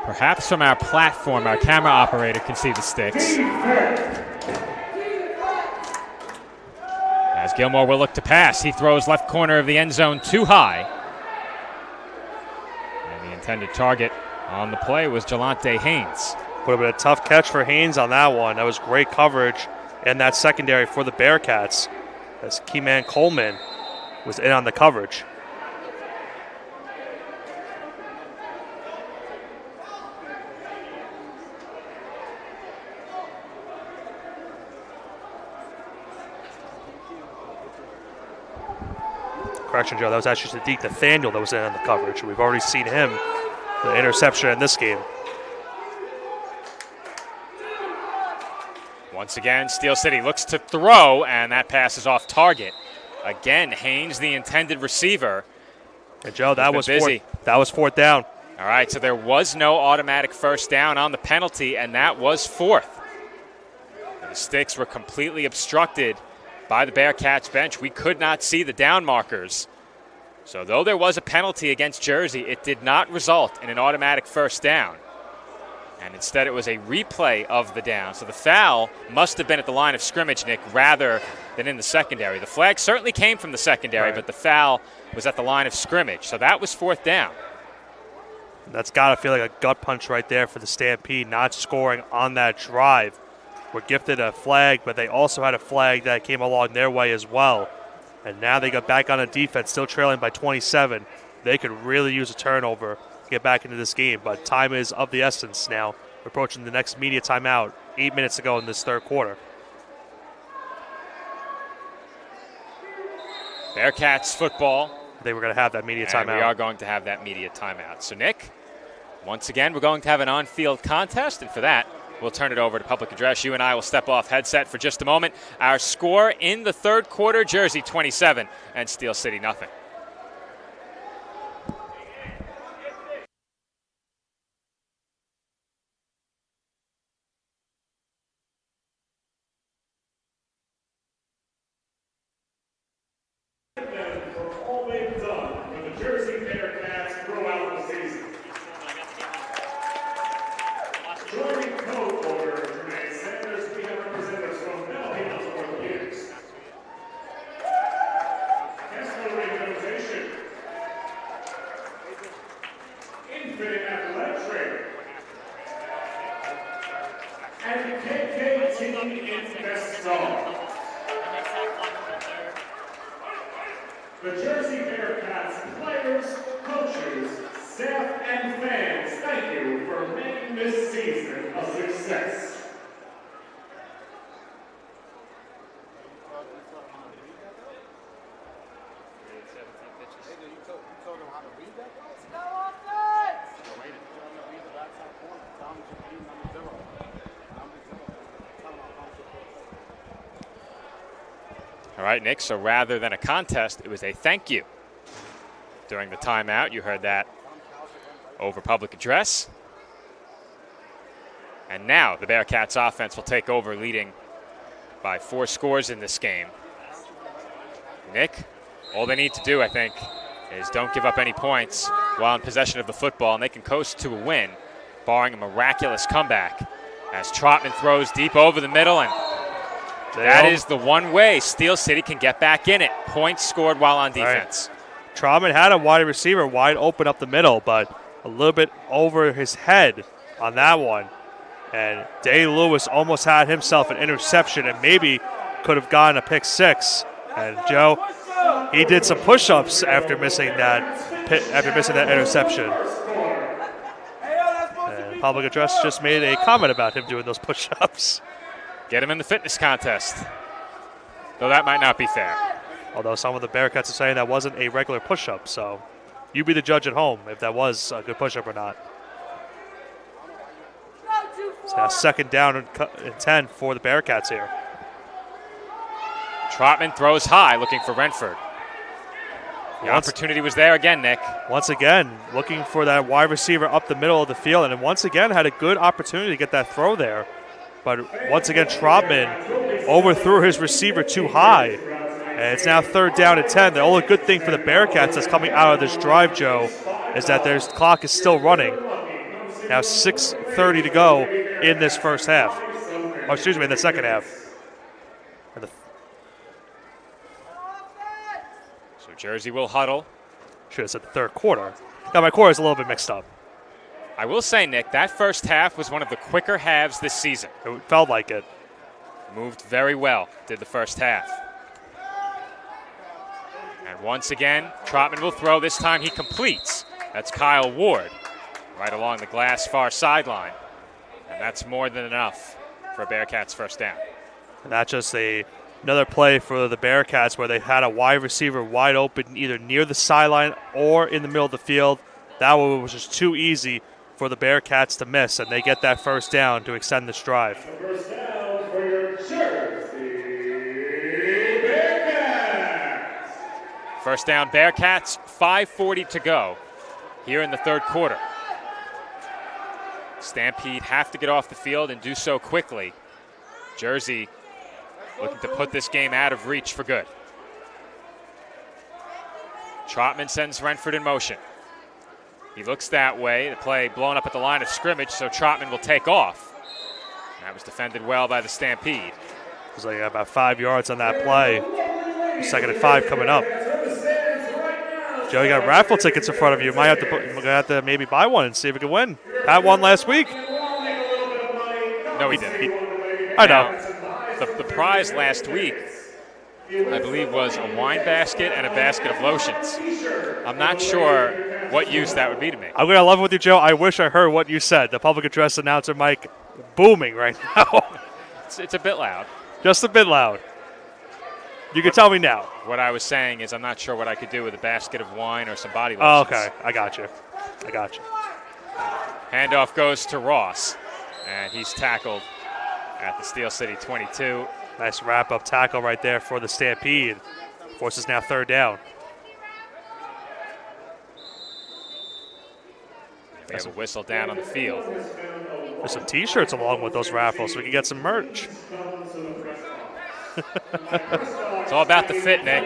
Perhaps from our platform, our camera operator can see the sticks. As Gilmore will look to pass, he throws left corner of the end zone too high. And the intended target on the play was Jelante Haynes. Would have been a tough catch for Haynes on that one. That was great coverage in that secondary for the Bearcats as Keyman Coleman was in on the coverage. Correction, Joe, that was actually Sadiq Nathaniel that was in on the coverage. We've already seen him, the interception in this game. Once again, Steel City looks to throw, and that pass is off target. Again, Haynes, the intended receiver. And Joe, that was 4th down. All right, so there was no automatic 1st down on the penalty, and that was 4th. The sticks were completely obstructed by the Bearcats bench. We could not see the down markers. So though there was a penalty against Jersey, it did not result in an automatic 1st down. And instead it was a replay of the down. So the foul must have been at the line of scrimmage, Nick, rather than in the secondary. The flag certainly came from the secondary, but the foul was at the line of scrimmage. So that was 4th down. That's got to feel like a gut punch right there for the Stampede, not scoring on that drive. We're gifted a flag, but they also had a flag that came along their way as well. And now they got back on a defense, still trailing by 27. They could really use a turnover to get back into this game, but time is of the essence now. We're approaching the next media timeout, 8 minutes to go in this third quarter. Bearcats football. They were going to have that media timeout. We are going to have that media timeout. So, Nick, once again, we're going to have an on-field contest, and for that, we'll turn it over to public address. You and I will step off headset for just a moment. Our score in the third quarter, Jersey 27 and Steel City nothing. All they've done for the Jersey Bearcats throughout the season. Joining co-owner Renee Sanders, we have representatives from Bearcats Orthopedics, Kessler Rehabilitation, Infinite Athletic Training, and KK Team Investor. The Jersey Bearcats players, coaches, staff, and fans, thank you for making this season a success. All right, Nick, so rather than a contest, it was a thank you. During the timeout, you heard that over public address. And now the Bearcats offense will take over, leading by 4 scores in this game. Nick, all they need to do, I think, is don't give up any points while in possession of the football, and they can coast to a win, barring a miraculous comeback, as Trotman throws deep over the middle, and that is the one way Steel City can get back in it. Points scored while on defense. Right. Trotman had a wide receiver wide open up the middle, but a little bit over his head on that one. And Day Lewis almost had himself an interception and maybe could have gotten a pick 6. And Joe, he did some push-ups after missing that interception. And public address just made a comment about him doing those push-ups. Get him in the fitness contest. Though that might not be fair. Although some of the Bearcats are saying that wasn't a regular push-up, so you be the judge at home if that was a good push-up or not. It's now second down and 10 for the Bearcats here. Trotman throws high, looking for Renford. The opportunity was there again, Nick. Once again, looking for that wide receiver up the middle of the field, and once again had a good opportunity to get that throw there. But once again, Trotman overthrew his receiver too high. And it's now third down and 10. The only good thing for the Bearcats that's coming out of this drive, Joe, is that their clock is still running. Now 6:30 to go in this first half. Oh, excuse me, in the second half. So Jersey will huddle. Should have said the third quarter. Now my quarter is a little bit mixed up. I will say, Nick, that first half was one of the quicker halves this season. It felt like it. Moved very well, did the first half. And once again, Trotman will throw. This time he completes. That's Kyle Ward, right along the glass far sideline. And that's more than enough for a Bearcats first down. And that's just another play for the Bearcats where they had a wide receiver wide open either near the sideline or in the middle of the field. That one was just too easy for the Bearcats to miss, and they get that first down to extend this drive. First down for your Jersey Bearcats. First down, Bearcats, 5:40 to go here in the third quarter. Stampede have to get off the field and do so quickly. Jersey looking to put this game out of reach for good. Trotman sends Renford in motion. He looks that way. The play blown up at the line of scrimmage, so Trotman will take off. That was defended well by the Stampede. It was like about 5 yards on that play. Second and 5 coming up. Joe, you got raffle tickets in front of you. Might have to we're gonna have to maybe buy one and see if we can win. Pat won last week. No, he didn't. I know. The prize last week, I believe, was a wine basket and a basket of lotions. I'm not sure what use that would be to me. I'm gonna love it with you, Joe. I wish I heard what you said. The public address announcer mic booming right now. It's a bit loud. Just a bit loud. You can tell me now. What I was saying is I'm not sure what I could do with a basket of wine or some body Oh, lotions. okay. I got you. Handoff goes to Ross, and he's tackled at the Steel City 22. Nice wrap-up tackle right there for the Stampede. Forces now 3rd down. We have a whistle down on the field. There's some T-shirts along with those raffles, so we can get some merch. It's all about the fit, Nick.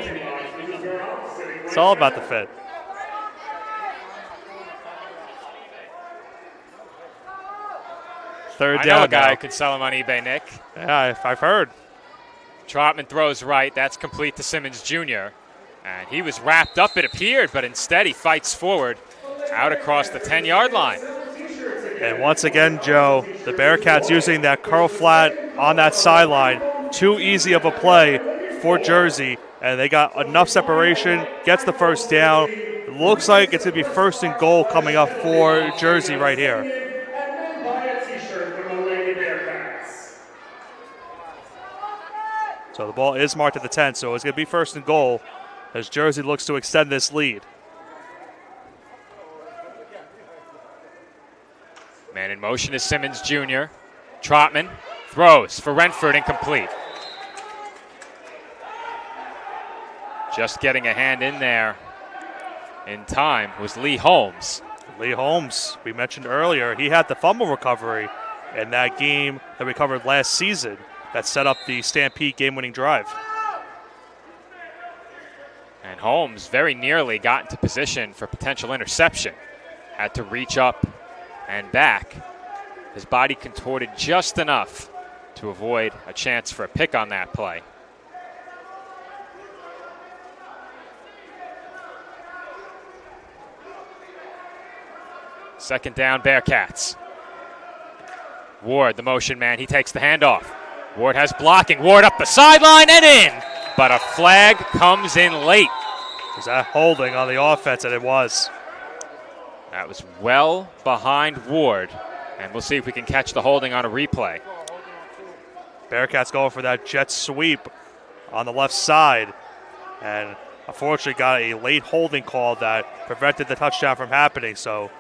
It's all about the fit. Third I down know a guy now. who could sell him on eBay, Nick. Yeah, I've heard. Trotman throws right. That's complete to Simmons Jr. And he was wrapped up, it appeared, but instead he fights forward out across the 10-yard line. And once again, Joe, the Bearcats using that curl flat on that sideline. Too easy of a play for Jersey, and they got enough separation, gets the first down. It looks like it's going to be 1st and goal coming up for Jersey right here. So the ball is marked at the 10, so it's going to be 1st and goal as Jersey looks to extend this lead. Man in motion is Simmons Jr. Trotman throws for Renford, incomplete. Just getting a hand in there in time was Lee Holmes. Lee Holmes, we mentioned earlier, he had the fumble recovery in that game that we covered last season that set up the Stampede game-winning drive. And Holmes very nearly got into position for potential interception. Had to reach up and back. His body contorted just enough to avoid a chance for a pick on that play. Second down, Bearcats. Ward, the motion man, he takes the handoff. Ward has blocking. Ward up the sideline and in. But a flag comes in late. Is that holding on the offense? And it was. That was well behind Ward. And we'll see if we can catch the holding on a replay. Bearcats going for that jet sweep on the left side. And unfortunately got a late holding call that prevented the touchdown from happening. So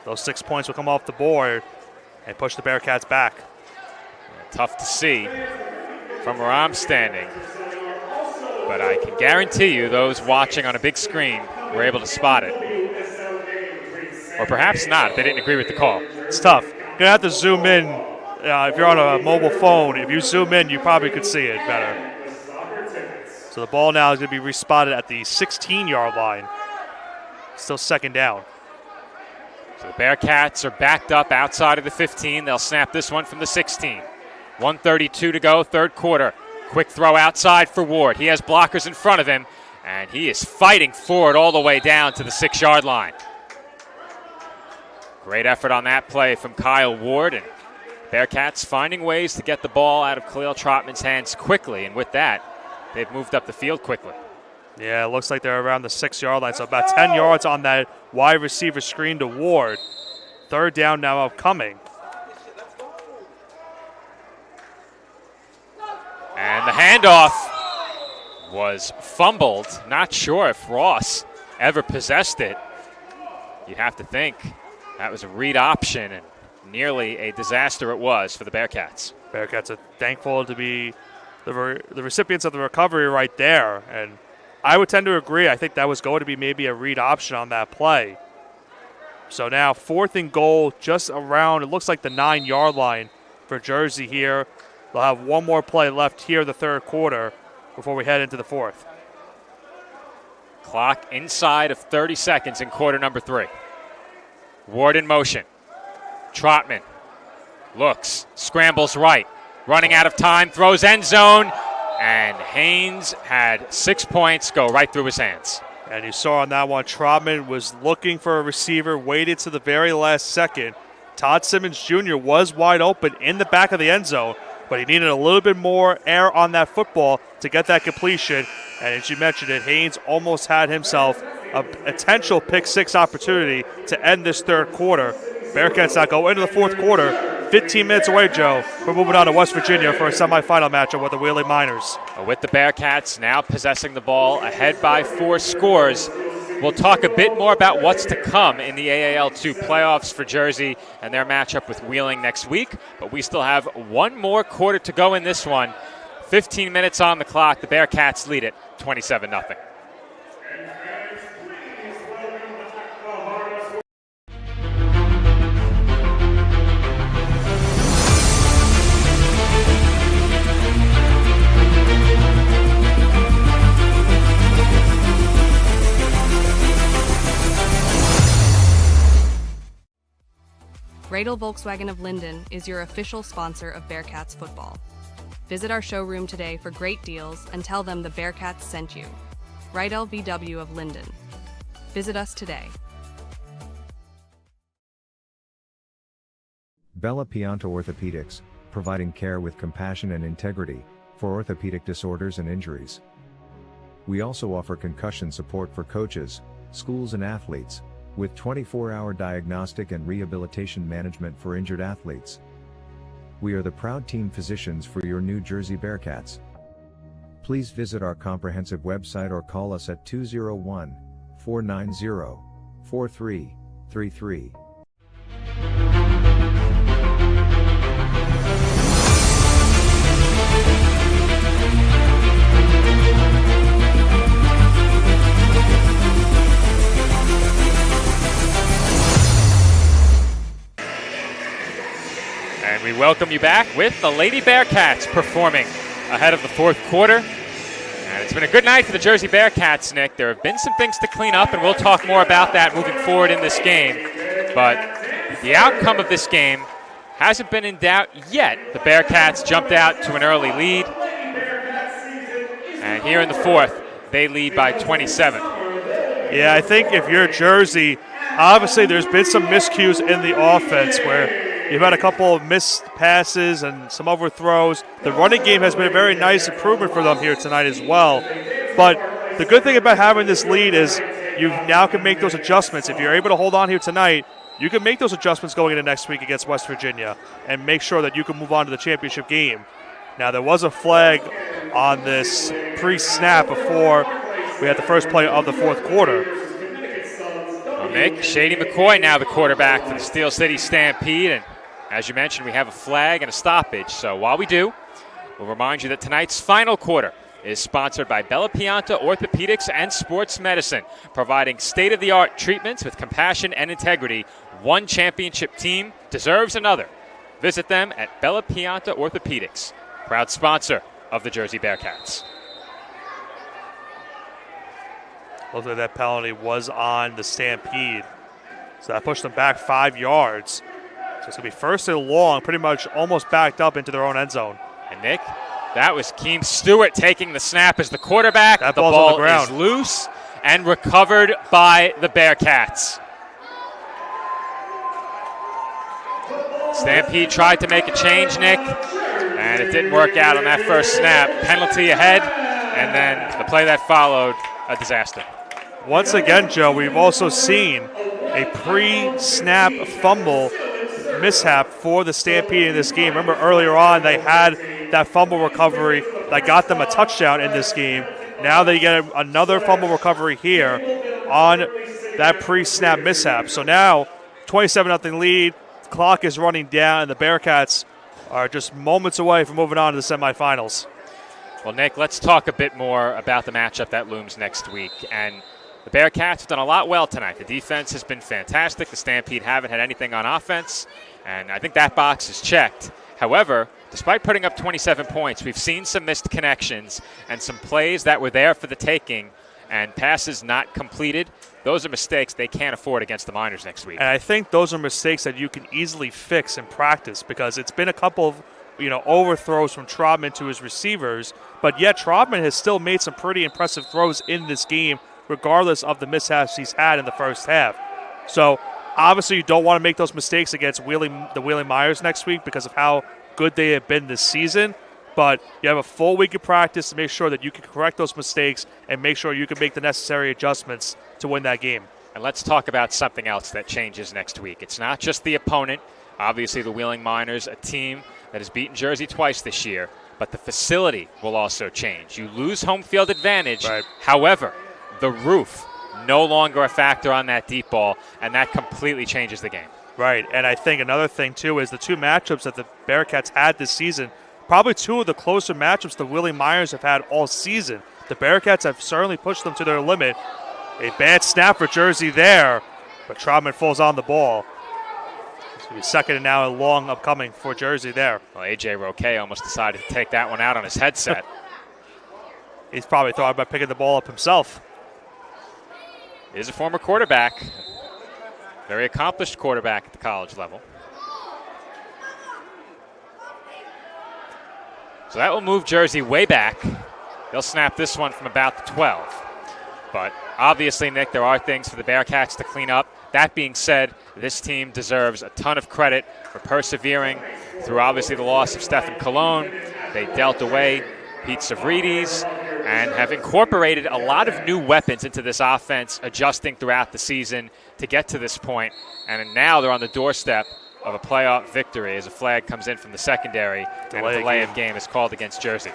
those 6 points will come off the board and push the Bearcats back. Tough to see from where I'm standing. But I can guarantee you those watching on a big screen were able to spot it. Or perhaps not. They didn't agree with the call. It's tough. You're going to have to zoom in. If you're on a mobile phone, if you zoom in, you probably could see it better. So the ball now is going to be respotted at the 16-yard line. Still 2nd down. So the Bearcats are backed up outside of the 15. They'll snap this one from the 16. 1:32 to go, 3rd quarter. Quick throw outside for Ward. He has blockers in front of him, and he is fighting forward all the way down to the 6-yard line. Great effort on that play from Kyle Ward, and Bearcats finding ways to get the ball out of Khalil Trotman's hands quickly, and with that, they've moved up the field quickly. Yeah, it looks like they're around the 6-yard line, so about 10 yards on that wide receiver screen to Ward. 3rd down now upcoming. And the handoff was fumbled. Not sure if Ross ever possessed it. You'd have to think that was a read option, and nearly a disaster it was for the Bearcats. Bearcats are thankful to be the recipients of the recovery right there, and I would tend to agree. I think that was going to be maybe a read option on that play. So now 4th and goal, just around, it looks like the 9-yard line for Jersey here. They'll have one more play left here in the 3rd quarter before we head into the 4th. Clock inside of 30 seconds in quarter number 3. Ward in motion. Trotman looks, scrambles right, running out of time, throws end zone, and Haynes had 6 points go right through his hands. And you saw on that one, Trotman was looking for a receiver, waited to the very last second. Todd Simmons Jr. was wide open in the back of the end zone, but he needed a little bit more air on that football to get that completion. And as you mentioned it, Haynes almost had himself a potential pick six opportunity to end this third quarter. Bearcats now go into the fourth quarter. 15 minutes away, Joe. We're moving on to West Virginia for a semifinal matchup with the Wheeling Miners. With the Bearcats now possessing the ball ahead by 4 scores. We'll talk a bit more about what's to come in the AAL2 playoffs for Jersey and their matchup with Wheeling next week. But we still have one more quarter to go in this one. 15 minutes on the clock. The Bearcats lead it 27-0. Radel Volkswagen of Linden is your official sponsor of Bearcats football. Visit our showroom today for great deals and tell them the Bearcats sent you. Rydell VW of Linden. Visit us today. Bella Pianta Orthopedics, providing care with compassion and integrity for orthopedic disorders and injuries. We also offer concussion support for coaches, schools and athletes, with 24-hour diagnostic and rehabilitation management for injured athletes. We are the proud team physicians for your New Jersey Bearcats. Please visit our comprehensive website or call us at 201-490-4333. And we welcome you back with the Lady Bearcats performing ahead of the fourth quarter. And it's been a good night for the Jersey Bearcats, Nick. There have been some things to clean up, and we'll talk more about that moving forward in this game. But the outcome of this game hasn't been in doubt yet. The Bearcats jumped out to an early lead. And here in the fourth, they lead by 27. Yeah, I think if you're Jersey, obviously there's been some miscues in the offense where you've had a couple of missed passes and some overthrows. The running game has been a very nice improvement for them here tonight as well. But the good thing about having this lead is you now can make those adjustments. If you're able to hold on here tonight, you can make those adjustments going into next week against West Virginia and make sure that you can move on to the championship game. Now, there was a flag on this pre-snap before we had the first play of the fourth quarter. Well, Nick, Shady McCoy now the quarterback for the Steel City Stampede. And as you mentioned, we have a flag and a stoppage. So while we do, we'll remind you that tonight's final quarter is sponsored by Bella Pianta Orthopedics and Sports Medicine, providing state-of-the-art treatments with compassion and integrity. One championship team deserves another. Visit them at Bella Pianta Orthopedics, proud sponsor of the Jersey Bearcats. Looks like that penalty was on the Stampede. So that pushed them back 5 yards. So it's going to be first and long, pretty much almost backed up into their own end zone. And Nick, that was Keem Stewart taking the snap as the quarterback. That the ball's ball on the ground. is loose and recovered by the Bearcats. Stampede tried to make a change, Nick, and it didn't work out on that first snap. Penalty ahead, and then the play that followed, a disaster. Once again, Joe, we've also seen a pre-snap fumble mishap for the Stampede in this game. Remember earlier on they had that fumble recovery that got them a touchdown in this game. Now they get another fumble recovery here on that pre-snap mishap. So now 27-0 lead. The clock is running down, and the Bearcats are just moments away from moving on to the semifinals. Well, Nick, let's talk a bit more about the matchup that looms next week. And the Bearcats have done a lot well tonight. The defense has been fantastic. The Stampede haven't had anything on offense, and I think that box is checked. However, despite putting up 27 points, we've seen some missed connections and some plays that were there for the taking and passes not completed. Those are mistakes they can't afford against the Miners next week. And I think those are mistakes that you can easily fix in practice because it's been a couple of overthrows from Trotman to his receivers, but yet Trotman has still made some pretty impressive throws in this game regardless of the mishaps he's had in the first half. So obviously you don't want to make those mistakes against the Wheeling Myers next week because of how good they have been this season. But you have a full week of practice to make sure that you can correct those mistakes and make sure you can make the necessary adjustments to win that game. And let's talk about something else that changes next week. It's not just the opponent. Obviously, the Wheeling Miners, a team that has beaten Jersey twice this year, but the facility will also change. You lose home field advantage. Right. However, the roof, no longer a factor on that deep ball, and that completely changes the game. Right, and I think another thing, too, is the two matchups that the Bearcats had this season, probably two of the closer matchups the Wheeling Myers have had all season. The Bearcats have certainly pushed them to their limit. A bad snap for Jersey there, but Troutman falls on the ball. It's going to be second and now a long upcoming for Jersey there. Well, A.J. Roquet almost decided to take that one out on his headset. He's probably thought about picking the ball up himself. He is a former quarterback, very accomplished quarterback at the college level. So that will move Jersey way back. They'll snap this one from about the 12. But obviously, Nick, there are things for the Bearcats to clean up. That being said, this team deserves a ton of credit for persevering through obviously the loss of Stephen Colon. They dealt away Pete Savridis and have incorporated a lot of new weapons into this offense, adjusting throughout the season to get to this point. And now they're on the doorstep of a playoff victory as a flag comes in from the secondary and a delay of game is called against Jersey.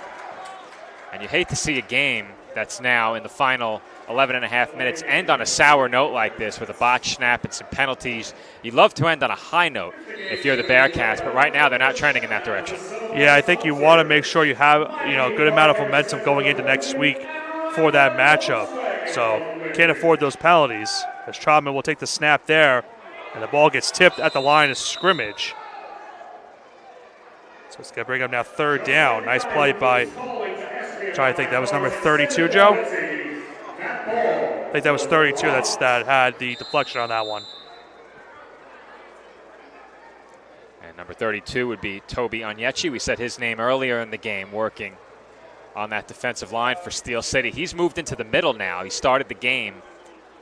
And you hate to see a game that's now in the final 11 and a half minutes end on a sour note like this with a botched snap and some penalties. You'd love to end on a high note if you're the Bearcats, but right now they're not trending in that direction. Yeah, I think you want to make sure you have a good amount of momentum going into next week for that matchup. So can't afford those penalties as Troutman will take the snap there, and the ball gets tipped at the line of scrimmage. So it's going to bring up now third down. Nice play by, trying to think, that was number 32, Joe? I think that was 32 that had the deflection on that one. And number 32 would be Toby Onyechi. We said his name earlier in the game, working on that defensive line for Steel City. He's moved into the middle now. He started the game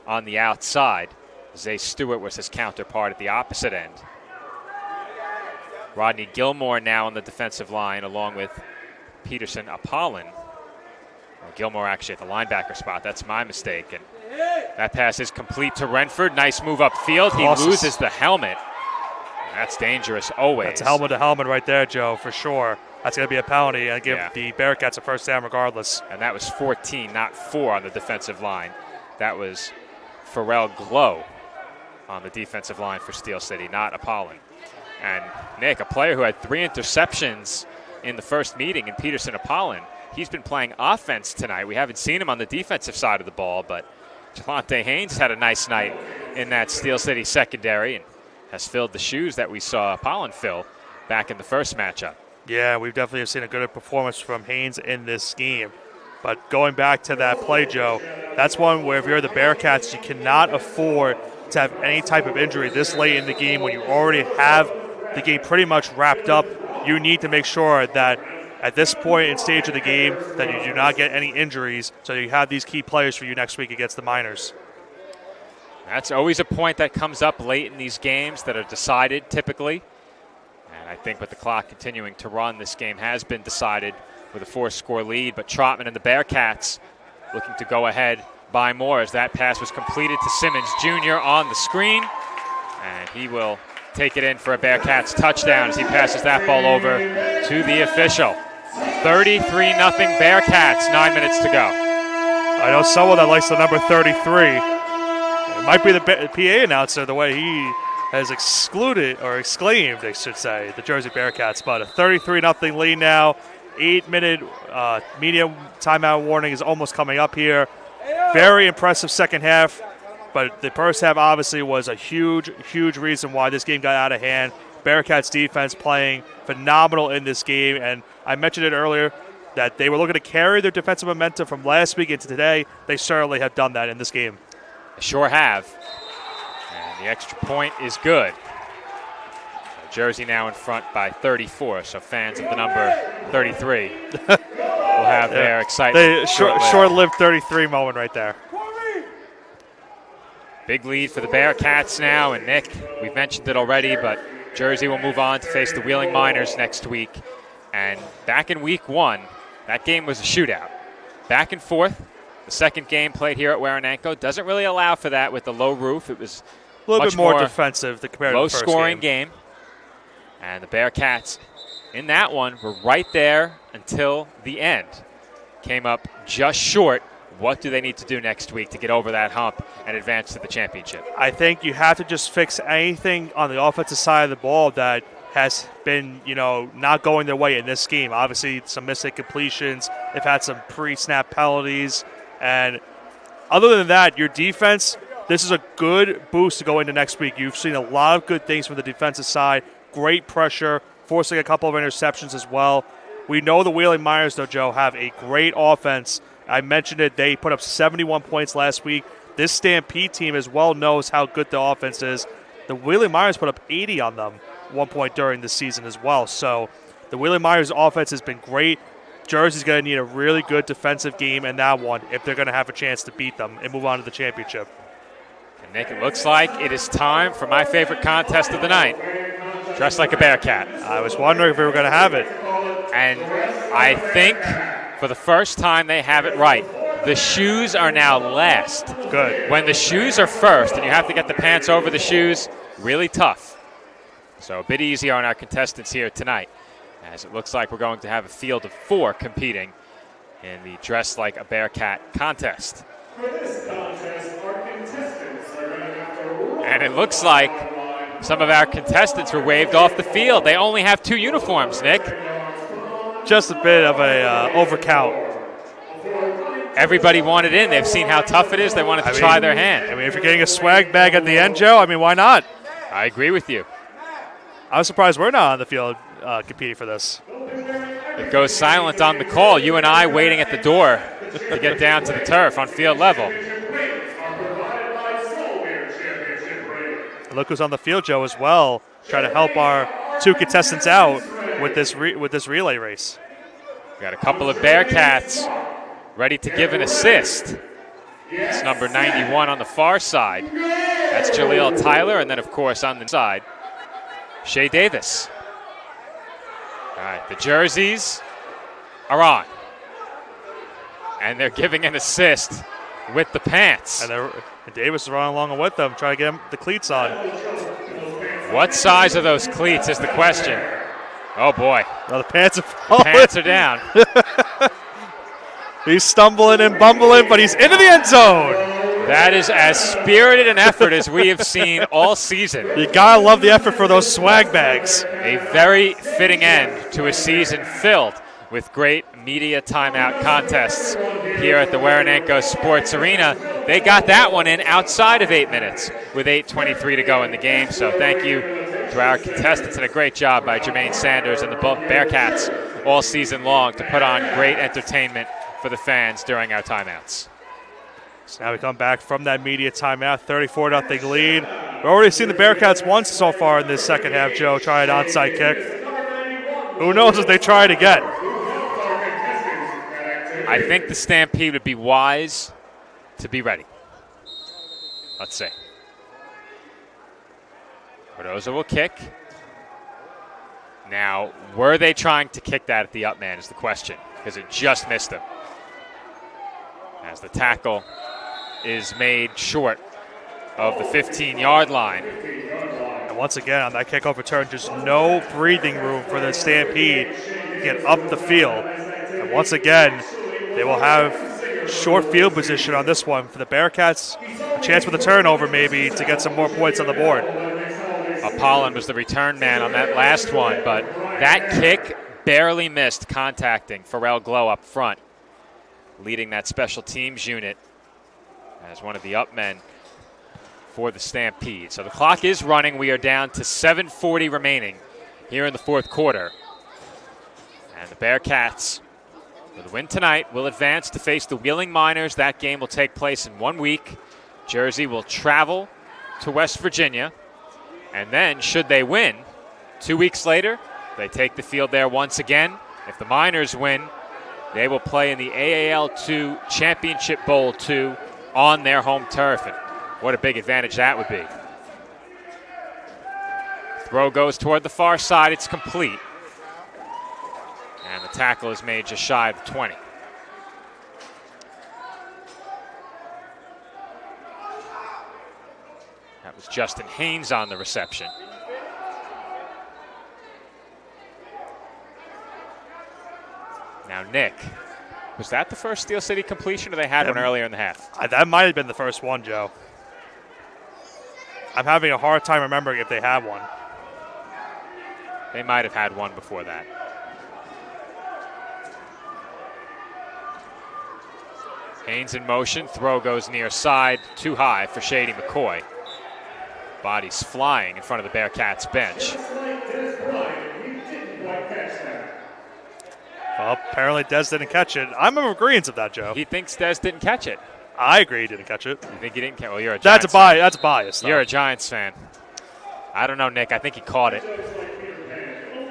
on the outside. Zay Stewart was his counterpart at the opposite end. Rodney Gilmore now on the defensive line along with Peterson Apollon. Gilmore actually at the linebacker spot. That's my mistake. And that pass is complete to Renford. Nice move upfield. He loses the helmet. That's dangerous always. That's helmet to helmet right there, Joe, for sure. That's going to be a penalty and give the Bearcats a first down regardless. And that was 14, not 4 on the defensive line. That was Pharrell Glow on the defensive line for Steel City, not Apollon. And Nick, a player who had 3 interceptions in the first meeting in Peterson Apollon, he's been playing offense tonight. We haven't seen him on the defensive side of the ball, but Jelante Haynes had a nice night in that Steel City secondary and has filled the shoes that we saw Apollon fill back in the first matchup. Yeah, we've definitely seen a good performance from Haynes in this game. But going back to that play, Joe, that's one where if you're the Bearcats, you cannot afford to have any type of injury this late in the game when you already have the game pretty much wrapped up. You need to make sure that at this point in stage of the game that you do not get any injuries so you have these key players for you next week against the Miners. That's always a point that comes up late in these games that are decided typically. And I think with the clock continuing to run, this game has been decided with a 4-score lead. But Troutman and the Bearcats looking to go ahead by more as that pass was completed to Simmons Jr. on the screen. And he will take it in for a Bearcats touchdown as he passes that ball over to the official. 33-0 Bearcats, 9 minutes to go. I know someone that likes the number 33. It might be the PA announcer, the way he has exclaimed, I should say, the Jersey Bearcats. But a 33-0 lead now. 8-minute media timeout warning is almost coming up here. Very impressive second half. But the first half obviously was a huge, huge reason why this game got out of hand. Bearcats defense playing phenomenal in this game. And I mentioned it earlier that they were looking to carry their defensive momentum from last week into today. They certainly have done that in this game. They sure have. And the extra point is good. Jersey now in front by 34, so fans of the number 33 will have their excitement. Short-lived 33 moment right there. Big lead for the Bearcats now, and Nick, we've mentioned it already, but Jersey will move on to face the Wheeling Miners next week. And back in week 1, that game was a shootout. Back and forth. The second game played here at Waranenko doesn't really allow for that with the low roof. It was a little bit more defensive compared to the first low-scoring game. And the Bearcats in that one were right there until the end. Came up just short. What do they need to do next week to get over that hump and advance to the championship? I think you have to just fix anything on the offensive side of the ball that has been, not going their way in this game. Obviously, some missed completions. They've had some pre-snap penalties. And other than that, your defense, this is a good boost to go into next week. You've seen a lot of good things from the defensive side. Great pressure, forcing a couple of interceptions as well. We know the Wheeling Miners, though, Joe, have a great offense. I mentioned it. They put up 71 points last week. This Stampede team as well knows how good the offense is. The Wheeling Miners put up 80 on them at one point during the season as well. So the Wheeling Miners offense has been great. Jersey's going to need a really good defensive game in that one if they're going to have a chance to beat them and move on to the championship. And Nick, it looks like it is time for my favorite contest of the night, Dressed Like a Bearcat. I was wondering if we were going to have it. And I think for the first time they have it right. The shoes are now last. Good. When the shoes are first and you have to get the pants over the shoes, really tough. So a bit easier on our contestants here tonight, as it looks like we're going to have a field of 4 competing in the Dress Like a Bearcat contest. For this contest, our contestants are going to have to And it looks like some of our contestants were waved off the field. They only have 2 uniforms, Nick. Just a bit of a overcount. Everybody wanted in. They've seen how tough it is. They wanted to try their hand. I mean, if you're getting a swag bag at the end, Joe, why not? I agree with you. I was surprised we're not on the field competing for this. It goes silent on the call. You and I waiting at the door to get down to the turf on field level. Look who's on the field, Joe, as well, trying to help our 2 contestants out with this relay race. We got a couple of Bearcats ready to give an assist. It's number 91 on the far side. That's Jaleel Tyler, and then, of course, on the side, Shea Davis. All right, the jerseys are on. And they're giving an assist with the pants. And Davis is running along with them, trying to get the cleats on. What size are those cleats is the question. Oh, boy. Well, the pants are falling. The pants are down. He's stumbling and bumbling, but he's into the end zone. That is as spirited an effort as we have seen all season. You got to love the effort for those swag bags. A very fitting end to a season filled with great media timeout contests here at the Waranenko Sports Arena. They got that one in outside of 8 minutes with 8:23 to go in the game. So thank you to our contestants, and a great job by Jermaine Sanders and the Bearcats all season long to put on great entertainment for the fans during our timeouts. So now we come back from that media timeout, 34-0 lead. We've already seen the Bearcats once so far in this second half, Joe, try an onside kick. Who knows if they try it again? I think the Stampede would be wise to be ready. Let's see. Cardozo will kick. Now, were they trying to kick that at the up man is the question, because it just missed him. As the tackle is made short of the 15-yard line. And once again, on that kickoff return, just no breathing room for the Stampede to get up the field. And once again, they will have short field position on this one for the Bearcats. A chance with a turnover maybe to get some more points on the board. Apollon was the return man on that last one, but that kick barely missed contacting Pharrell Glow up front, leading that special teams unit as one of the up men for the Stampede. So the clock is running. We are down to 7:40 remaining here in the fourth quarter. And the Bearcats, with a win tonight, will advance to face the Wheeling Miners. That game will take place in 1 week. Jersey will travel to West Virginia. And then, should they win, 2 weeks later, they take the field there once again. If the Miners win, they will play in the AAL2 Championship Bowl 2 on their home turf. And What a big advantage that would be. Throw goes toward the far side. It's complete. And the tackle is made just shy of 20. That was Justin Haynes on the reception. Now Nick. Was that the first Steel City completion, or they had one earlier in the half? That might have been the first one, Joe. I'm having a hard time remembering if they had one. They might have had one before that. Haynes in motion. Throw goes near side. Too high for Shady McCoy. Body's flying in front of the Bearcats bench. Well, apparently Des didn't catch it. I'm in agreement of that, Joe. He thinks Des didn't catch it. I agree he didn't catch it. You think he didn't catch it? Well, you're a Giants fan. That's bias. Though. You're a Giants fan. I don't know, Nick. I think he caught it.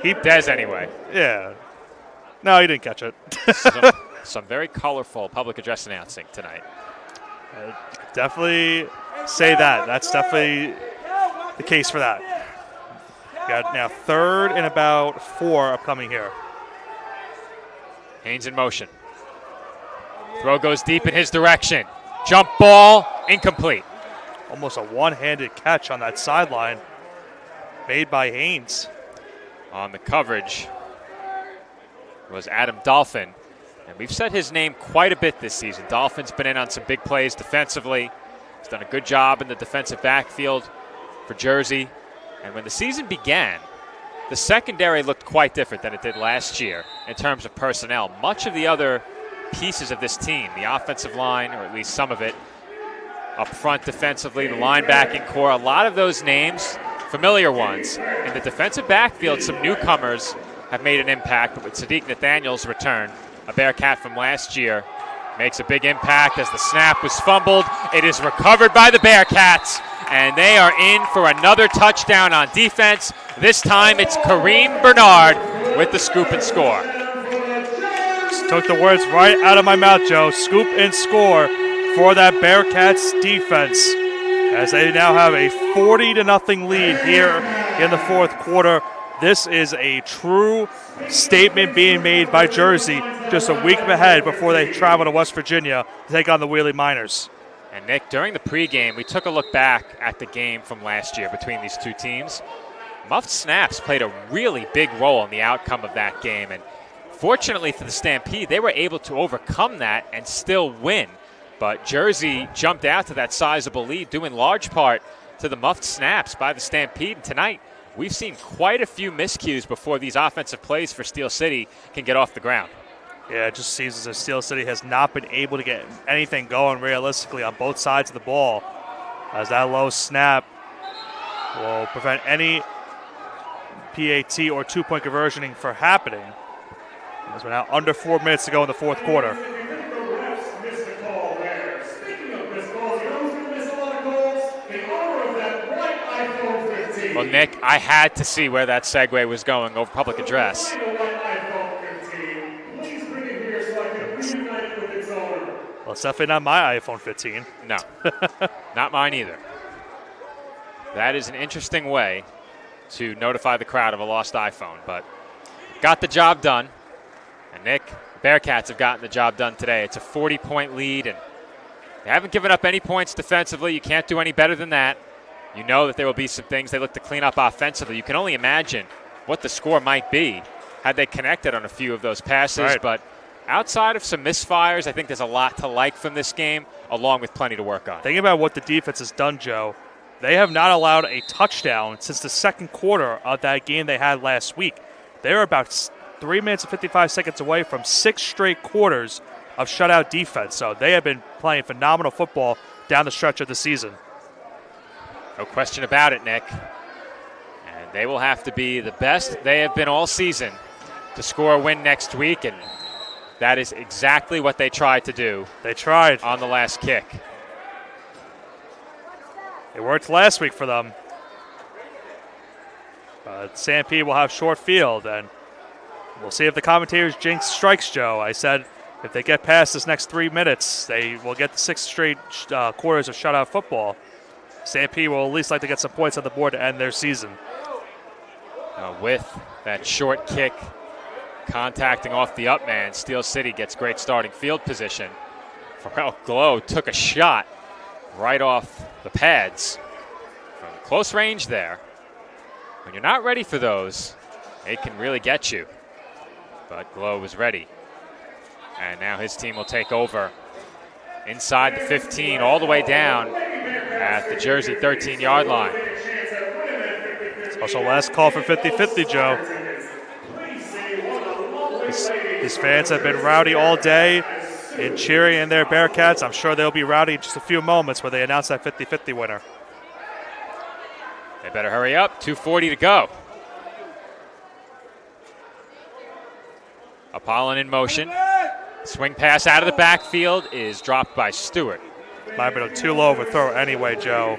Des anyway. Yeah. No, he didn't catch it. some very colorful public address announcing tonight. Definitely say that. That's definitely the case for that. Got now 3rd and about 4 upcoming here. Haynes in motion. Throw goes deep in his direction. Jump ball, incomplete. Almost a one-handed catch on that sideline made by Haynes. On the coverage was Adam Dolphin. And we've said his name quite a bit this season. Dolphin's been in on some big plays defensively. He's done a good job in the defensive backfield for Jersey. And when the season began, the secondary looked quite different than it did last year in terms of personnel. Much of the other pieces of this team, the offensive line, or at least some of it, up front defensively, the linebacking core, a lot of those names, familiar ones. In the defensive backfield, some newcomers have made an impact, but with Sadiq Nathaniel's return, a Bearcat from last year, makes a big impact as the snap was fumbled. It is recovered by the Bearcats, and they are in for another touchdown on defense. This time it's Kareem Bernard with the scoop and score. Just took the words right out of my mouth, Joe. Scoop and score for that Bearcats defense, as they now have a 40-0 lead here in the 4th quarter. This is a true statement being made by Jersey just a week ahead before they travel to West Virginia to take on the Wheeling Miners. And Nick, during the pregame, we took a look back at the game from last year between these two teams. Muffed snaps played a really big role in the outcome of that game. And fortunately for the Stampede, they were able to overcome that and still win. But Jersey jumped out to that sizable lead due in large part to the muffed snaps by the Stampede. And tonight, we've seen quite a few miscues before these offensive plays for Steel City can get off the ground. Yeah, it just seems as if Steel City has not been able to get anything going realistically on both sides of the ball, as that low snap will prevent any PAT or two-point conversioning from happening. As we're now under 4 minutes to go in the 4th quarter. Well, Nick, I had to see where that segue was going over public address. Well, it's definitely not my iPhone 15. No, not mine either. That is an interesting way to notify the crowd of a lost iPhone, but got the job done. And Nick, the Bearcats have gotten the job done today. It's a 40-point lead, and they haven't given up any points defensively. You can't do any better than that. You know that there will be some things they look to clean up offensively. You can only imagine what the score might be had they connected on a few of those passes. Right. But outside of some misfires, I think there's a lot to like from this game, along with plenty to work on. Thinking about what the defense has done, Joe, they have not allowed a touchdown since the 2nd quarter of that game they had last week. They're about 3 minutes and 55 seconds away from 6 straight quarters of shutout defense. So they have been playing phenomenal football down the stretch of the season. No question about it, Nick. And they will have to be the best they have been all season to score a win next week, and that is exactly what they tried to do. They tried on the last kick. It worked last week for them. But Stampede will have short field, and we'll see if the commentators jinx strikes, Joe. I said if they get past this next 3 minutes, they will get the 6 straight quarters of shutout football. Stampede will at least like to get some points on the board to end their season. With that short kick contacting off the up man, Steel City gets great starting field position. Pharrell Glow took a shot right off the pads from close range there. When you're not ready for those, it can really get you. But Glow was ready. And now his team will take over inside the 15, all the way down at the Jersey 13-yard line. It's also last call for 50-50, Joe. His fans have been rowdy all day in cheering in their Bearcats. I'm sure they'll be rowdy in just a few moments when they announce that 50-50 winner. They better hurry up. 2:40 to go. Apollon in motion. Swing pass out of the backfield is dropped by Stewart. Might have been a too low of a throw anyway, Joe.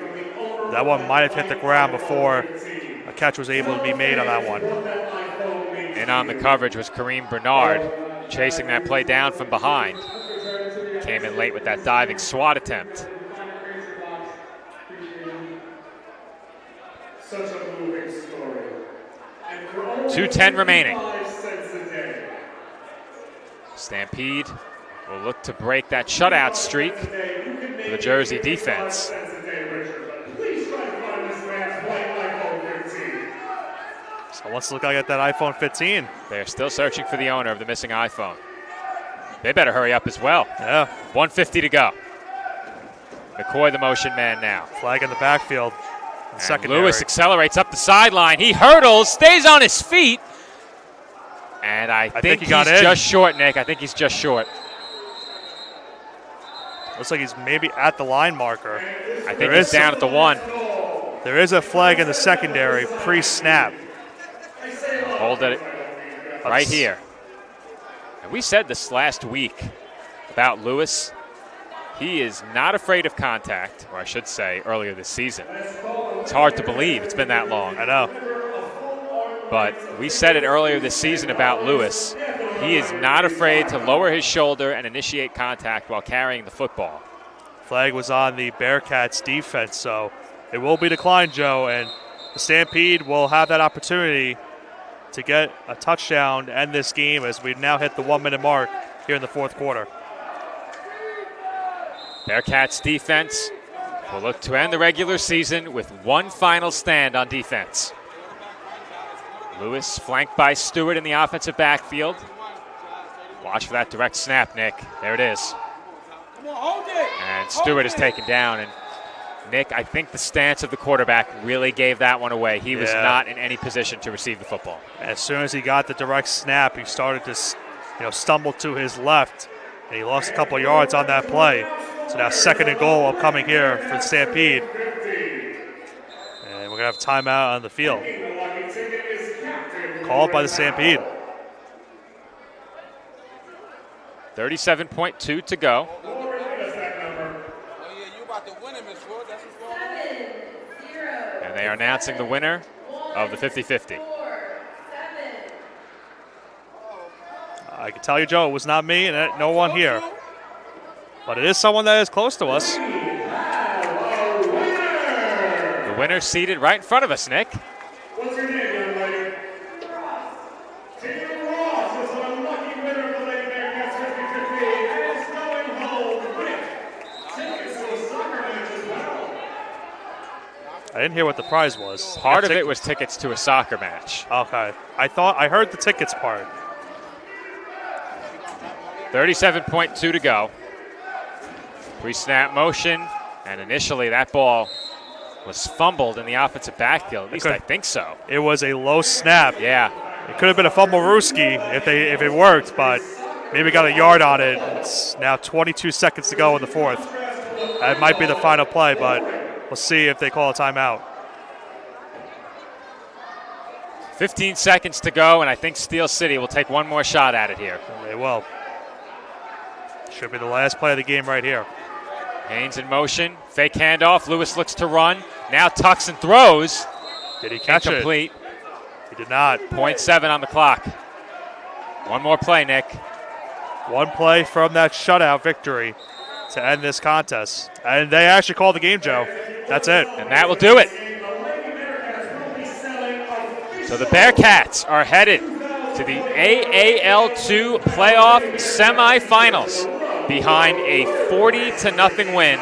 That one might have hit the ground before a catch was able to be made on that one. And on the coverage was Kareem Bernard, chasing that play down from behind. Came in late with that diving swat attempt. Such a moving story. 2:10 remaining. Stampede will look to break that shutout streak for the Jersey defense. So let's look at that iPhone 15. They're still searching for the owner of the missing iPhone. They better hurry up as well. Yeah. 1:50 to go. McCoy the motion man now. Flag in the backfield. Secondary. Lewis accelerates up the sideline. He hurdles, stays on his feet. And I think he's just short, Nick. I think he's just short. Looks like he's maybe at the line marker. I think he's down at the 1. There is a flag in the secondary pre-snap. Hold it right here. And we said this last week about Lewis. He is not afraid of contact, or I should say earlier this season. It's hard to believe it's been that long. I know. But we said it earlier this season about Lewis. He is not afraid to lower his shoulder and initiate contact while carrying the football. Flag was on the Bearcats defense, so it will be declined, Joe, and the Stampede will have that opportunity to get a touchdown to end this game as we now hit the 1-minute mark here in the fourth quarter. Bearcats defense will look to end the regular season with one final stand on defense. Lewis flanked by Stewart in the offensive backfield. Watch for that direct snap, Nick. There it is. And Stewart is taken down. And Nick, I think the stance of the quarterback really gave that one away. He was not in any position to receive the football. As soon as he got the direct snap, he started to stumble to his left, and he lost a couple of yards on that play. So now 2nd and goal upcoming here for the Stampede. And we're going to have timeout on the field. Called by the Stampede. 37.2 to go. And they are announcing the winner of the 50-50. I can tell you, Joe, it was not me and no one here. But it is someone that is close to us. The winner seated right in front of us, Nick. What's your name, young lady? Taylor Ross is an unlucky winner of the Lady Bearcats 50-50 and is going home with tickets to a soccer match as well. I didn't hear what the prize was. Part of it was tickets to a soccer match. Okay. I heard the tickets part. 37.2 to go. Pre-snap motion, and initially that ball was fumbled in the offensive backfield. At least I think so. It was a low snap. Yeah. It could have been a fumble-rooski if it worked, but maybe got a yard on it. It's now 22 seconds to go in the fourth. That might be the final play, but we'll see if they call a timeout. 15 seconds to go, and I think Steel City will take one more shot at it here. They will. Should be the last play of the game right here. Haynes in motion, fake handoff. Lewis looks to run. Now tucks and throws. Did he catch Incomplete. He did not. 0.7 on the clock. One more play, Nick. One play from that shutout victory to end this contest. And they actually called the game, Joe. That's it. And that will do it. So the Bearcats are headed to the AAL2 playoff semifinals behind a 40-0 win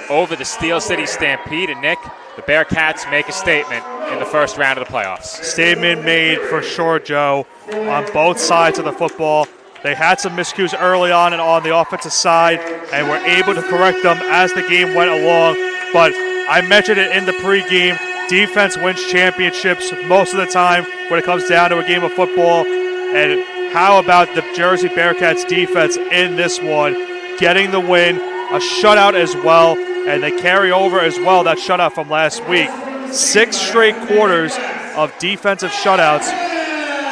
over the Steel City Stampede. And Nick, the Bearcats make a statement in the first round of the playoffs. Statement made for sure, Joe, on both sides of the football. They had some miscues early on and on the offensive side, and were able to correct them as the game went along. But I mentioned it in the pregame, defense wins championships most of the time when it comes down to a game of football. And how about the Jersey Bearcats defense in this one, getting the win, a shutout as well, and they carry over as well that shutout from last week. 6 straight quarters of defensive shutouts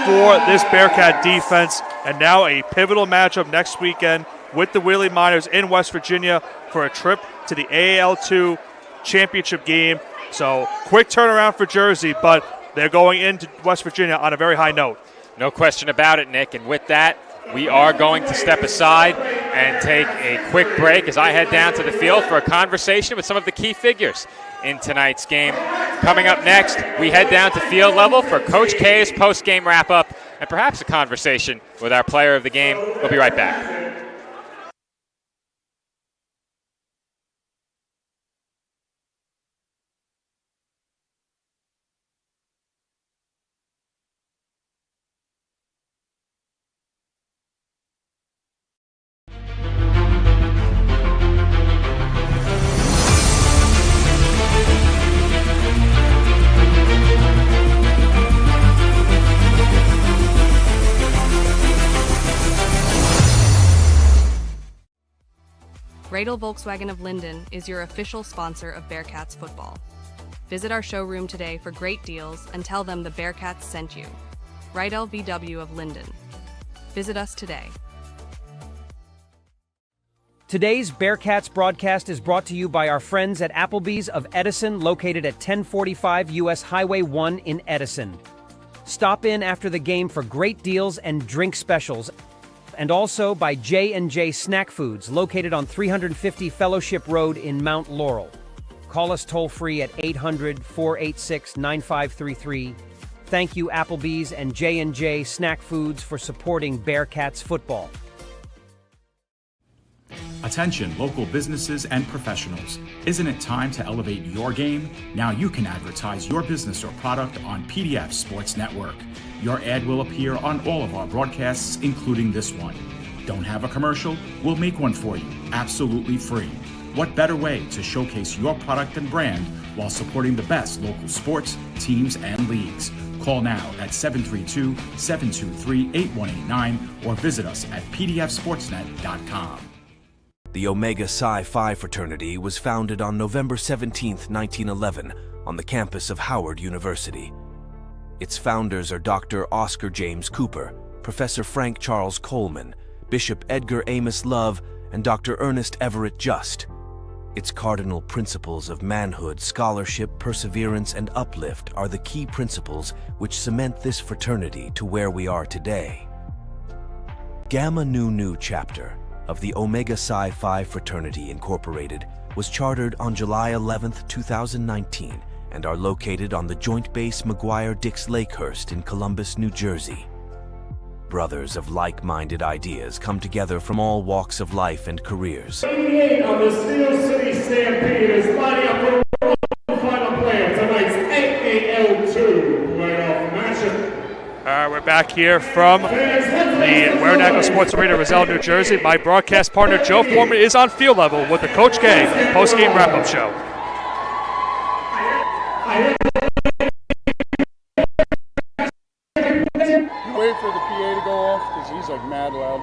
for this Bearcat defense, and now a pivotal matchup next weekend with the Wheeling Miners in West Virginia for a trip to the AAL2 championship game. So quick turnaround for Jersey, but they're going into West Virginia on a very high note. No question about it, Nick. And with that, we are going to step aside and take a quick break as I head down to the field for a conversation with some of the key figures in tonight's game. Coming up next, we head down to field level for Coach K's post-game wrap-up and perhaps a conversation with our player of the game. We'll be right back. Radel Volkswagen of Linden is your official sponsor of Bearcats football. Visit our showroom today for great deals and tell them the Bearcats sent you. Radel VW of Linden. Visit us today. Today's Bearcats broadcast is brought to you by our friends at Applebee's of Edison, located at 1045 US Highway 1 in Edison. Stop in after the game for great deals and drink specials. And also by J&J Snack Foods, located on 350 Fellowship Road in Mount Laurel. Call us toll-free at 800-486-9533. Thank you, Applebee's and J&J Snack Foods, for supporting Bearcats football. Attention, local businesses and professionals. Isn't it time to elevate your game? Now you can advertise your business or product on PDF Sports Network. Your ad will appear on all of our broadcasts, including this one. Don't have a commercial? We'll make one for you, absolutely free. What better way to showcase your product and brand while supporting the best local sports, teams, and leagues? Call now at 732-723-8189 or visit us at pdfsportsnet.com. The Omega Psi Phi fraternity was founded on November 17, 1911, on the campus of Howard University. Its founders are Dr. Oscar James Cooper, Professor Frank Charles Coleman, Bishop Edgar Amos Love, and Dr. Ernest Everett Just. Its cardinal principles of manhood, scholarship, perseverance, and uplift are the key principles which cement this fraternity to where we are today. Gamma Nu Nu chapter of the Omega Psi Phi Fraternity Incorporated was chartered on July 11, 2019, and are located on the Joint Base McGuire-Dix Lakehurst in Columbus, New Jersey. Brothers of like-minded ideas come together from all walks of life and careers. 88 on the Steel City Stampede is lining up for the final play of tonight's AAL2 playoff matchup. We're back here from the Warenagel Sports Arena, Roselle, New Jersey. My broadcast partner, Joe Foreman, is on field level with the Coach K post-game wrap-up show. Wait for the PA to go off because he's like mad loud.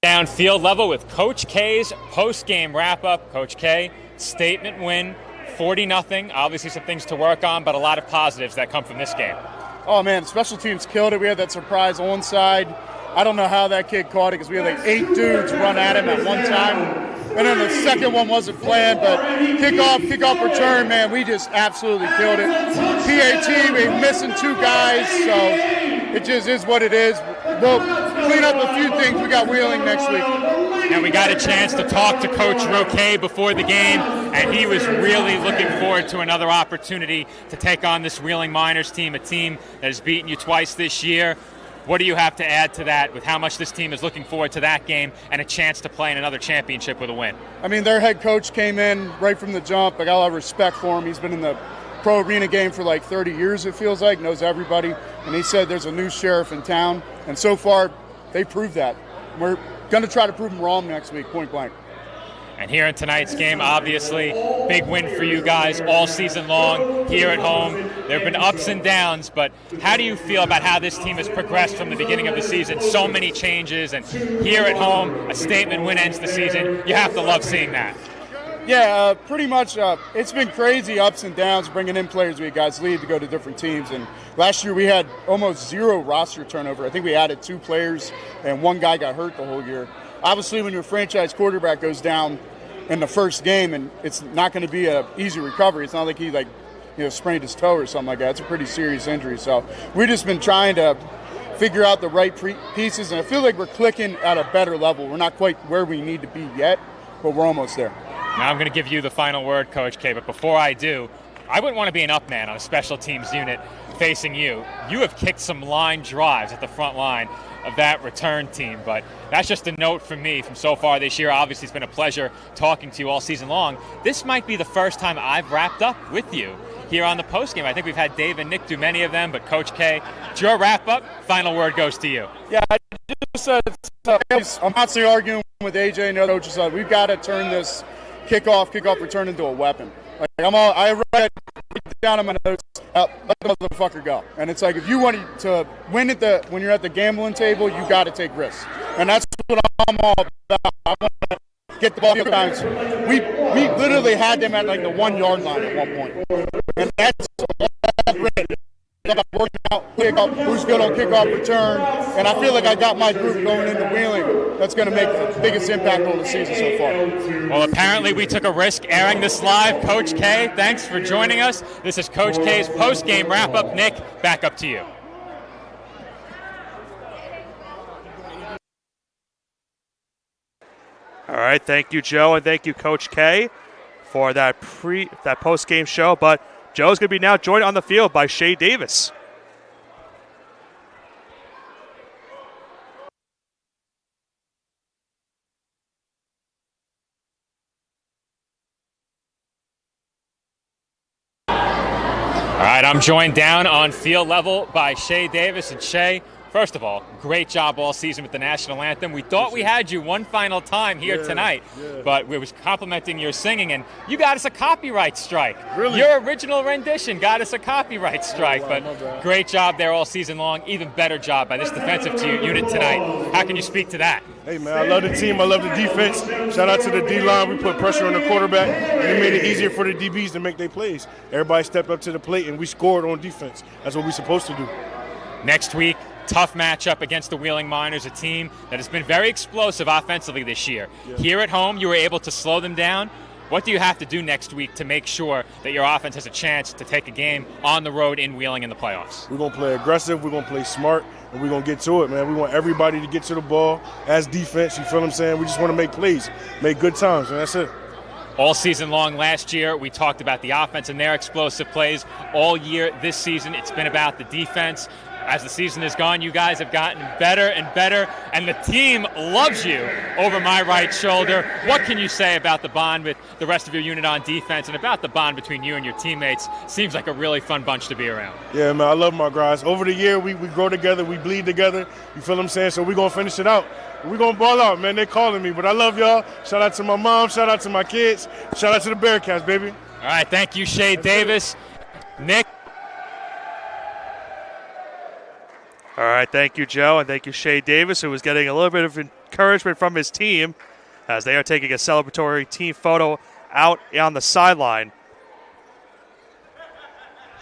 Down field level with Coach K's post-game wrap-up. Coach K, statement win, 40-0. Obviously some things to work on, but a lot of positives that come from this game. Oh man, special teams killed it. We had that surprise onside. I don't know how that kid caught it because we had like 8 dudes run at him at one time. And then the second one wasn't planned, but kickoff return, man, we just absolutely killed it. PAT, we're missing 2 guys, so it just is what it is. We'll clean up a few things. We got Wheeling next week. Now, we got a chance to talk to Coach Roque before the game, and he was really looking forward to another opportunity to take on this Wheeling Miners team, a team that has beaten you twice this year. What do you have to add to that with how much this team is looking forward to that game and a chance to play in another championship with a win? I mean, their head coach came in right from the jump. I got a lot of respect for him. He's been in the pro arena game for like 30 years, it feels like, knows everybody. And he said there's a new sheriff in town. And so far, they proved that. We're going to try to prove them wrong next week, point blank. And here in tonight's game, obviously, big win for you guys all season long here at home. There have been ups and downs, but how do you feel about how this team has progressed from the beginning of the season? So many changes, and here at home, a statement win ends the season. You have to love seeing that. Yeah, pretty much. It's been crazy ups and downs bringing in players we guys lead to go to different teams. And last year we had almost zero roster turnover. I think we added 2 players, and 1 guy got hurt the whole year. Obviously, when your franchise quarterback goes down in the first game, and it's not going to be an easy recovery. It's not like he sprained his toe or something like that. It's a pretty serious injury. So we've just been trying to figure out the right pieces, and I feel like we're clicking at a better level. We're not quite where we need to be yet, but we're almost there. Now I'm going to give you the final word, Coach K, but before I do, I wouldn't want to be an up man on a special teams unit facing you. You have kicked some line drives at the front line of that return team, but that's just a note from me from so far this year. Obviously, it's been a pleasure talking to you all season long. This might be the first time I've wrapped up with you here on the postgame. I think we've had Dave and Nick do many of them, but Coach K, it's your wrap-up. Final word goes to you. Yeah, I just I'm constantly arguing with AJ and the other coaches. We've got to turn this kickoff return into a weapon. Like I read down on my notes, let the motherfucker go. And it's like, if you want to win when you're at the gambling table, you got to take risks. And that's what I'm all about. I want to get the ball a few times. We literally had them at like the 1 yard line at one point. And that's all great. About working out, kickoff, who's good on kickoff return, and I feel like I got my group going into Wheeling that's going to make the biggest impact on the season so far. Well, apparently we took a risk airing this live. Coach K, thanks for joining us. This is Coach K's post-game wrap-up. Nick, back up to you. All right, thank you, Joe, and thank you, Coach K, for that post-game show. But Joe's going to be now joined on the field by Shay Davis. All right, I'm joined down on field level by Shay Davis. And Shay, first of all, great job all season with the national anthem. We thought we had you one final time here tonight, but we was complimenting your singing, and you got us a copyright strike. Really? Your original rendition got us a copyright strike, but great job there all season long. Even better job by this defensive unit tonight. How can you speak to that? Hey, man, I love the team. I love the defense. Shout out to the D-line. We put pressure on the quarterback, and it made it easier for the DBs to make their plays. Everybody stepped up to the plate, and we scored on defense. That's what we're supposed to do. Next week, tough matchup against the Wheeling Miners, a team that has been very explosive offensively this year. Yeah. Here at home, you were able to slow them down. What do you have to do next week to make sure that your offense has a chance to take a game on the road in Wheeling in the playoffs? We're going to play aggressive. We're going to play smart, and we're going to get to it, man. We want everybody to get to the ball as defense. You feel what I'm saying? We just want to make plays, make good times, and that's it. All season long last year, we talked about the offense and their explosive plays. All year this season, it's been about the defense. As the season has gone, you guys have gotten better and better, and the team loves you over my right shoulder. What can you say about the bond with the rest of your unit on defense and about the bond between you and your teammates? Seems like a really fun bunch to be around. Yeah, man, I love my guys. Over the year, we grow together, we bleed together. You feel what I'm saying? So we're going to finish it out. We're going to ball out, man. They're calling me, but I love y'all. Shout out to my mom. Shout out to my kids. Shout out to the Bearcats, baby. All right, thank you, Shay Davis. Nick. All right, thank you, Joe, and thank you, Shay Davis, who was getting a little bit of encouragement from his team as they are taking a celebratory team photo out on the sideline.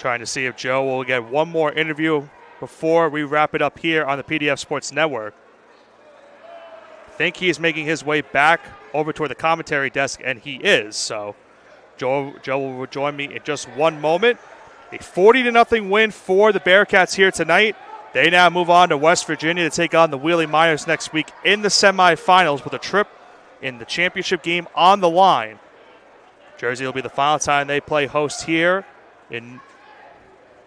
Trying to see if Joe will get one more interview before we wrap it up here on the PDF Sports Network. I think he is making his way back over toward the commentary desk, and he is. So Joe will join me in just one moment. A 40-0 win for the Bearcats here tonight. They now move on to West Virginia to take on the Wheeling Miners next week in the semifinals with a trip in the championship game on the line. Jersey will be the final time they play host here in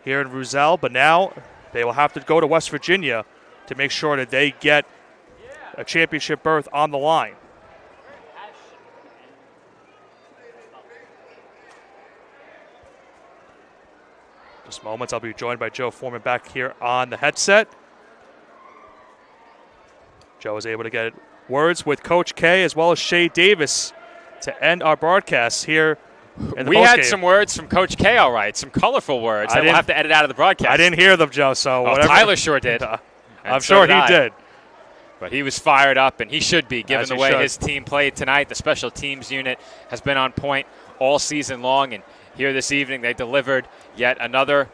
Roselle, but now they will have to go to West Virginia to make sure that they get a championship berth on the line. Just moments, I'll be joined by Joe Foreman back here on the headset. Joe was able to get words with Coach K as well as Shay Davis to end our broadcast here in the We postgame. had some words from Coach K, all right, some colorful words that we'll have to edit out of the broadcast. I didn't hear them, Joe, so whatever. Tyler sure did. I'm sure he did. But he was fired up, and he should be, given As the he way should. his team played tonight. The special teams unit has been on point all season long, and here this evening they delivered yet another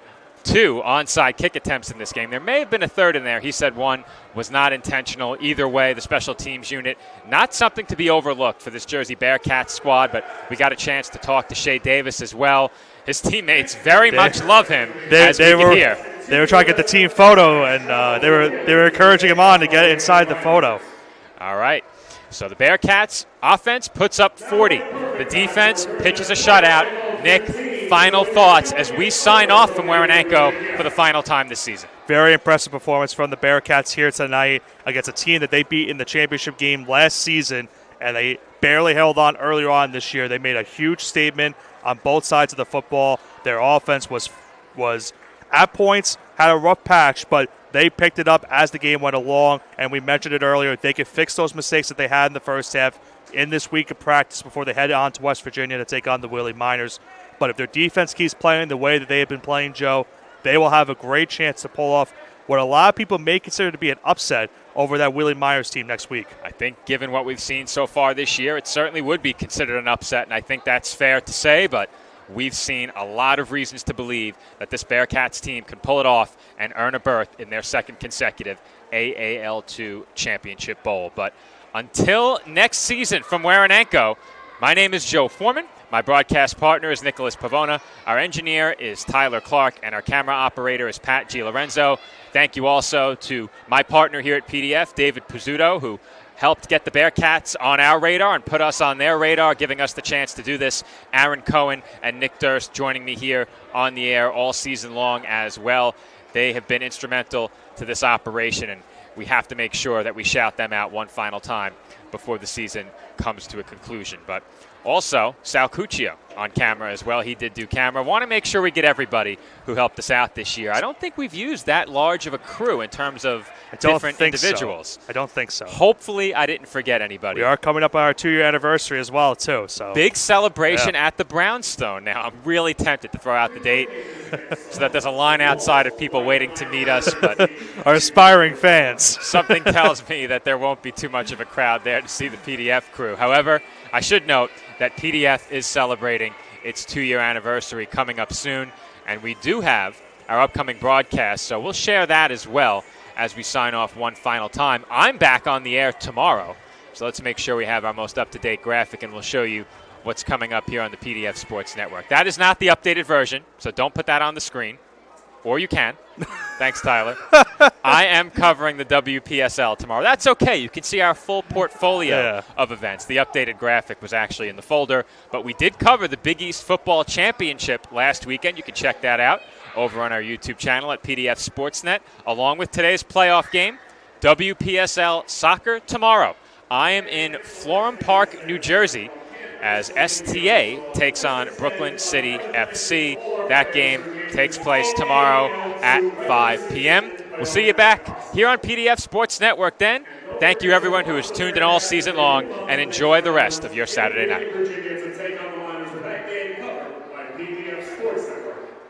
2 onside kick attempts in this game. There may have been a third in there. He said one was not intentional. Either way, the special teams unit, not something to be overlooked for this Jersey Bearcats squad, but we got a chance to talk to Shay Davis as well. His teammates very much love him, as we can hear. They were trying to get the team photo, and they were encouraging him on to get inside the photo. All right. So the Bearcats offense puts up 40. The defense pitches a shutout. Nick, final thoughts as we sign off from Waranenko for the final time this season. Very impressive performance from the Bearcats here tonight against a team that they beat in the championship game last season, and they barely held on earlier on this year. They made a huge statement on both sides of the football. Their offense was at points, had a rough patch, but they picked it up as the game went along, and we mentioned it earlier. They could fix those mistakes that they had in the first half in this week of practice before they head on to West Virginia to take on the Willie Miners. But if their defense keeps playing the way that they have been playing, Joe, they will have a great chance to pull off what a lot of people may consider to be an upset over that Willie Miners team next week. I think given what we've seen so far this year, it certainly would be considered an upset, and I think that's fair to say, but we've seen a lot of reasons to believe that this Bearcats team can pull it off and earn a berth in their second consecutive AAL2 Championship Bowl. But until next season from Waranenko, my name is Joe Foreman. My broadcast partner is Nicholas Pavona. Our engineer is Tyler Clark, and our camera operator is Pat Gilorenzo. Thank you also to my partner here at PDF, David Pizzuto, who helped get the Bearcats on our radar and put us on their radar, giving us the chance to do this. Aaron Cohen and Nick Durst joining me here on the air all season long as well. They have been instrumental to this operation, and we have to make sure that we shout them out one final time before the season comes to a conclusion. But also, Sal Cuccio on camera as well. He did do camera. Want to make sure we get everybody who helped us out this year. I don't think we've used that large of a crew in terms of different individuals. I don't think so. Hopefully, I didn't forget anybody. We are coming up on our 2-year anniversary as well, too. So big celebration at the Brownstone. Now, I'm really tempted to throw out the date so that there's a line outside of people waiting to meet us. But our aspiring fans. Something tells me that there won't be too much of a crowd there to see the PDF crew. However, I should note that PDF is celebrating its 2-year anniversary coming up soon, and we do have our upcoming broadcast, so we'll share that as well as we sign off one final time. I'm back on the air tomorrow, so let's make sure we have our most up-to-date graphic, and we'll show you what's coming up here on the PDF Sports Network. That is not the updated version, so don't put that on the screen. Or you can. Thanks, Tyler. I am covering the WPSL tomorrow. That's okay. You can see our full portfolio of events. The updated graphic was actually in the folder, but we did cover the Big East Football Championship last weekend. You can check that out over on our YouTube channel at PDF Sportsnet, along with today's playoff game, WPSL Soccer tomorrow. I am in Florham Park, New Jersey, as STA takes on Brooklyn City FC. That game takes place tomorrow at 5 p.m. We'll see you back here on PDF Sports Network then. Thank you, everyone who has tuned in all season long, and enjoy the rest of your Saturday night.